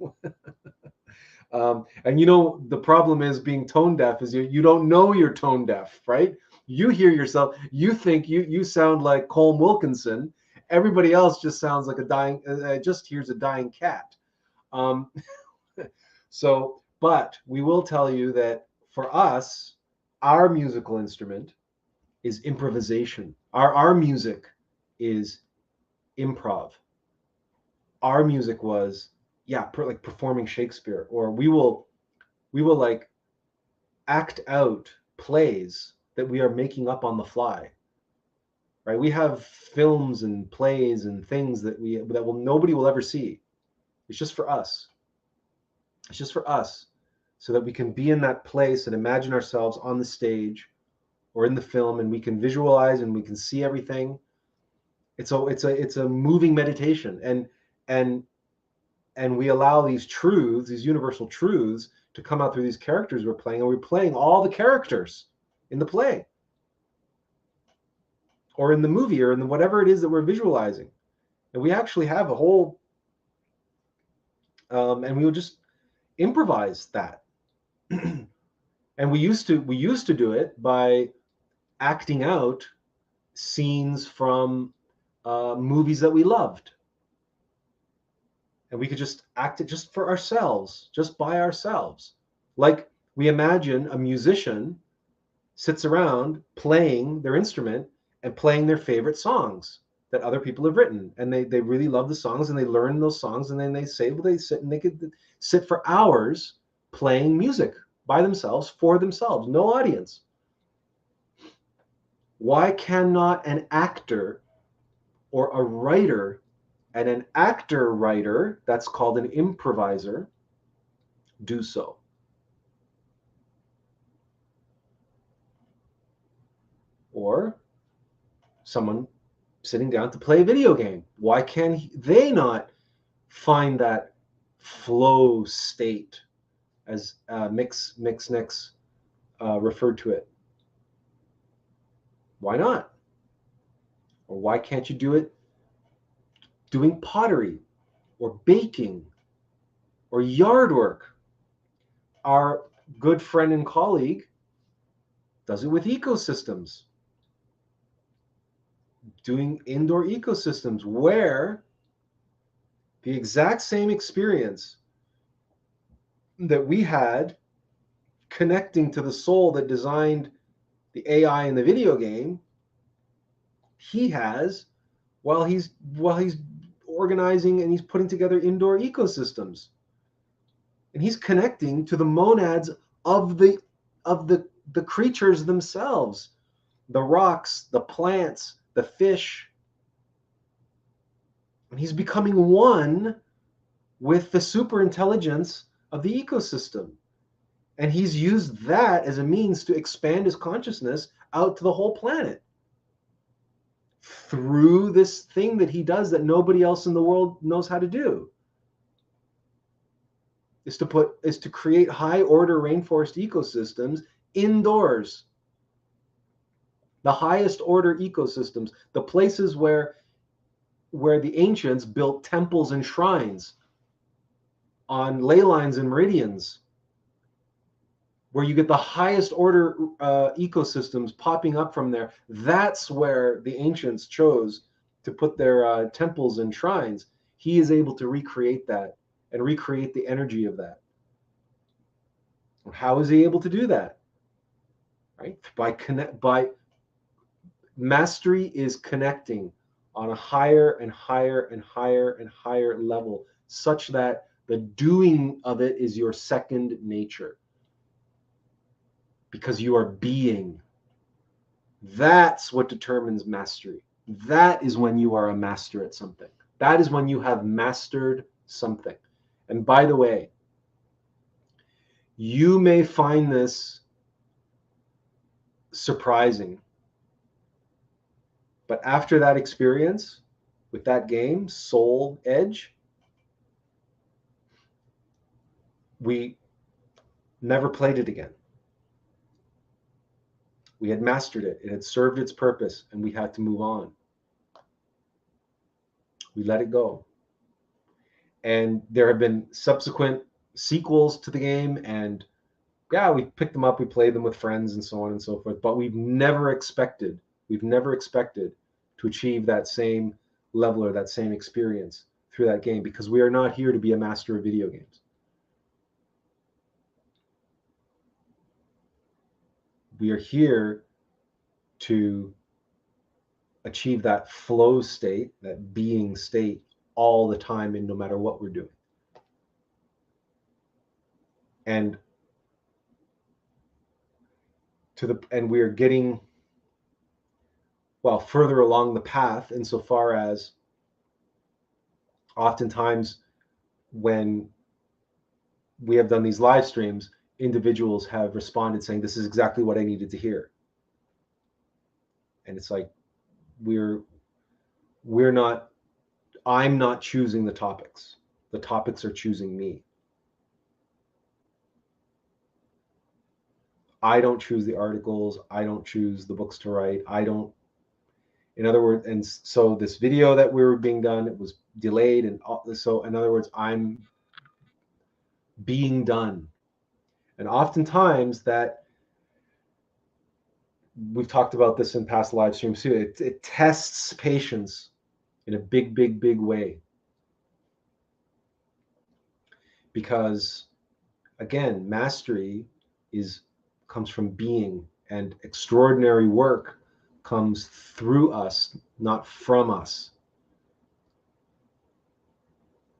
and you know, the problem is being tone deaf is you don't know you're tone deaf, right? You hear yourself, you think you sound like Colm Wilkinson. Everybody else just sounds like a dying, just hears a dying cat. So, but we will tell you that for us, our musical instrument is improvisation. Our music is improv. Our music was, yeah, like performing Shakespeare, or we will like act out plays that we are making up on the fly, right? We have films and plays and things that nobody will ever see. It's just for us. It's just for us, so that we can be in that place and imagine ourselves on the stage or in the film, and we can visualize and we can see everything. It's a moving meditation, and we allow these truths, these universal truths, to come out through these characters we're playing, and we're playing all the characters in the play or in the movie or in whatever it is that we're visualizing. And we actually have a whole and we would just improvise that. And we used to do it by acting out scenes from movies that we loved. And we could just act it just for ourselves, just by ourselves. Like we imagine a musician sits around playing their instrument and playing their favorite songs that other people have written. And they really love the songs, and they learn those songs, and then they say, well, they sit and they could sit for hours playing music by themselves, for themselves, no audience. Why cannot an actor or a writer, and an actor-writer, that's called an improviser, do so? Or someone sitting down to play a video game, why can they not find that flow state, as Mixnix referred to it? Why not? Or why can't you do it doing pottery or baking or yard work? Our good friend and colleague does it with ecosystems, doing indoor ecosystems, where the exact same experience that we had connecting to the soul that designed the AI in the video game, he has while he's organizing and he's putting together indoor ecosystems. And he's connecting to the monads of the creatures themselves, the rocks, the plants, the fish. And he's becoming one with the super intelligence of the ecosystem. And he's used that as a means to expand his consciousness out to the whole planet. through this thing that he does that nobody else in the world knows how to do, is to create high order rainforest ecosystems indoors. The highest order ecosystems, the places where the ancients built temples and shrines on ley lines and meridians, where you get the highest order ecosystems popping up from there. That's where the ancients chose to put their temples and shrines. He is able to recreate that and recreate the energy of that. How is he able to do that? Right? By mastery is connecting on a higher and higher and higher and higher level, such that the doing of it is your second nature, because you are being. That's what determines mastery. That is when you are a master at something. That is when you have mastered something. And by the way, you may find this surprising, but after that experience with that game, Soul Edge, we never played it again. We had mastered it. It had served its purpose, and we had to move on. We let it go. And there have been subsequent sequels to the game, and yeah, we picked them up, we played them with friends and so on and so forth, but we've never expected to achieve that same level or that same experience through that game, because we are not here to be a master of video games. We are here to achieve that flow state, that being state, all the time, and no matter what we're doing. And we are getting, well, further along the path, insofar as oftentimes when we have done these live streams, individuals have responded saying, this is exactly what I needed to hear. And it's like, I'm not choosing the topics. The topics are choosing me. I don't choose the articles. I don't choose the books to write. In other words, and so this video that we were being done, it was delayed. And so in other words, I'm being done. And oftentimes that, we've talked about this in past live streams too, it tests patience in a big, big, big way. Because again, mastery comes from being, and extraordinary work comes through us, not from us.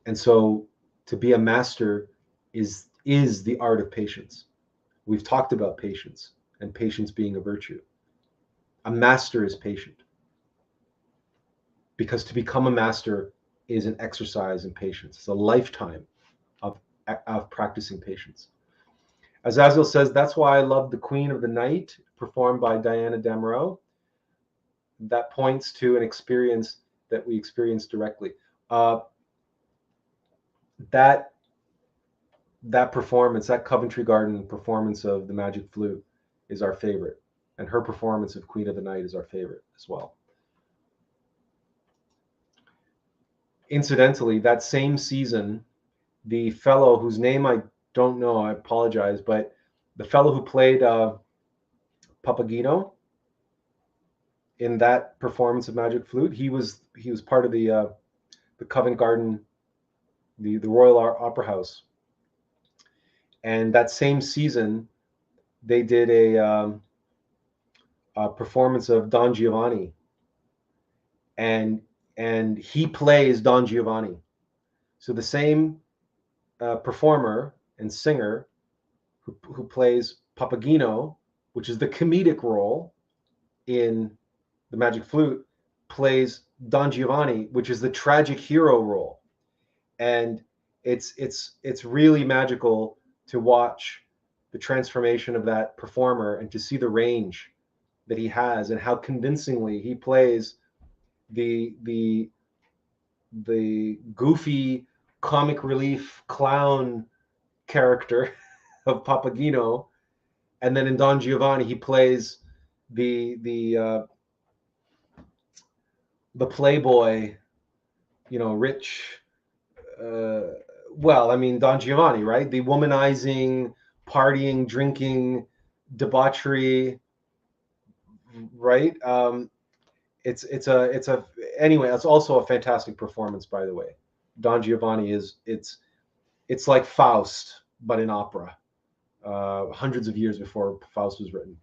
And so to be a master is the art of patience. We've talked about patience, and patience being a virtue. A master is patient, because to become a master is an exercise in patience. It's a lifetime of practicing patience. Azazel says, that's why I love The Queen of the Night, performed by Diana Damrau. That points to an experience that we experienced directly. That performance, that Coventry Garden performance of The Magic Flute is our favorite. And her performance of Queen of the Night is our favorite as well. Incidentally, that same season, the fellow whose name I don't know, I apologize, but the fellow who played Papageno in that performance of Magic Flute, he was part of the Covent Garden, the Royal Opera House. And that same season, they did a performance of Don Giovanni, and he plays Don Giovanni. So the same performer and singer who plays Papageno, which is the comedic role in the Magic Flute, plays Don Giovanni, which is the tragic hero role. And it's really magical to watch the transformation of that performer and to see the range that he has and how convincingly he plays the goofy comic relief clown character of Papageno, and then in Don Giovanni he plays the playboy, rich. Well, I mean Don Giovanni, right? The womanizing, partying, drinking, debauchery, right? It's anyway. It's also a fantastic performance, by the way. Don Giovanni it's like Faust, but in opera, hundreds of years before Faust was written.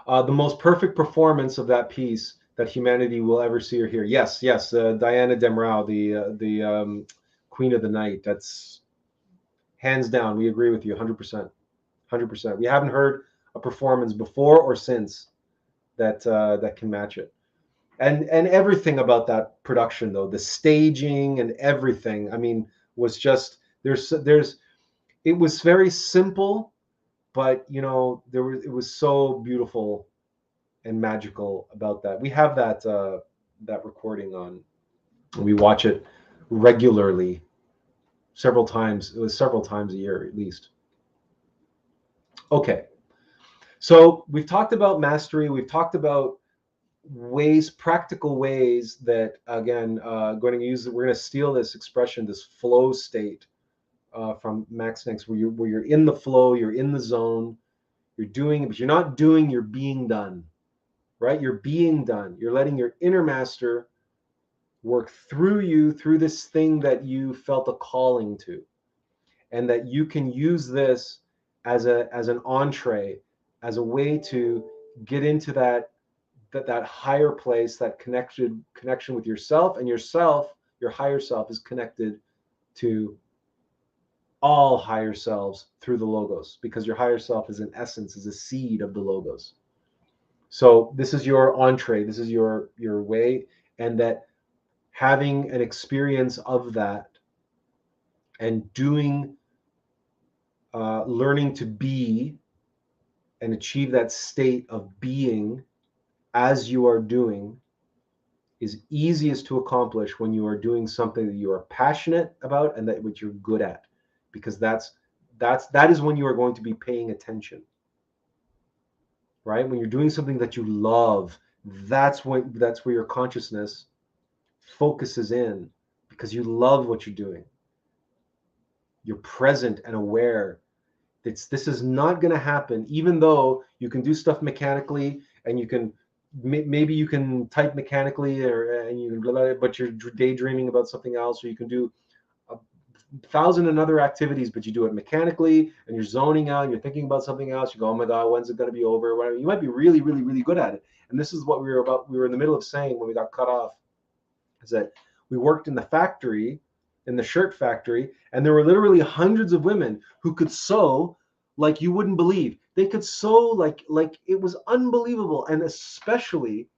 The most perfect performance of that piece that humanity will ever see or hear. Yes, Diana Demrau, the Queen of the Night. That's hands down. We agree with you, 100%, 100%. We haven't heard a performance before or since that can match it. And everything about that production, though, the staging and everything, I mean, was just it was very simple, but it was so beautiful and magical about that. We have that recording on. We watch it regularly, several times. It was several times a year at least. Okay, so we've talked about mastery. We've talked about practical ways that, again, we're going to steal this expression, this flow state, from Max Nix, where you're in the flow, you're in the zone, you're doing it, but you're not doing, you're being done, right? You're being done. You're letting your inner master work through you, through this thing that you felt a calling to, and that you can use this as an entree, as a way to get into that higher place, that connection with yourself, and your higher self is connected to all higher selves through the logos, because your higher self is in essence is a seed of the logos. So this is your entree, this is your way, and that having an experience of that and doing, learning to be and achieve that state of being as you are doing is easiest to accomplish when you are doing something that you are passionate about and that which you're good at, because that is when you are going to be paying attention, right? When you're doing something that you love, that's where your consciousness focuses in, because you love what you're doing. You're present and aware. This is not going to happen, even though you can do stuff mechanically, and you can maybe you can type mechanically, but you're daydreaming about something else, or you can do 1,000 and other activities, but you do it mechanically and you're zoning out and you're thinking about something else. You go, oh my God, when's it going to be over? Whatever. You might be really, really, really good at it. And this is what we were in the middle of saying when we got cut off, is that we worked in the factory, in the shirt factory, and there were literally hundreds of women who could sew like you wouldn't believe. They could sew like it was unbelievable. And especially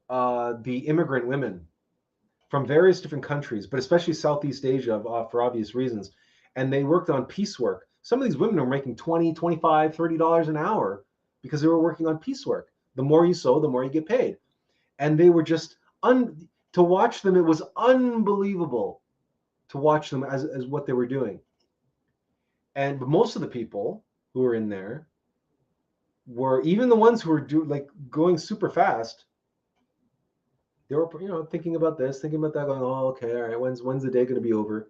the immigrant women from various different countries, but especially Southeast Asia, for obvious reasons. And they worked on piecework. Some of these women were making $20, $25, $30 an hour because they were working on piecework. The more you sew, the more you get paid. And they were just, to watch them, it was unbelievable to watch them as what they were doing. And most of the people who were in there were, even the ones who were going super fast, they were, thinking about this, thinking about that, going, oh, okay, all right, when's the day going to be over?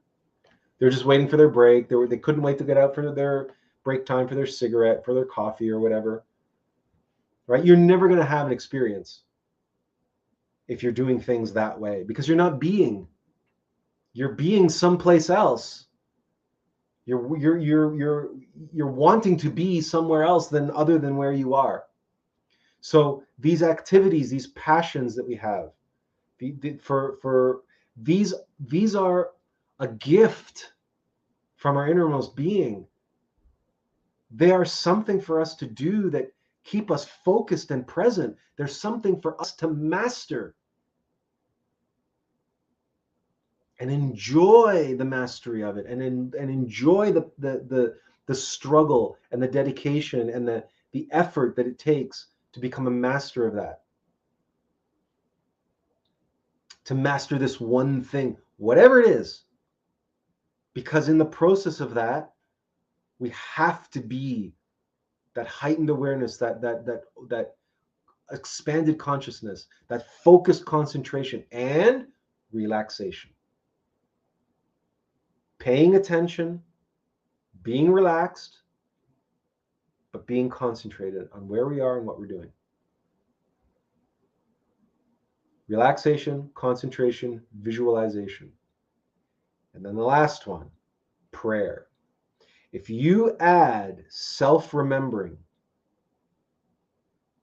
They're just waiting for their break. They couldn't wait to get out for their break time, for their cigarette, for their coffee or whatever. Right? You're never going to have an experience if you're doing things that way, because you're not being. You're being someplace else. You're wanting to be somewhere else other than where you are. So these activities, these passions that we have, these are a gift from our innermost being. They are something for us to do that keep us focused and present. There's something for us to master and enjoy the mastery of it, and enjoy the struggle and the dedication and the effort that it takes to become a master of that, to master this one thing, whatever it is. Because in the process of that, we have to be that heightened awareness, that expanded consciousness, that focused concentration and relaxation. Paying attention, being relaxed, but being concentrated on where we are and what we're doing. Relaxation, concentration, visualization. And then the last one, prayer. If you add self-remembering,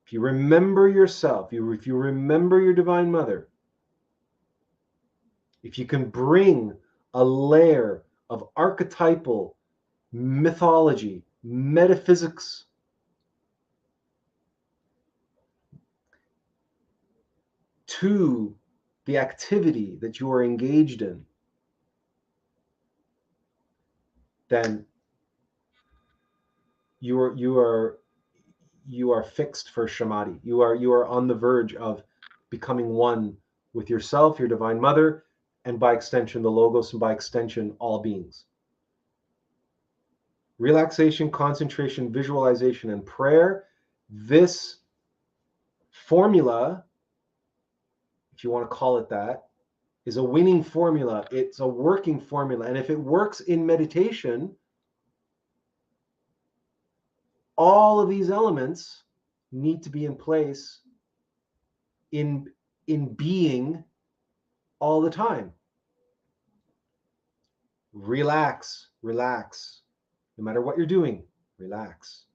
if you remember yourself, if you remember your Divine Mother, if you can bring a layer of archetypal mythology, metaphysics, to the activity that you are engaged in, then you are fixed for Samadhi. You are on the verge of becoming one with yourself, your Divine Mother, and by extension the Logos, and by extension all beings. Relaxation, concentration, visualization, and prayer. This formula, if you want to call it that, is a winning formula. It's a working formula. And if it works in meditation, all of these elements need to be in place in being all the time. Relax. No matter what you're doing, relax.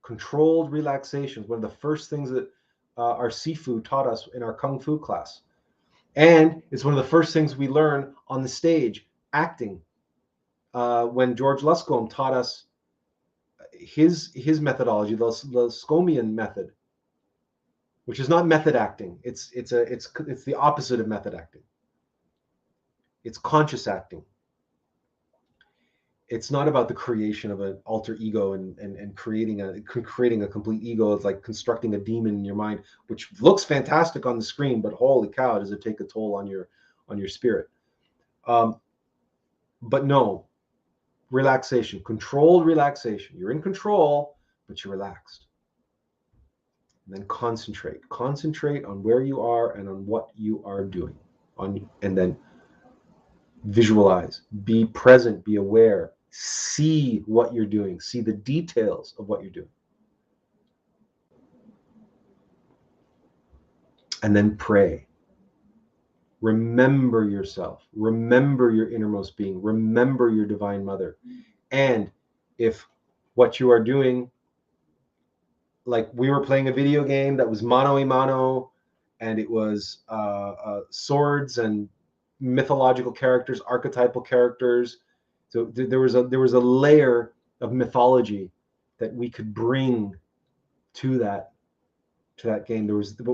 Controlled relaxation is one of the first things that our Sifu taught us in our Kung Fu class. And it's one of the first things we learn on the stage, acting. When George Luscombe taught us his methodology, the Scomian method, which is not method acting. It's the opposite of method acting. It's conscious acting. It's not about the creation of an alter ego and creating a complete ego. It's like constructing a demon in your mind, which looks fantastic on the screen, but holy cow, does it take a toll on your spirit. But no, relaxation, controlled relaxation. You're in control, but you're relaxed. And then concentrate on where you are and on what you are doing. And then visualize, be present, be aware, see what you're doing, see the details of what you're doing. And then pray. Remember yourself, remember your innermost being, remember your Divine Mother. And if what you are doing, like we were playing a video game that was mano a mano, and it was swords and mythological characters, archetypal characters. So there was a layer of mythology that we could bring to that game.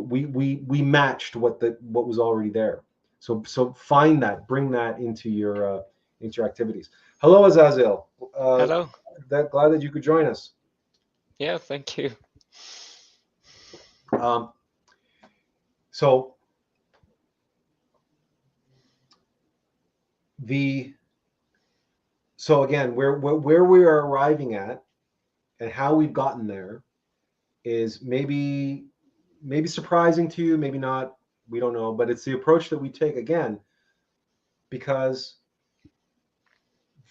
We matched what was already there. So find that, bring that into your activities. Hello, Azazel.
Hello.
Glad that you could join us.
Yeah, thank you.
So again, where we are arriving at and how we've gotten there is maybe surprising to you, maybe not, we don't know, but it's the approach that we take, again, because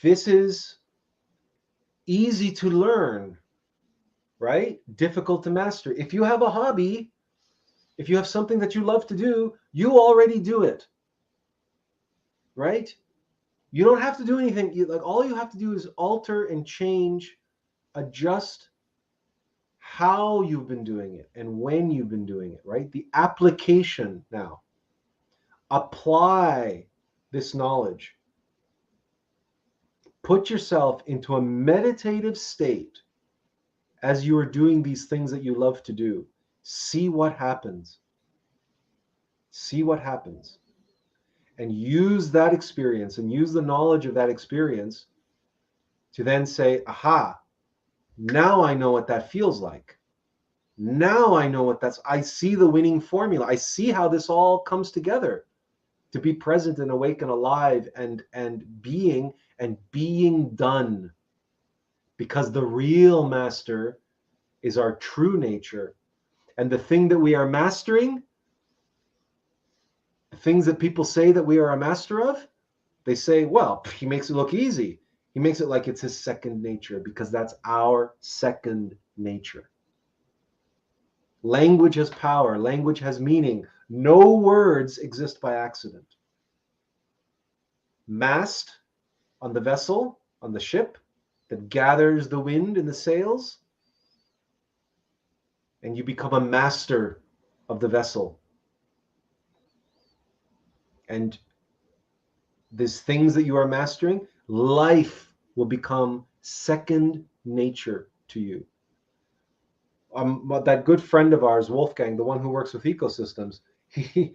this is easy to learn, right? Difficult to master. If you have a hobby, if you have something that you love to do, you already do it, right? You don't have to do anything. All you have to do is alter and change, adjust how you've been doing it and when you've been doing it, right? The application now. Apply this knowledge. Put yourself into a meditative state as you are doing these things that you love to do. See what happens. See what happens. And use that experience and use the knowledge of that experience to then say, aha, Now I know what that feels like. Now I know what I see the winning formula. I see how this all comes together to be present and awake and alive and being done. Because the real master is our true nature. And the thing that we are mastering, the things that people say that we are a master of, they say, well, he makes it look easy. He makes it like it's his second nature, because that's our second nature. Language has power. Language has meaning. No words exist by accident. Mast on the vessel, on the ship that gathers the wind in the sails, and you become a master of the vessel. And these things that you are mastering, life will become second nature to you. That good friend of ours, Wolfgang, the one who works with ecosystems, he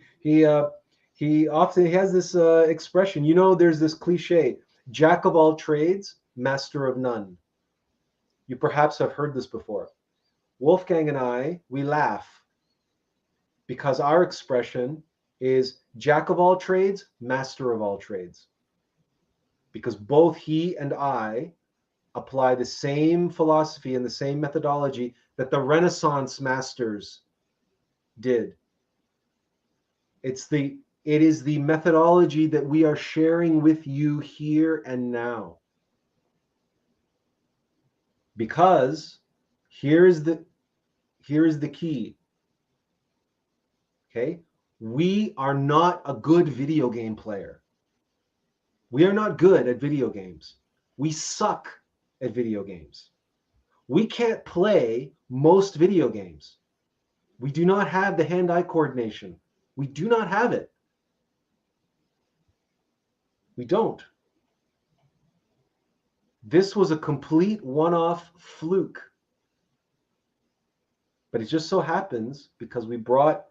often has this expression. You know, there's this cliche: "Jack of all trades, master of none." You perhaps have heard this before. Wolfgang and I, we laugh because our expression is "Jack of all trades, master of all trades," because both he and I apply the same philosophy and the same methodology that the Renaissance masters did. It is the methodology that we are sharing with you here and now. Because here is the key. Okay? We are not a good video game player. We are not good at video games. We suck at video games. We can't play most video games. We do not have the hand-eye coordination. We do not have it. We don't. This was a complete one-off fluke. But it just so happens, because we brought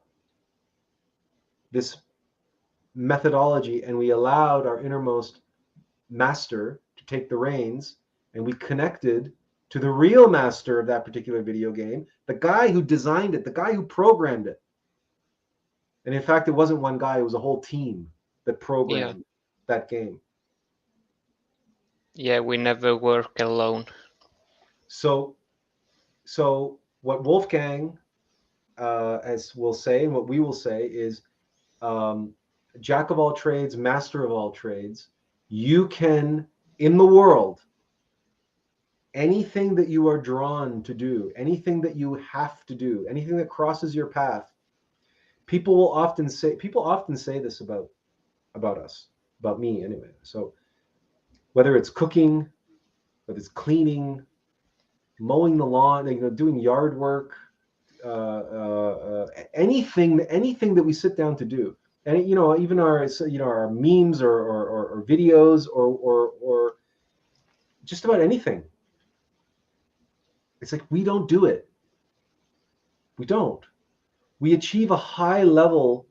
this methodology and we allowed our innermost master to take the reins, and we connected to the real master of that particular video game, the guy who designed it, the guy who programmed it. And in fact, it wasn't one guy, it was a whole team that programmed that game.
Yeah, we never work alone.
So what Wolfgang, as we'll say, and what we will say is, jack of all trades, master of all trades. You can, in the world, anything that you are drawn to do, anything that you have to do, anything that crosses your path, people often say this about us, about me anyway. So whether it's cooking, whether it's cleaning, mowing the lawn, doing yard work, anything that we sit down to do, and even our memes or videos or just about anything, it's like we don't do it. We don't. We achieve a high level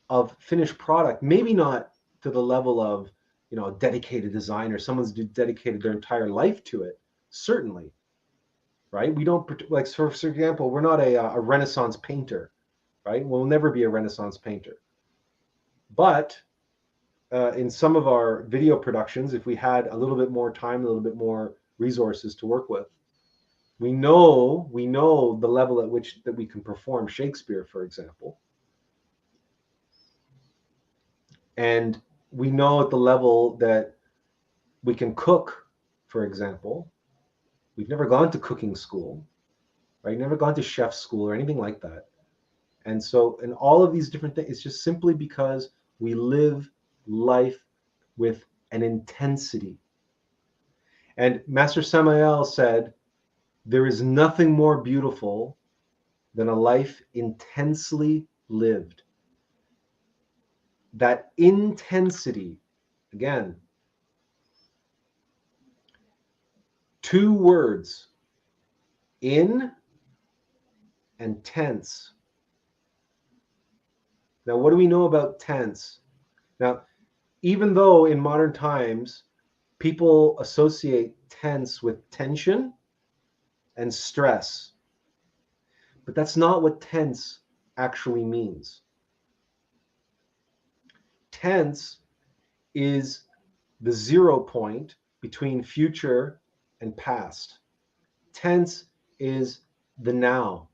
of finished product, maybe not to the level of a dedicated designer, someone's dedicated their entire life to it, certainly. Right? We don't, like, for example, we're not a Renaissance painter, right? We'll never be a Renaissance painter. But in some of our video productions, if we had a little bit more time, a little bit more resources to work with, we know the level at which that we can perform Shakespeare, for example. And we know at the level that we can cook, for example. We've never gone to cooking school, right? Never gone to chef school or anything like that. And so, in all of these different things, it's just simply because we live life with an intensity. And Master Samael said, there is nothing more beautiful than a life intensely lived. That intensity, again, 2 words, in and tense. Now, what do we know about tense? Now, even though in modern times people associate tense with tension, and stress. But that's not what tense actually means. Tense is the 0 point between future and past. Tense is the now.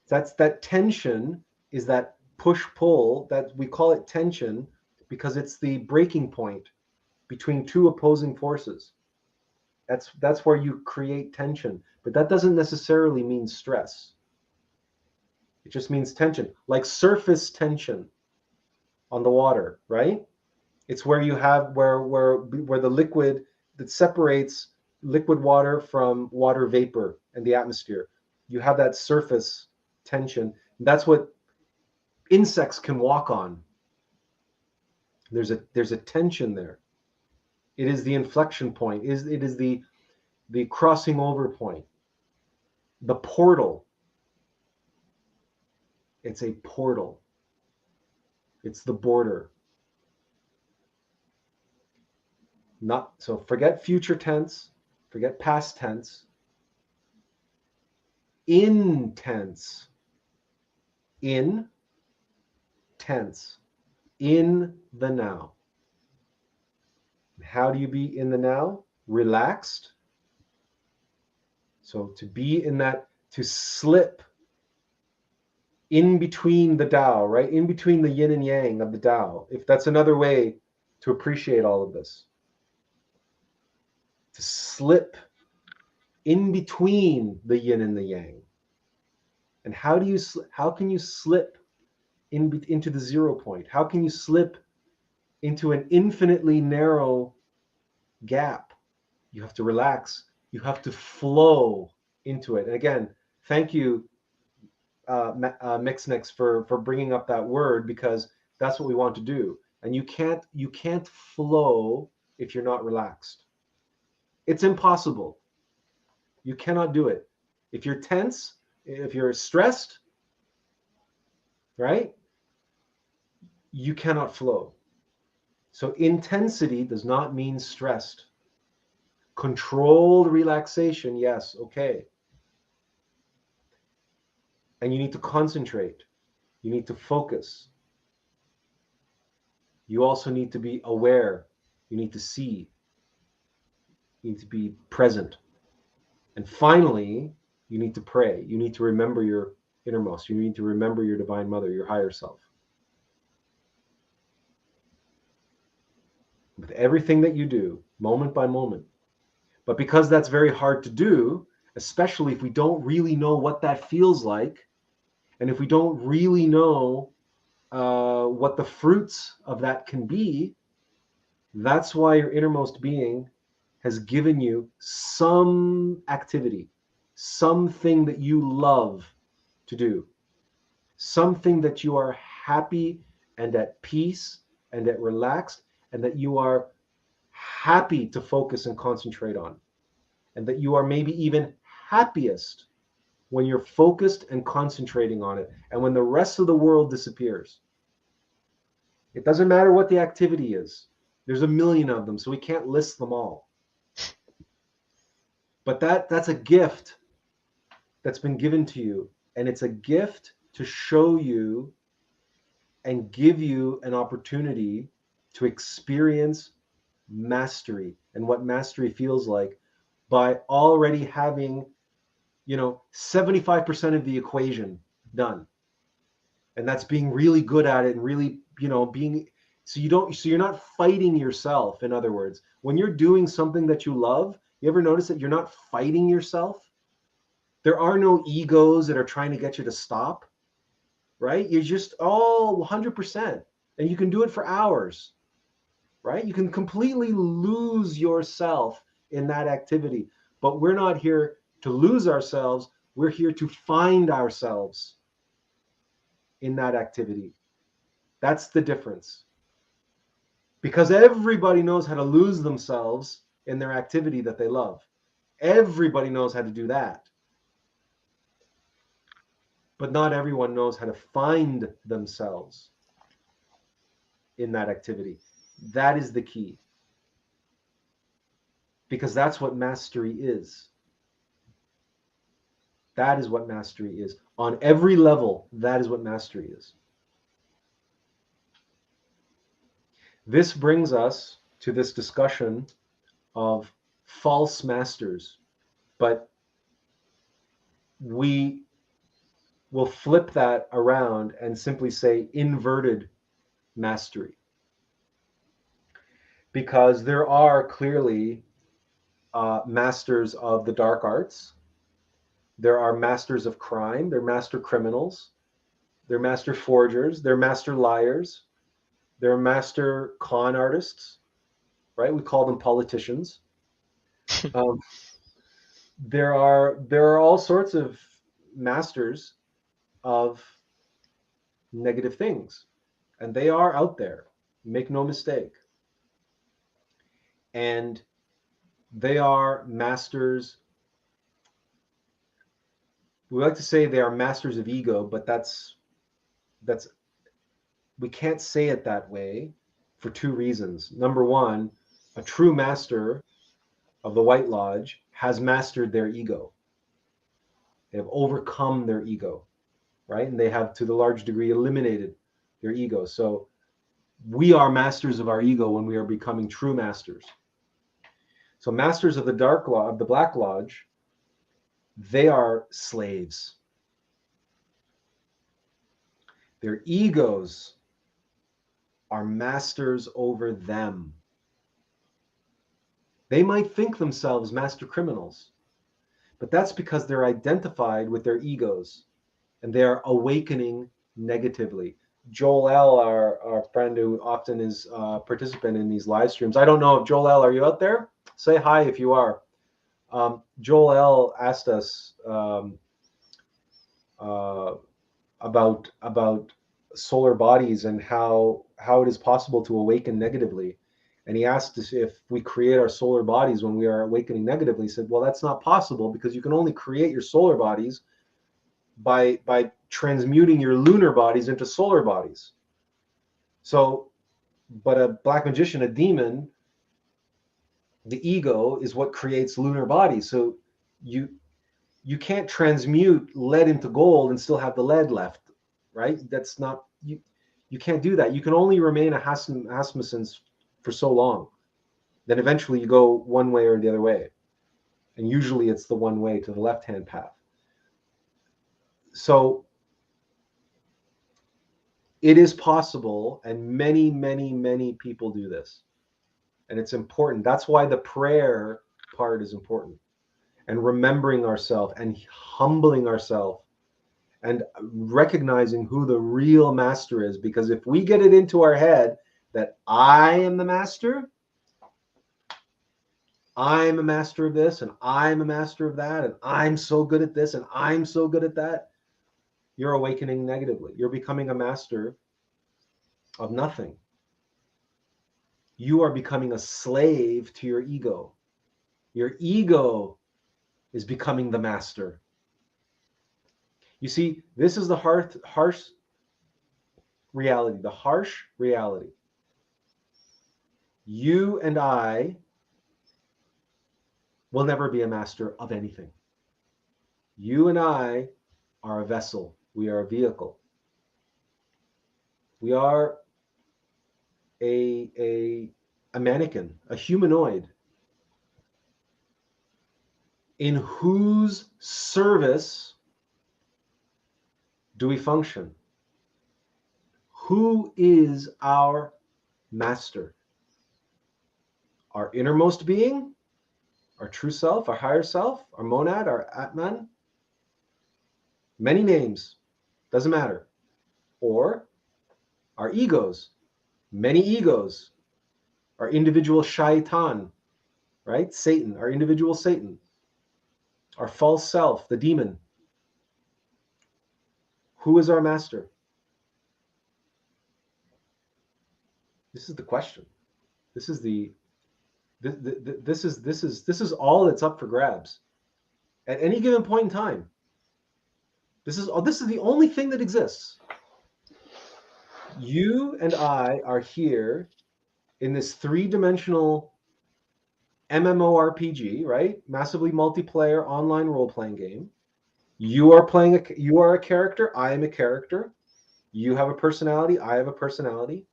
That tension is that push-pull, that we call it tension because it's the breaking point between two opposing forces. That's where you create tension. But that doesn't necessarily mean stress. It just means tension, like surface tension on the water, right? It's where you have where the liquid that separates liquid water from water vapor and the atmosphere. You have that surface tension. That's what insects can walk on. There's a tension there. It is the inflection point. It is the crossing over point. The portal. It's a portal. It's the border. Not so forget future tense, forget past tense. Intense. In tense. In the now. How do you be in the now? Relaxed. So to be in that, to slip in between the Tao, right? In between the yin and yang of the Tao. If that's another way to appreciate all of this. To slip in between the yin and the yang. And how can you slip into the 0 point? How can you slip into an infinitely narrow gap? You have to relax. You have to flow into it. And again, thank you, Mixnix, for bringing up that word, because that's what we want to do. And you can't flow if you're not relaxed. It's impossible. You cannot do it. If you're tense, if you're stressed, right? You cannot flow. So intensity does not mean stressed. Controlled relaxation, yes, okay. And you need to concentrate. You need to focus. You also need to be aware. You need to see. You need to be present. And finally, you need to pray. You need to remember your innermost. You need to remember your divine mother, your higher self. With everything that you do, moment by moment. But because that's very hard to do, especially if we don't really know what that feels like, and if we don't really know what the fruits of that can be, that's why your innermost being has given you some activity, something that you love to do, something that you are happy and at peace and at relaxed, and that you are happy to focus and concentrate on, and that you are maybe even happiest when you're focused and concentrating on it, and when the rest of the world disappears. It doesn't matter what the activity is. There's a million of them, so we can't list them all. But that's a gift that's been given to you, and it's a gift to show you and give you an opportunity to experience mastery and what mastery feels like by already having 75% of the equation done. And that's being really good at it and really being so you're not fighting yourself. In other words, when you're doing something that you love, you ever notice that you're not fighting yourself? There are no egos that are trying to get you to stop, right? You're just all 100%, and you can do it for hours, right? You can completely lose yourself in that activity. But we're not here to lose ourselves. We're here to find ourselves in that activity. That's the difference. Because everybody knows how to lose themselves in their activity that they love. Everybody knows how to do that. But not everyone knows how to find themselves in that activity. That is the key. Because that's what mastery is. That is what mastery is. On every level, that is what mastery is. This brings us to this discussion of false masters, but we will flip that around and simply say inverted mastery. Because there are clearly masters of the dark arts. There are masters of crime. They're master criminals. They're master forgers. They're master liars. They're master con artists, right? We call them politicians. Um, there are all sorts of masters of negative things, and they are out there. Make no mistake. And they are masters. We like to say they are masters of ego, but that's we can't say it that way for two reasons. Number one, a true master of the White Lodge has mastered their ego. They have overcome their ego, right? And they have, to the large degree, eliminated their ego. So we are masters of our ego when we are becoming true masters. So masters of the Dark Lodge, of the Black Lodge, they are slaves. Their egos are masters over them. They might think themselves master criminals, but that's because they're identified with their egos and they're awakening negatively. Joel L., our friend who often is a participant in these live streams. I don't know if Joel L., are you out there? Say hi if you are. Joel L. asked us about solar bodies and how it is possible to awaken negatively. And he asked us if we create our solar bodies when we are awakening negatively. He said, well, that's not possible because you can only create your solar bodies by transmuting your lunar bodies into solar bodies. So, but a black magician, a demon, the ego is what creates lunar bodies. So you can't transmute lead into gold and still have the lead left, right? That's not, you can't do that. You can only remain a Hasmussen for so long. Then eventually you go one way or the other way. And usually it's the one way to the left-hand path. So it is possible, and many, many, many people do this. And it's important. That's why the prayer part is important. And remembering ourselves and humbling ourselves and recognizing who the real master is. Because if we get it into our head that I am the master, I'm a master of this, and I'm a master of that, and I'm so good at this, and I'm so good at that, you're awakening negatively. You're becoming a master of nothing. You are becoming a slave to your ego. Your ego is becoming the master. You see, this is the harsh reality, the harsh reality. You and I will never be a master of anything. You and I are a vessel. We are a vehicle. We are a mannequin, a humanoid, in whose service do we function? Who is our master? Our innermost being, our true self, our higher self, our monad, our Atman? Many names, doesn't matter. Or our egos, many egos, our individual shaitan, right? Satan, our individual Satan, our false self, the demon. Who is our master? This is the question. This is this is all that's up for grabs at any given point in time. This is the only thing that exists. You and I are here in this three-dimensional MMORPG, right? Massively multiplayer online role-playing game. You are a character. I am a character. You have a personality. I have a personality.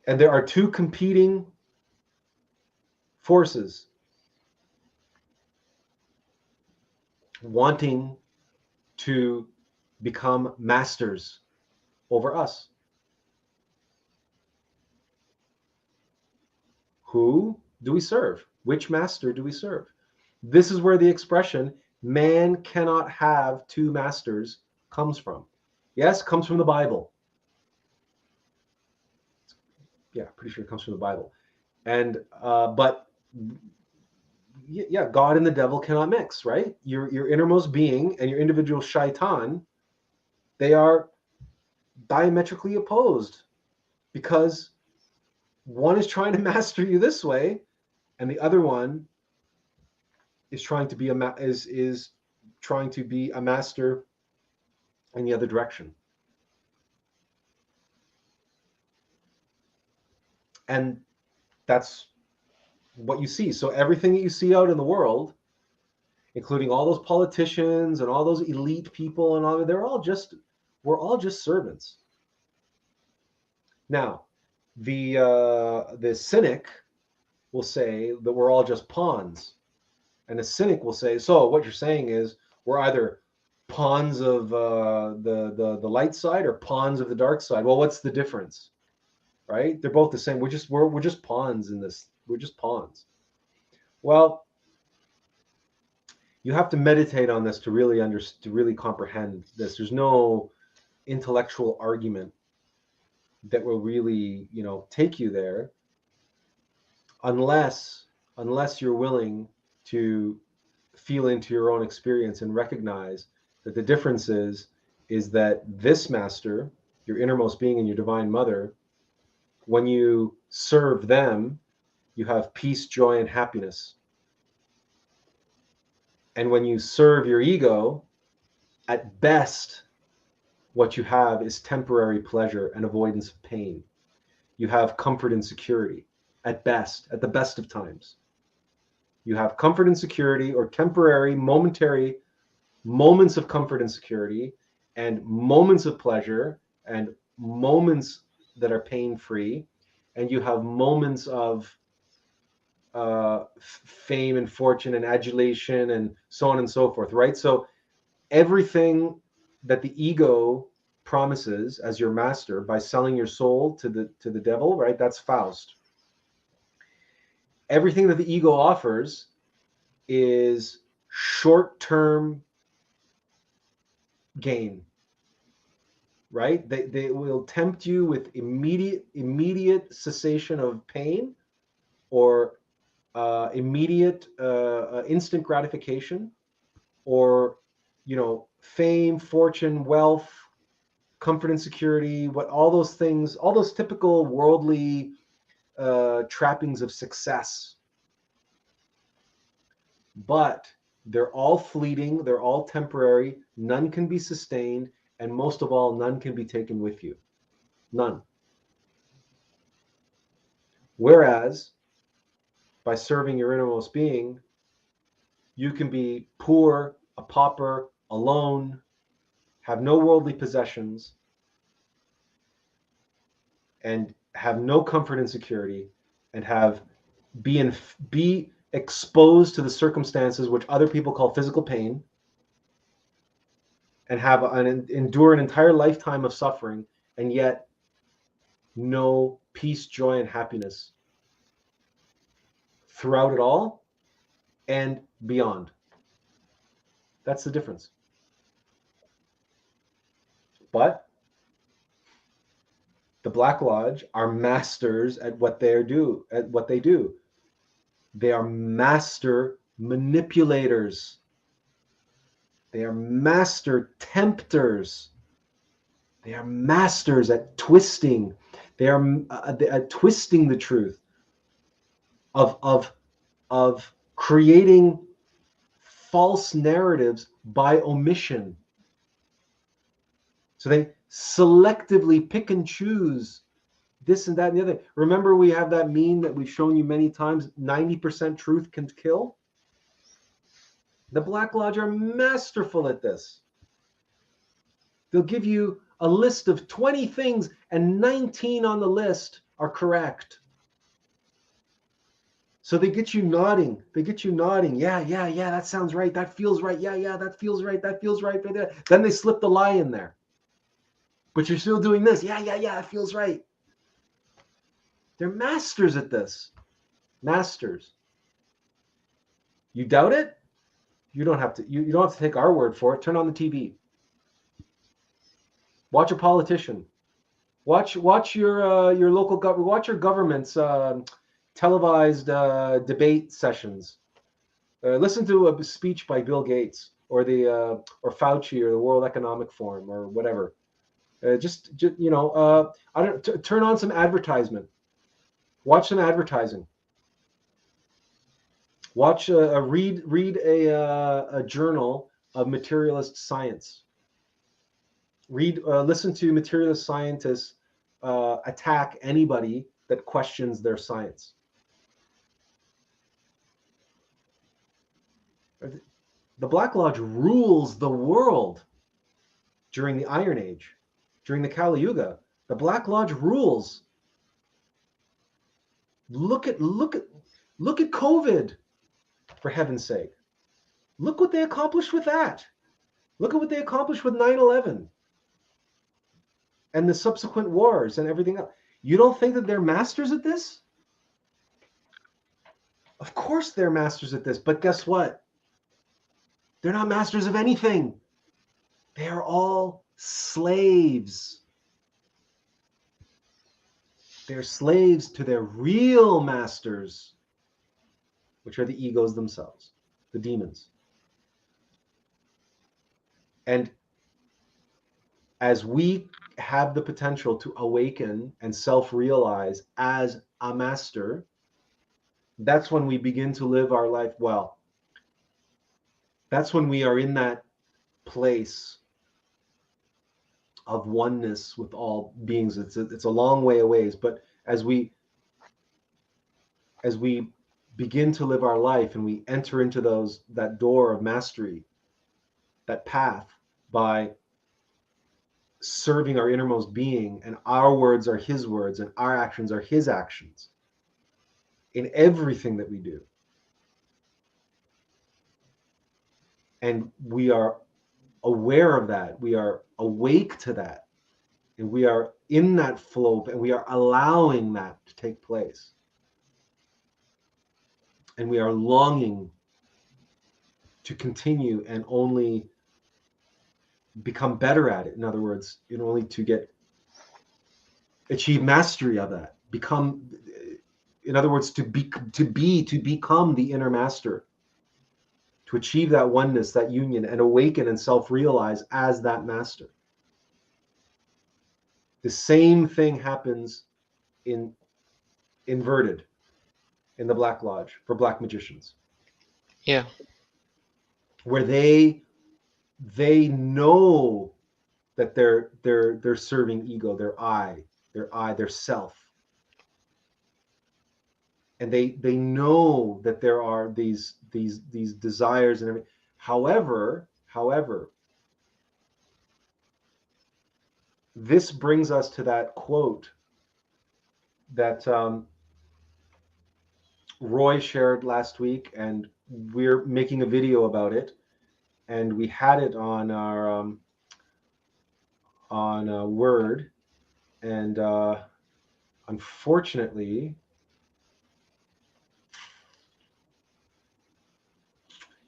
And there are two competing forces wanting to become masters over us. Who do we serve? Which master do we serve? This is where the expression man cannot have two masters comes from. Yes, comes from the Bible. Yeah, pretty sure it comes from the Bible. And but yeah, God and the devil cannot mix, right? Your innermost being and your individual shaitan, they are diametrically opposed because one is trying to master you this way, and the other one is trying to be is trying to be a master in the other direction. And that's what you see. So everything that you see out in the world, including all those politicians and all those elite people and all, we're all just servants. Now, the cynic will say that we're all just pawns, and a cynic will say, so what you're saying is we're either pawns of the light side or pawns of the dark side. Well, what's the difference? Right? They're both the same. We're just pawns in this. We're just pawns. Well, you have to meditate on this to really comprehend this. There's no intellectual argument that will really, take you there unless you're willing to feel into your own experience and recognize that the difference is that this master, your innermost being and your divine mother, when you serve them, you have peace, joy, and happiness. And when you serve your ego, at best, what you have is temporary pleasure and avoidance of pain. You have comfort and security at best, at the best of times. You have comfort and security, or temporary, momentary moments of comfort and security, and moments of pleasure, and moments that are pain-free, and you have moments of fame and fortune and adulation and so on and so forth, right? So everything that the ego promises as your master by selling your soul to the devil, right? That's Faust. Everything that the ego offers is short-term gain, right? They will tempt you with immediate cessation of pain, or immediate instant gratification, or fame, fortune, wealth, comfort and security, all those things, all those typical worldly trappings of success. But they're all fleeting, they're all temporary, none can be sustained, and most of all, none can be taken with you. None. Whereas, by serving your innermost being, you can be poor, a pauper, alone, have no worldly possessions, and have no comfort and security, and be exposed to the circumstances which other people call physical pain, and endure an entire lifetime of suffering, and yet know peace, joy, and happiness throughout it all and beyond. That's the difference. But the Black Lodge are masters at what they do. They are master manipulators. They are master tempters. They are masters at twisting. They are at twisting the truth, of creating false narratives by omission. So they selectively pick and choose this and that and the other. Remember, we have that meme that we've shown you many times, 90% truth can kill. The Black Lodge are masterful at this. They'll give you a list of 20 things, and 19 on the list are correct. So they get you nodding. They get you nodding. Yeah, yeah, yeah, that sounds right. That feels right. Yeah, yeah, that feels right. That feels right. Then they slip the lie in there. But you're still doing this. Yeah, yeah, yeah, that feels right. They're masters at this. Masters. You doubt it? You don't have to. You don't have to take our word for it. Turn on the TV. Watch a politician. Watch your local government. Watch your government's televised debate sessions. Listen to a speech by Bill Gates or or Fauci or the World Economic Forum or whatever. Just I don't turn on some advertisement. Watch some advertising. Watch read a journal of materialist science. Listen to materialist scientists attack anybody that questions their science. The Black Lodge rules the world during the Iron Age, during the Kali Yuga. The Black Lodge rules. Look at COVID, for heaven's sake. Look what they accomplished with that. Look at what they accomplished with 9/11 and the subsequent wars and everything else. You don't think that they're masters at this? Of course they're masters at this, but guess what? They're not masters of anything. They are all slaves. They're slaves to their real masters, which are the egos themselves, the demons. And as we have the potential to awaken and self-realize as a master, that's when we begin to live our life well. That's when we are in that place of oneness with all beings. It's a long way away, but as we begin to live our life and we enter into that door of mastery, that path, by serving our innermost being, and our words are his words and our actions are his actions in everything that we do, and we are aware of that, we are awake to that, and we are in that flow, and we are allowing that to take place, and we are longing to continue and only become better at it. In other words, only to achieve mastery of that, become, in other words, to become the inner master, to achieve that oneness, that union, and awaken and self-realize as that master. The same thing happens inverted in the Black Lodge for Black magicians.
Yeah.
Where they know that they're serving ego, their self. And they know that there are these desires and everything. However, this brings us to that quote that Roy shared last week, and we're making a video about it, and we had it on our Word, and unfortunately,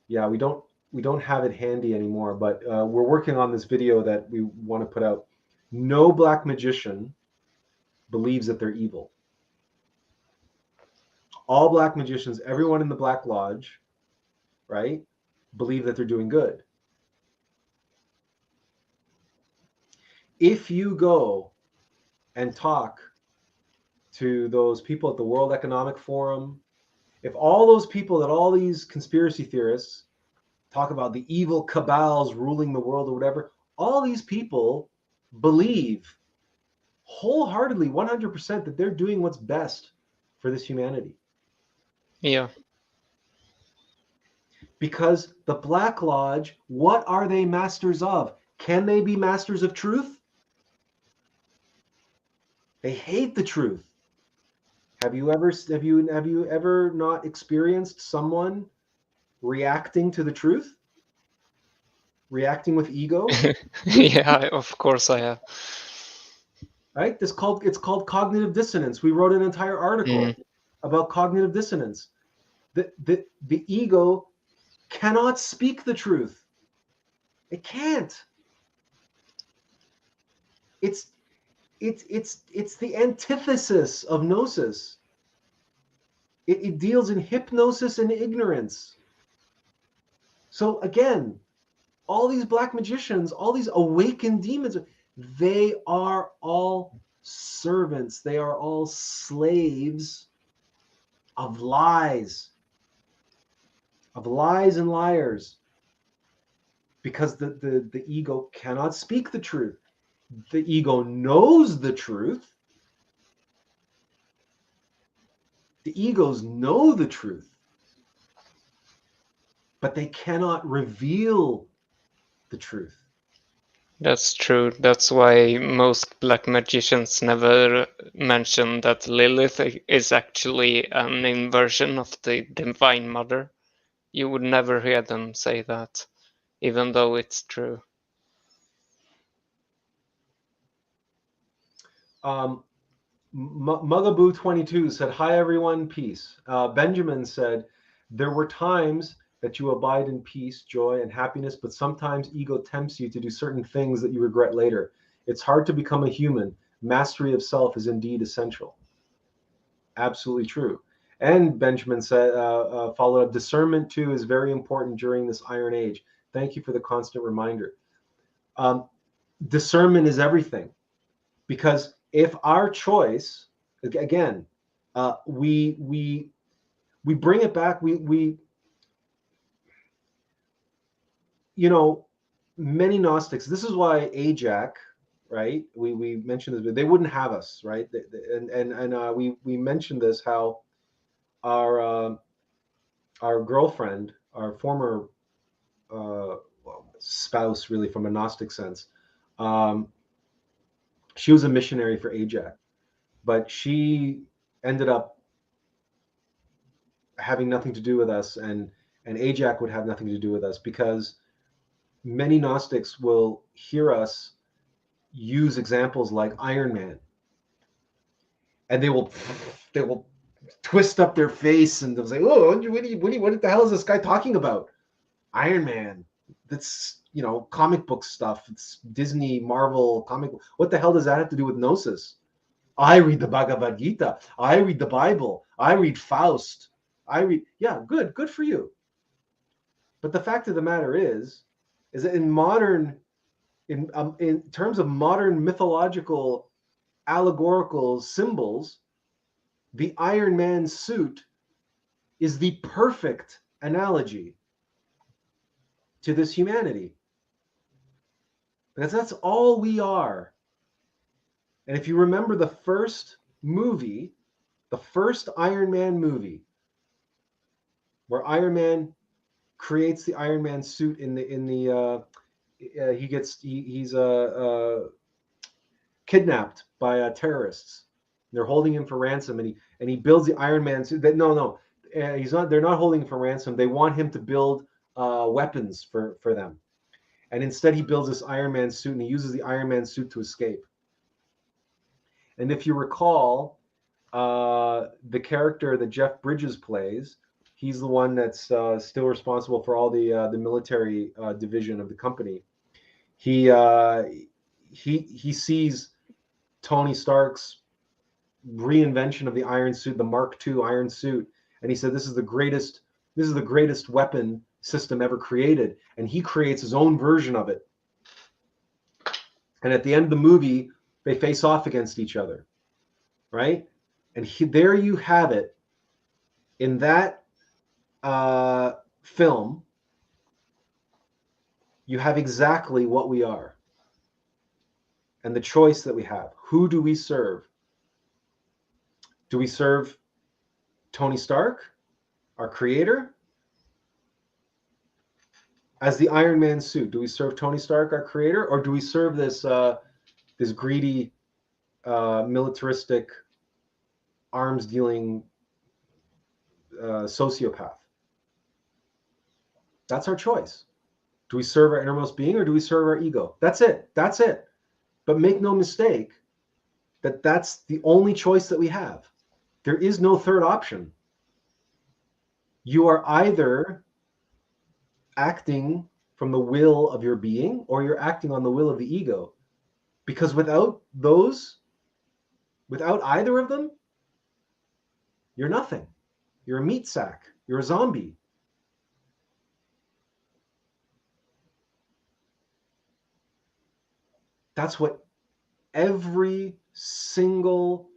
yeah, we don't have it handy anymore, but we're working on this video that we want to put out. No Black magician believes that they're evil. All Black magicians, everyone in the Black Lodge, right, believe that they're doing good. If you go and talk to those people at the World Economic Forum, if all those people that all these conspiracy theorists talk about, the evil cabals ruling the world or whatever, all these people believe wholeheartedly, 100%, that they're doing what's best for this humanity.
Yeah.
Because the Black Lodge, what are they masters of? Can they be masters of truth? They hate the truth. Have you ever not experienced someone reacting to the truth? Reacting with ego?
Yeah, of course I have.
Right? It's called cognitive dissonance. We wrote an entire article about cognitive dissonance. The ego cannot speak the truth. It can't. It's the antithesis of gnosis. It deals in hypnosis and ignorance. So again, all these black magicians, all these awakened demons, they are all servants. They are all slaves of lies and liars. Because the ego cannot speak the truth. The ego knows the truth. The egos know the truth, but they cannot reveal the truth.
That's true. That's why most black magicians never mention that Lilith is actually an inversion of the Divine Mother. You would never hear them say that, even though it's true.
Mugaboo22 said, "Hi everyone, peace." Benjamin said, "There were times that you abide in peace, joy, and happiness, but sometimes ego tempts you to do certain things that you regret later. It's hard to become a human. Mastery of self is indeed essential." Absolutely true. And Benjamin said, followed up, "Discernment too is very important during this Iron Age. Thank you for the constant reminder." Discernment is everything, because if our choice, again, we bring it back, we many Gnostics. This is why Ajax, right? We mentioned this, but they wouldn't have us, right? And we mentioned this, how our girlfriend, our former spouse, really, from a Gnostic sense, she was a missionary for Ajax, but she ended up having nothing to do with us, and Ajax would have nothing to do with us, because many Gnostics will hear us use examples like Iron Man, and they will twist up their face and they'll say, "Oh, what the hell is this guy talking about? Iron Man? That's comic book stuff. It's Disney, Marvel comic. What the hell does that have to do with Gnosis? I read the Bhagavad Gita. I read the Bible. I read Faust. Yeah, good for you. But the fact of the matter is that in terms of modern mythological allegorical symbols, the Iron Man suit is the perfect analogy to this humanity, because that's all we are. And if you remember the first movie, the first Iron Man movie, where Iron Man creates the Iron Man suit he's kidnapped by terrorists. They're holding him for ransom, and he builds the Iron Man suit. He's not. They're not holding him for ransom. They want him to build weapons for them, and instead he builds this Iron Man suit, and he uses the Iron Man suit to escape. And if you recall, the character that Jeff Bridges plays, he's the one that's still responsible for all the military division of the company. He sees Tony Stark's reinvention of the Iron Suit, the Mark II Iron Suit, and he said, this is the greatest weapon system ever created, and he creates his own version of it. And at the end of the movie, they face off against each other, right? And there you have it. In that film, you have exactly what we are, and the choice that we have. Who do we serve? Do we serve Tony Stark, our creator? as the Iron Man suit? Do we serve Tony Stark, our creator, or do we serve this this greedy, militaristic, arms dealing sociopath? That's our choice. Do we serve our innermost being, or do we serve our ego? That's it. That's it. But make no mistake that that's the only choice that we have. There is no third option. You are either acting from the will of your being, or you're acting on the will of the ego. Because without either of them, you're nothing. You're a meat sack. You're a zombie. That's what every single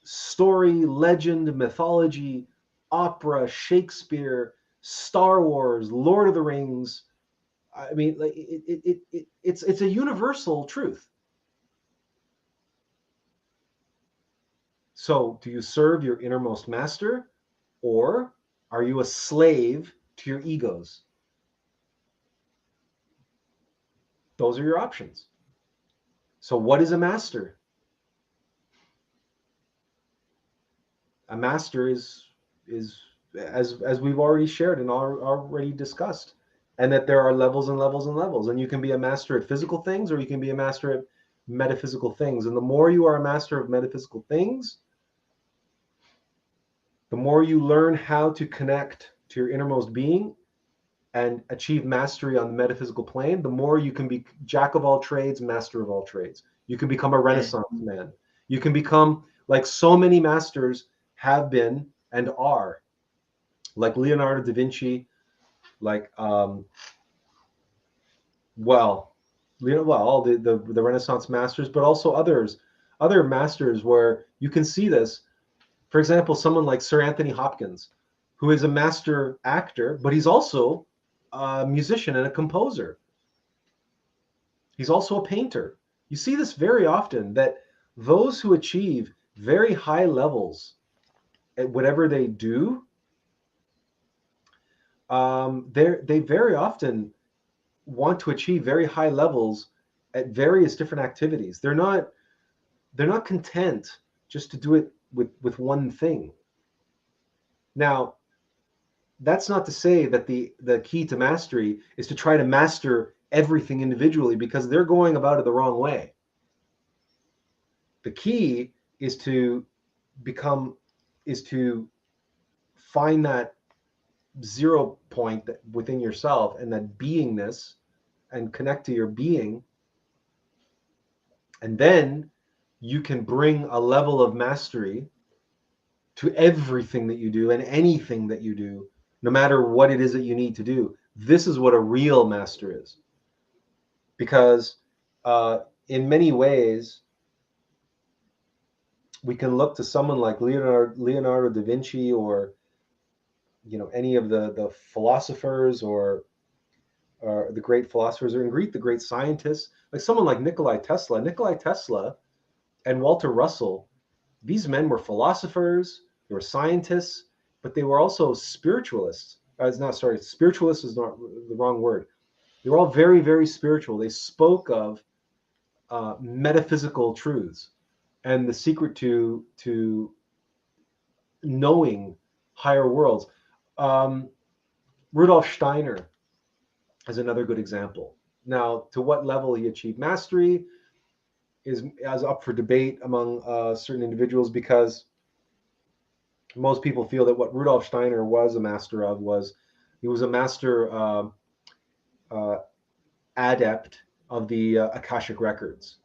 story, legend, mythology, opera, Shakespeare, Star Wars, Lord of the Rings. I mean, like it's a universal truth. So, do you serve your innermost master, or are you a slave to your egos? Those are your options. So, what is a master? A master is as we've already shared and already discussed, and that there are levels and levels and levels, and you can be a master at physical things, or you can be a master at metaphysical things. And the more you are a master of metaphysical things, the more you learn how to connect to your innermost being and achieve mastery on the metaphysical plane, the more you can be jack of all trades, master of all trades. You can become a Renaissance man. You can become like so many masters have been and are, like Leonardo da Vinci, like all the Renaissance masters, but also other masters where you can see this. For example, someone like Sir Anthony Hopkins, who is a master actor, but he's also a musician and a composer. He's also a painter. You see this very often, that those who achieve very high levels at whatever they do, they very often want to achieve very high levels at various different activities. They're not content just to do it with one thing. Now, that's not to say that the key to mastery is to try to master everything individually, because they're going about it the wrong way. The key is to find that zero point within yourself, and that beingness, and connect to your being, and then you can bring a level of mastery to everything that you do and anything that you do, no matter what it is that you need to do. This is what a real master is. Because in many ways, we can look to someone like Leonardo da Vinci, or any of the philosophers, or the great philosophers, or in Greek, the great scientists, like someone like Nikola Tesla and Walter Russell. These men were philosophers, they were scientists, but they were also spiritualists. Spiritualist is not the wrong word. They were all very, very spiritual. They spoke of metaphysical truths and the secret to knowing higher worlds. Rudolf Steiner is another good example. Now, to what level he achieved mastery is up for debate among certain individuals, because most people feel that what Rudolf Steiner was a master of was, he was a master adept of the Akashic records.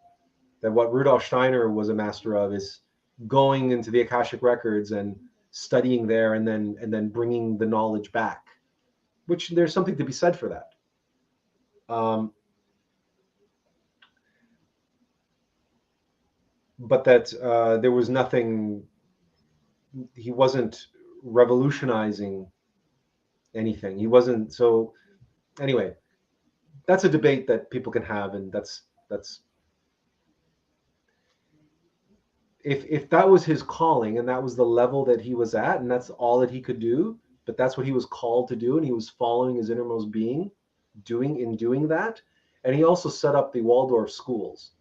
That what Rudolf Steiner was a master of is going into the Akashic records and studying there, and then bringing the knowledge back, which there's something to be said for that. But that there was nothing, he wasn't revolutionizing anything. He wasn't. So anyway, that's a debate that people can have, and that's if that was his calling, and that was the level that he was at, and that's all that he could do, but that's what he was called to do, and he was following his innermost being, doing that. And he also set up the Waldorf schools,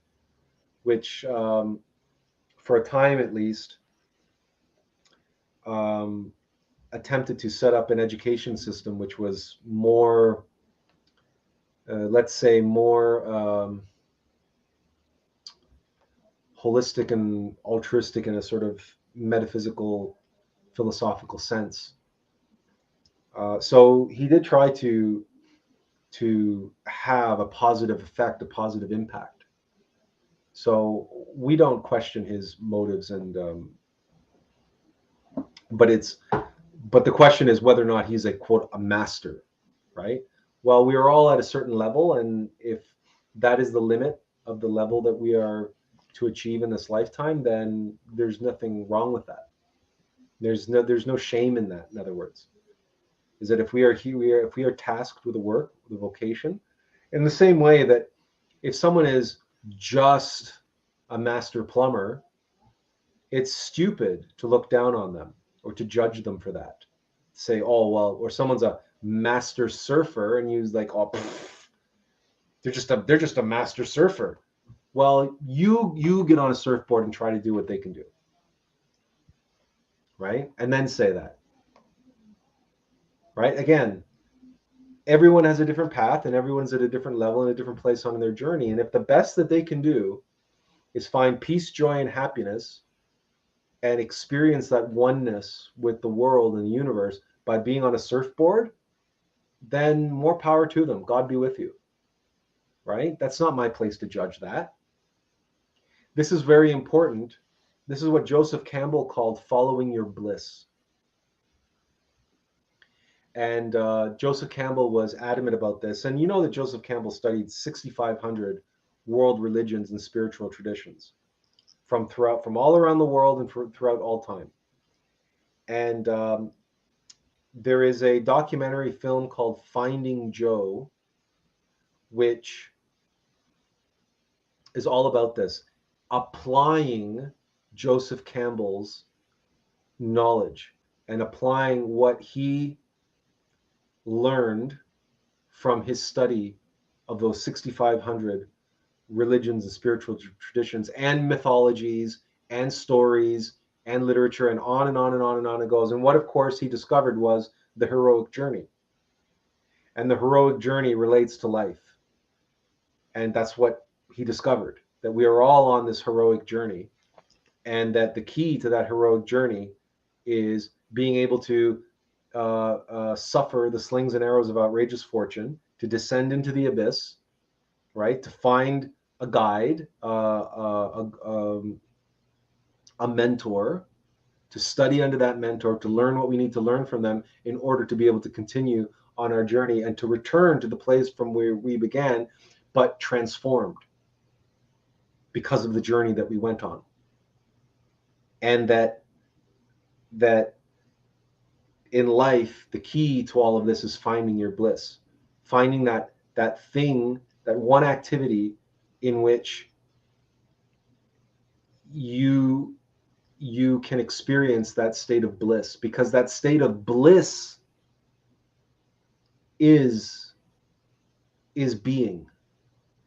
which for a time at least attempted to set up an education system which was more, let's say, more holistic and altruistic in a sort of metaphysical, philosophical sense. So he did try to have a positive effect, a positive impact. So we don't question his motives, and but the question is whether or not he's a quote a master, right? Well, we are all at a certain level, and if that is the limit of the level that we are to achieve in this lifetime, then there's nothing wrong with that. There's no shame in that. In other words, is that if we are tasked with a work, with a vocation, in the same way that if someone is just a master plumber, it's stupid to look down on them or to judge them for that. Say, oh well, or someone's a master surfer, and you like, oh, pff, they're just a master surfer. Well, you get on a surfboard and try to do what they can do, right? And then say that, right? Again, everyone has a different path, and everyone's at a different level and a different place on their journey. And if the best that they can do is find peace, joy, and happiness, and experience that oneness with the world and the universe by being on a surfboard, then more power to them. God be with you, right? That's not my place to judge that. This is very important. This is what Joseph Campbell called following your bliss. And Joseph Campbell was adamant about this. And you know that Joseph Campbell studied 6,500 world religions and spiritual traditions from all around the world and throughout all time. And there is a documentary film called Finding Joe, which is all about this, applying Joseph Campbell's knowledge and applying what he learned from his study of those 6,500 religions and spiritual traditions and mythologies and stories and literature, and on and on and on and on it goes. And what, of course, he discovered was the heroic journey. And the heroic journey relates to life. And that's what he discovered, that we are all on this heroic journey, and that the key to that heroic journey is being able to suffer the slings and arrows of outrageous fortune, to descend into the abyss, right? To find a guide, a mentor, to study under that mentor, to learn what we need to learn from them in order to be able to continue on our journey and to return to the place from where we began, but transformed because of the journey that we went on. And that in life, the key to all of this is finding your bliss, finding that thing, that one activity in which you can experience that state of bliss, because that state of bliss is being.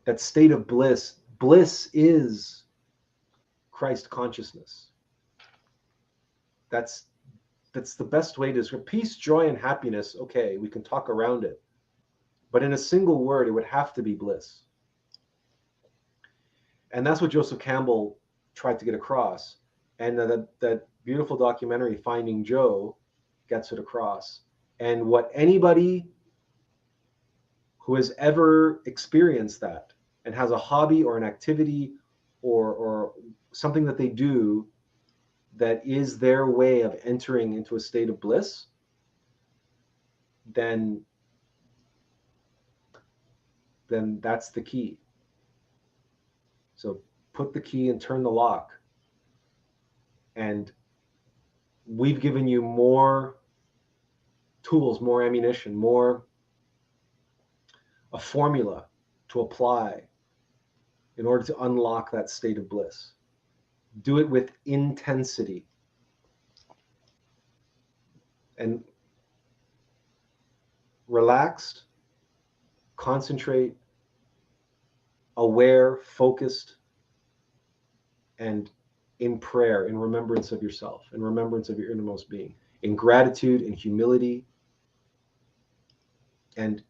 That state of bliss is Christ consciousness. That's the best way to describe peace, joy, and happiness. Okay, we can talk around it, but in a single word, it would have to be bliss. And that's what Joseph Campbell tried to get across. And that beautiful documentary, Finding Joe, gets it across. And what anybody who has ever experienced that and has a hobby or an activity or something that they do that is their way of entering into a state of bliss, then that's the key. So put the key and turn the lock. And we've given you more tools, more ammunition, a formula to apply in order to unlock that state of bliss. Do it with intensity. And relaxed, concentrate, aware, focused, and in prayer, in remembrance of yourself, in remembrance of your innermost being, in gratitude, in humility, and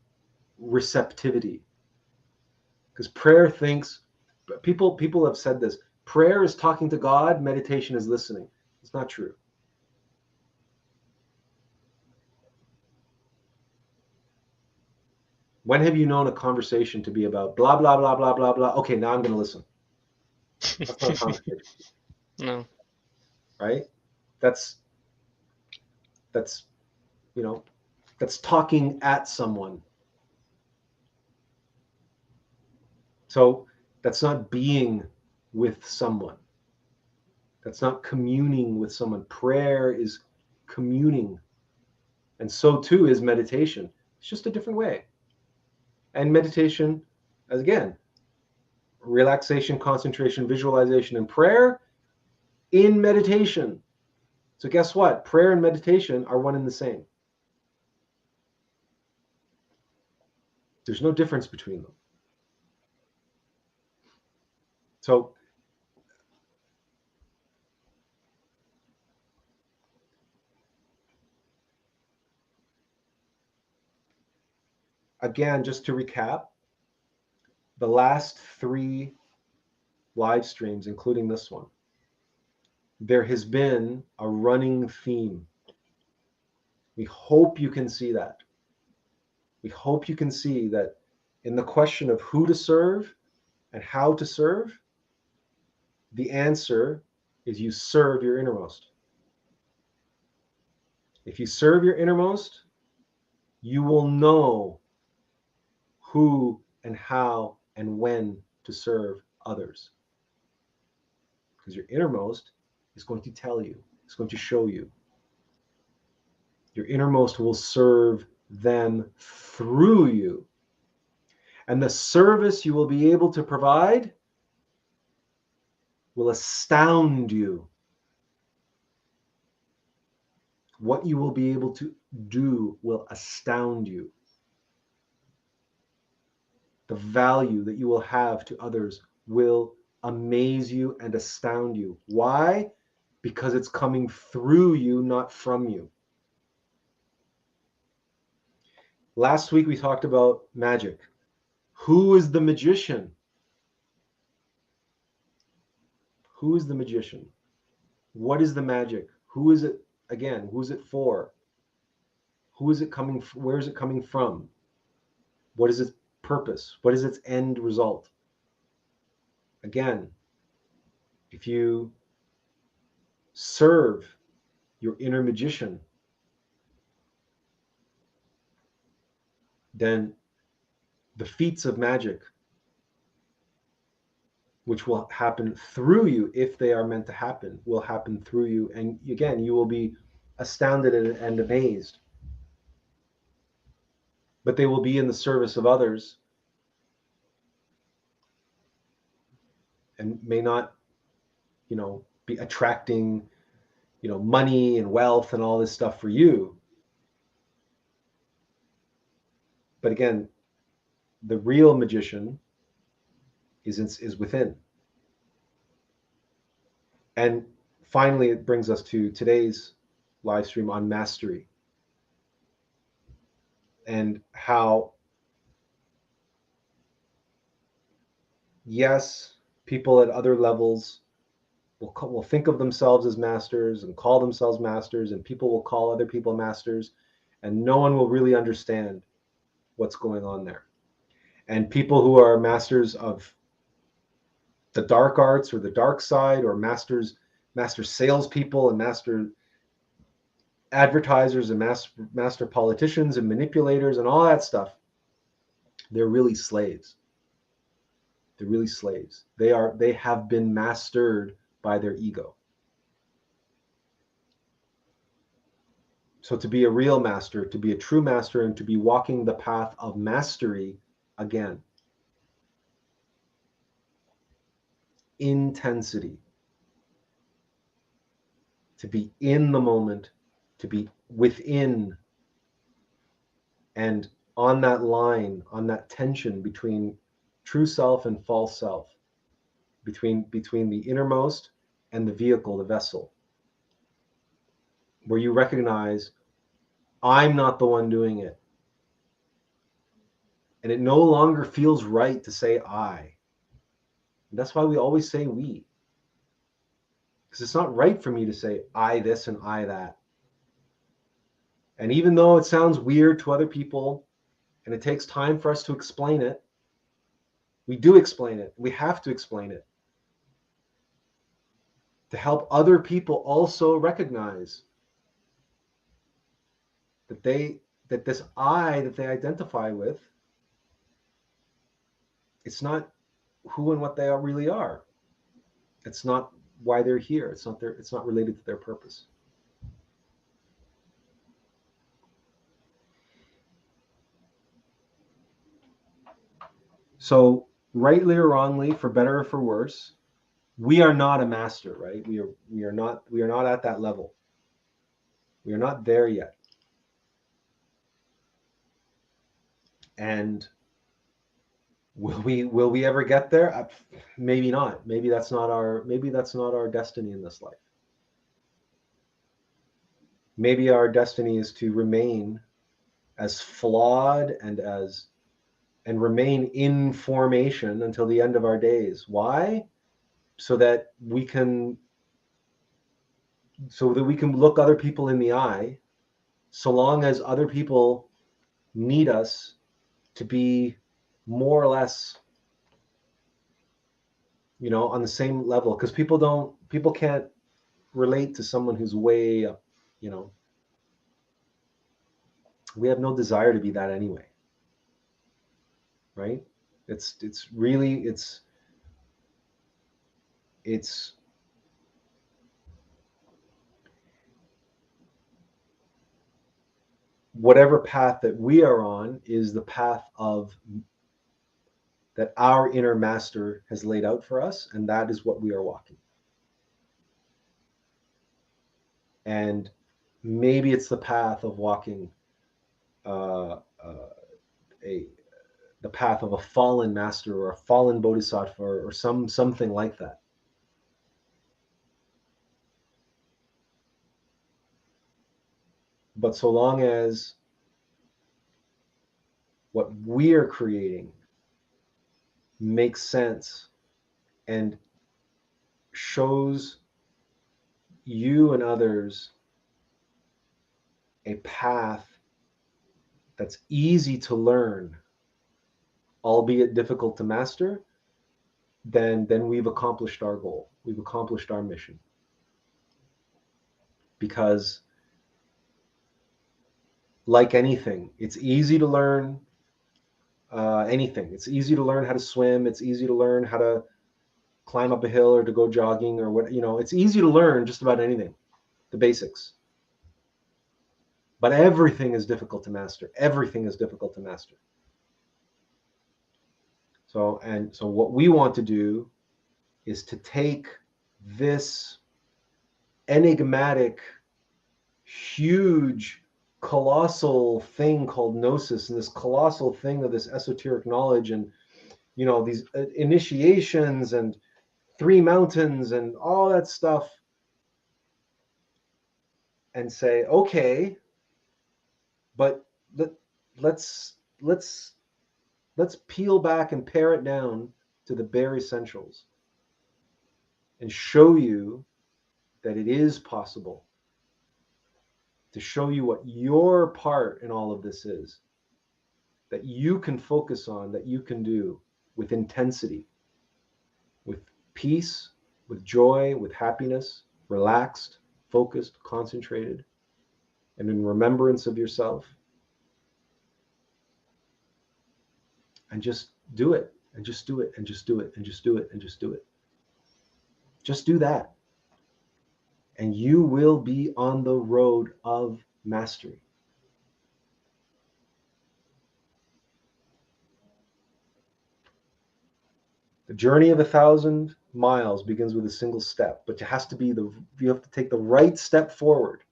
receptivity. Because prayer thinks, people have said this, prayer is talking to God, meditation is listening. It's not true. When have you known a conversation to be about blah, blah, blah, blah, blah, blah? Okay, now I'm going to listen. That's not a conversation.
No.
Right? That's, you know, that's talking at someone. So that's not being with someone. That's not communing with someone. Prayer is communing. And so too is meditation. It's just a different way. And meditation, as again, relaxation, concentration, visualization, and prayer in meditation. So guess what? Prayer and meditation are one and the same. There's no difference between them. So again, just to recap, the last 3 live streams, including this one, there has been a running theme. We hope you can see that. We hope you can see that in the question of who to serve and how to serve, the answer is you serve your innermost. If you serve your innermost, you will know who and how and when to serve others. Because your innermost is going to tell you, it's going to show you. Your innermost will serve them through you. And the service you will be able to provide will astound you. What you will be able to do will astound you. The value that you will have to others will amaze you and astound you. Why? Because it's coming through you, not from you. Last week we talked about magic. Who is the magician? Who is the magician? What is the magic? Who is it? Again, who is it for? Who is it coming? Where is it coming from? What is its purpose? What is its end result? Again, if you serve your inner magician, then the feats of magic, which will happen through you if they are meant to happen, will happen through you. And again, you will be astounded and amazed. But they will be in the service of others and may not, be attracting, money and wealth and all this stuff for you. But again, the real magician is within. And finally, it brings us to today's live stream on mastery and how, yes, people at other levels will think of themselves as masters and call themselves masters, and people will call other people masters, and no one will really understand what's going on there. And people who are masters of the dark arts or the dark side, or master salespeople and master advertisers and master politicians and manipulators and all that stuff, they're really slaves. They're really slaves. They have been mastered by their ego. So to be a real master, to be a true master, and to be walking the path of mastery, again, intensity, to be in the moment, to be within And on that line, on that tension between true self and false self, between the innermost and the vehicle, the vessel, where you recognize, I'm not the one doing it. And it no longer feels right to say I. And that's why we always say we. Because it's not right for me to say I this and I that. And even though it sounds weird to other people, and it takes time for us to explain it, we do explain it. We have to explain it to help other people also recognize that this I that they identify with, it's not who and what they really are. It's not why they're here. It's not related to their purpose. So, rightly or wrongly, for better or for worse, we are not a master, right? We are not at that level. We are not there yet. And will we ever get there? Maybe not. Maybe that's not our destiny in this life. Maybe our destiny is to remain as flawed and remain in formation until the end of our days. Why? So that we can look other people in the eye, so long as other people need us to be more or less, on the same level. Because people can't relate to someone who's way up. We have no desire to be that anyway, right? It's whatever path that we are on is the path that our inner master has laid out for us, and that is what we are walking. And maybe it's the path of walking the path of a fallen master or a fallen bodhisattva or something like that. But so long as what we are creating makes sense and shows you and others a path that's easy to learn, albeit difficult to master, then we've accomplished our goal. We've accomplished our mission. Because like anything, it's easy to learn anything. It's easy to learn how to swim. It's easy to learn how to climb up a hill or to go jogging or what, it's easy to learn just about anything, the basics. But everything is difficult to master. Everything is difficult to master. So what we want to do is to take this enigmatic, huge, colossal thing called gnosis, and this colossal thing of this esoteric knowledge, and these initiations and 3 mountains and all that stuff, and say, okay, but let's peel back and pare it down to the bare essentials and show you that it is possible, to show you what your part in all of this is, that you can focus on, that you can do with intensity, with peace, with joy, with happiness, relaxed, focused, concentrated, and in remembrance of yourself. And just do it, and just do it, and just do it, and just do it, and just do it. Just do that. And you will be on the road of mastery. The journey of 1,000 miles begins with a single step, but you have to take the right step forward.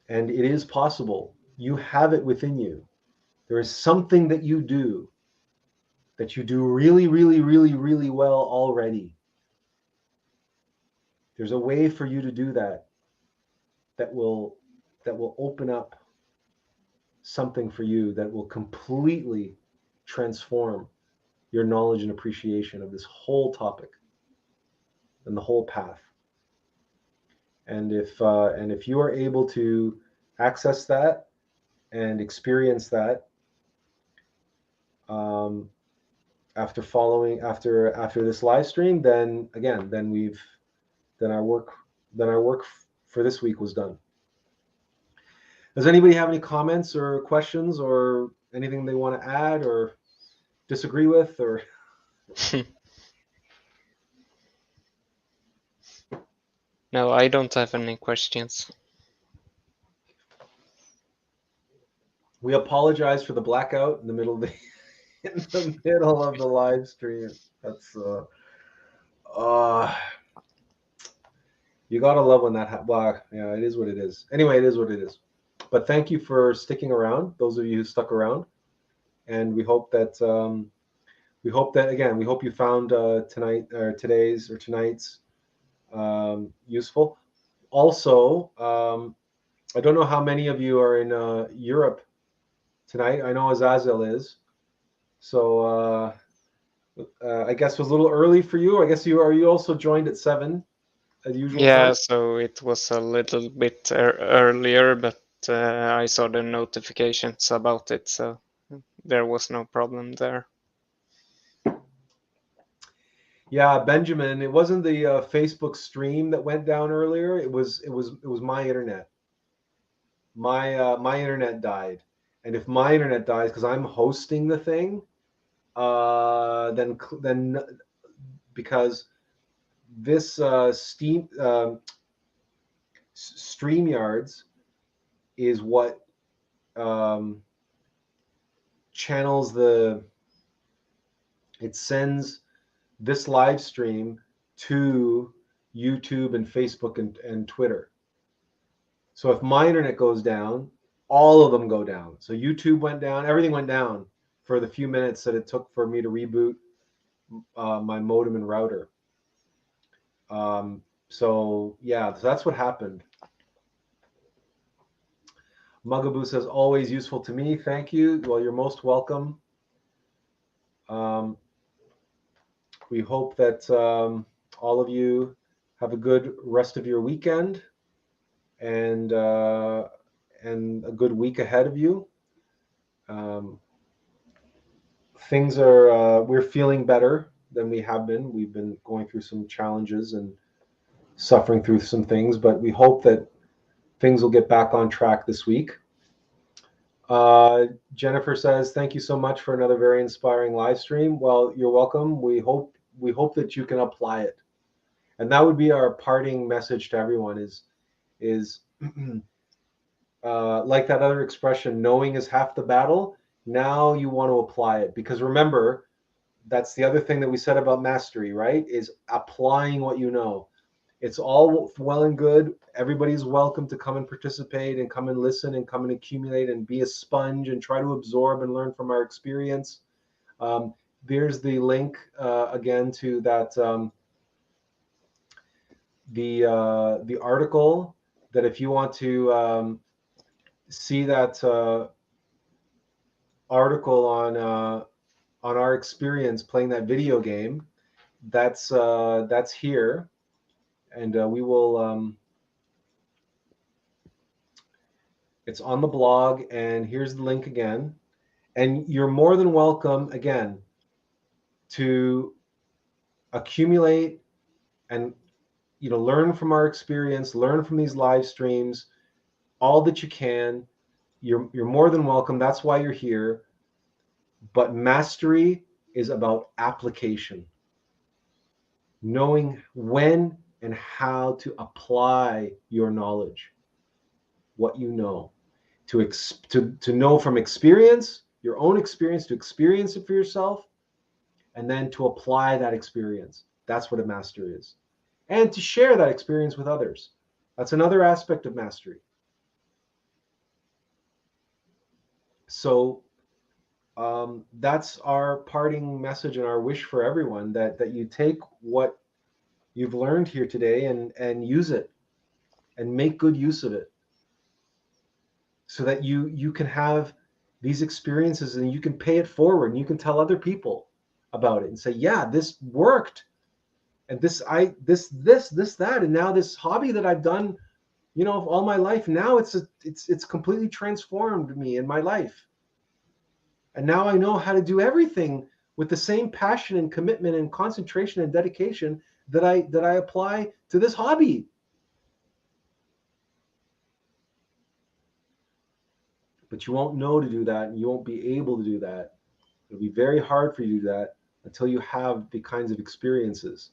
And it is possible. You have it within you. There is something that you do really, really, really, really well already. There's a way for you to do that will open up something for you that will completely transform your knowledge and appreciation of this whole topic and the whole path. And if you are able to access that and experience that, after this live stream, then our work for this week was done. Does anybody have any comments or questions or anything they want to add or disagree with or?
No, I don't have any questions.
We apologize for the blackout in the middle of the live stream. That's you gotta love when that happens. Yeah, it is what it is. Anyway, it is what it is. But thank you for sticking around, those of you who stuck around, and we hope that you found tonight's useful. Also, I don't know how many of you are in Europe tonight. I know Azazel is, so I guess it was a little early for you. I guess you also joined at 7 as usual.
Yeah,
time?
so it was a little bit earlier, but I saw the notifications about it, so there was no problem there.
Yeah, Benjamin, it wasn't the Facebook stream that went down earlier. It was my internet. My internet died, and if my internet dies because I'm hosting the thing, then because this StreamYards is what channels it sends this live stream to YouTube and Facebook and Twitter. So if my internet goes down, all of them go down. So YouTube went down, everything went down for the few minutes that it took for me to reboot my modem and router. So yeah, that's what happened. Mugaboo says, always useful to me. Thank you. Well, you're most welcome. We hope that all of you have a good rest of your weekend and a good week ahead of you. Things are, we're feeling better than we have been. We've been going through some challenges and suffering through some things, but we hope that things will get back on track this week. Jennifer says, thank you so much for another very inspiring live stream. Well, you're welcome. We hope that you can apply it. And that would be our parting message to everyone is like that other expression, knowing is half the battle. Now you want to apply it, because remember, that's the other thing that we said about mastery, right? Is applying what you know. It's all well and good. Everybody's welcome to come and participate and come and listen and come and accumulate and be a sponge and try to absorb and learn from our experience. There's the link again to that the article, that if you want to see that article on our experience playing that video game, that's here, and we will. It's on the blog, and here's the link again. And you're more than welcome again to accumulate and learn from our experience, learn from these live streams, all that you can. You're more than welcome. That's why you're here. But mastery is about application, knowing when and how to apply your knowledge, what you know, to know from experience, your own experience, to experience it for yourself, and then to apply that experience. That's what a master is. And to share that experience with others. That's another aspect of mastery. So that's our parting message and our wish for everyone, that you take what you've learned here today and use it and make good use of it, so that you can have these experiences and you can pay it forward and you can tell other people about it and say, yeah, this worked, and this that, and now this hobby that I've done, all my life, now it's completely transformed me in my life, and now I know how to do everything with the same passion and commitment and concentration and dedication that I apply to this hobby. But you won't know to do that, and you won't be able to do that. It'll be very hard for you to do that until you have the kinds of experiences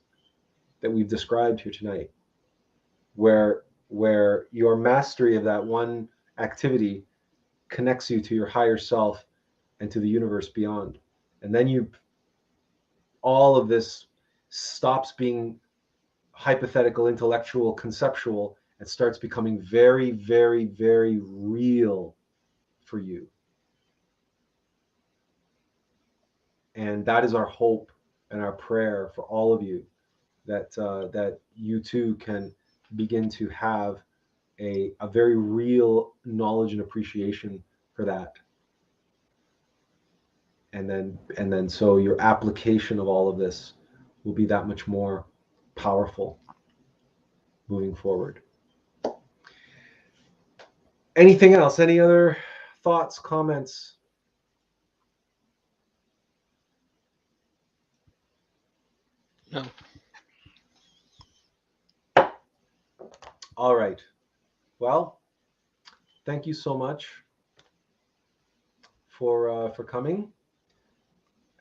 that we've described here tonight, where your mastery of that one activity connects you to your higher self and to the universe beyond. And then all of this stops being hypothetical, intellectual, conceptual, and starts becoming very, very, very real for you. And that is our hope and our prayer for all of you, that you too can begin to have a very real knowledge and appreciation for that. And then so your application of all of this will be that much more powerful moving forward. Anything else? Any other thoughts, comments?
No.
All right. Well, thank you so much for coming.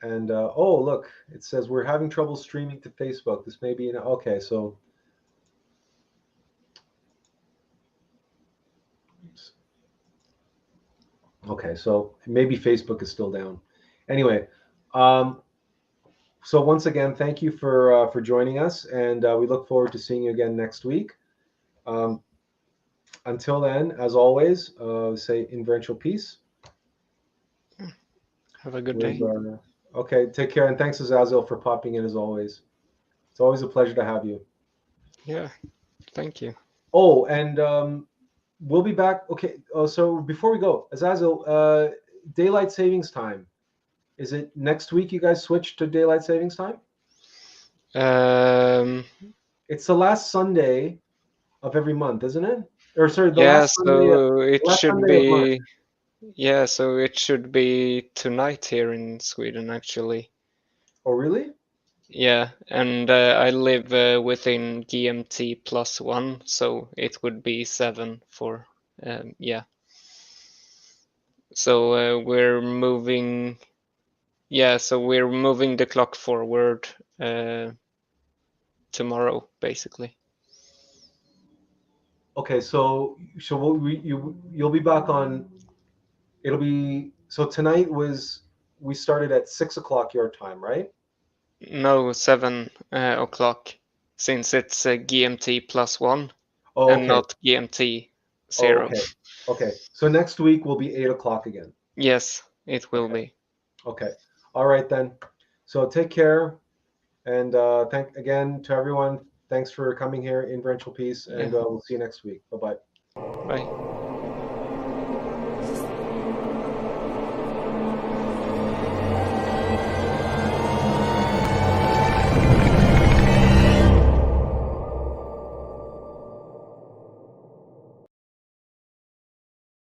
And oh, look, it says we're having trouble streaming to Facebook. This may be okay. So okay, so maybe Facebook is still down. Anyway, so once again, thank you for joining us, and we look forward to seeing you again next week. Until then, as always, say inverential peace.
Have a good day.
Okay, take care, and thanks, Azazel, for popping in as always. It's always a pleasure to have you.
Yeah, thank you.
Oh, and we'll be back. Okay, so before we go, Azazel, daylight savings time. Is it next week you guys switch to daylight savings time? It's the last Sunday of every month, isn't it? Or sorry, the
yeah,
last Sunday.
so it
last
should
Sunday of March.
be. Yeah, so it should be tonight here in Sweden, actually.
Oh, really?
Yeah, and I live within GMT +1, so it would be 7 for, yeah. So we're moving, yeah, so we're moving the clock forward tomorrow, basically.
Okay, so you'll be back on. It'll be so tonight we started at 6 o'clock your time, right?
No, 7 o'clock, since it's GMT +1
Oh,
and
okay.
not GMT 0.
Oh, okay. So next week will be 8 o'clock again.
Yes, it will be.
Okay. All right then. So take care, and thank again to everyone. Thanks for coming here, Inferential Peace, and we'll see you next week. Bye-bye.
Bye.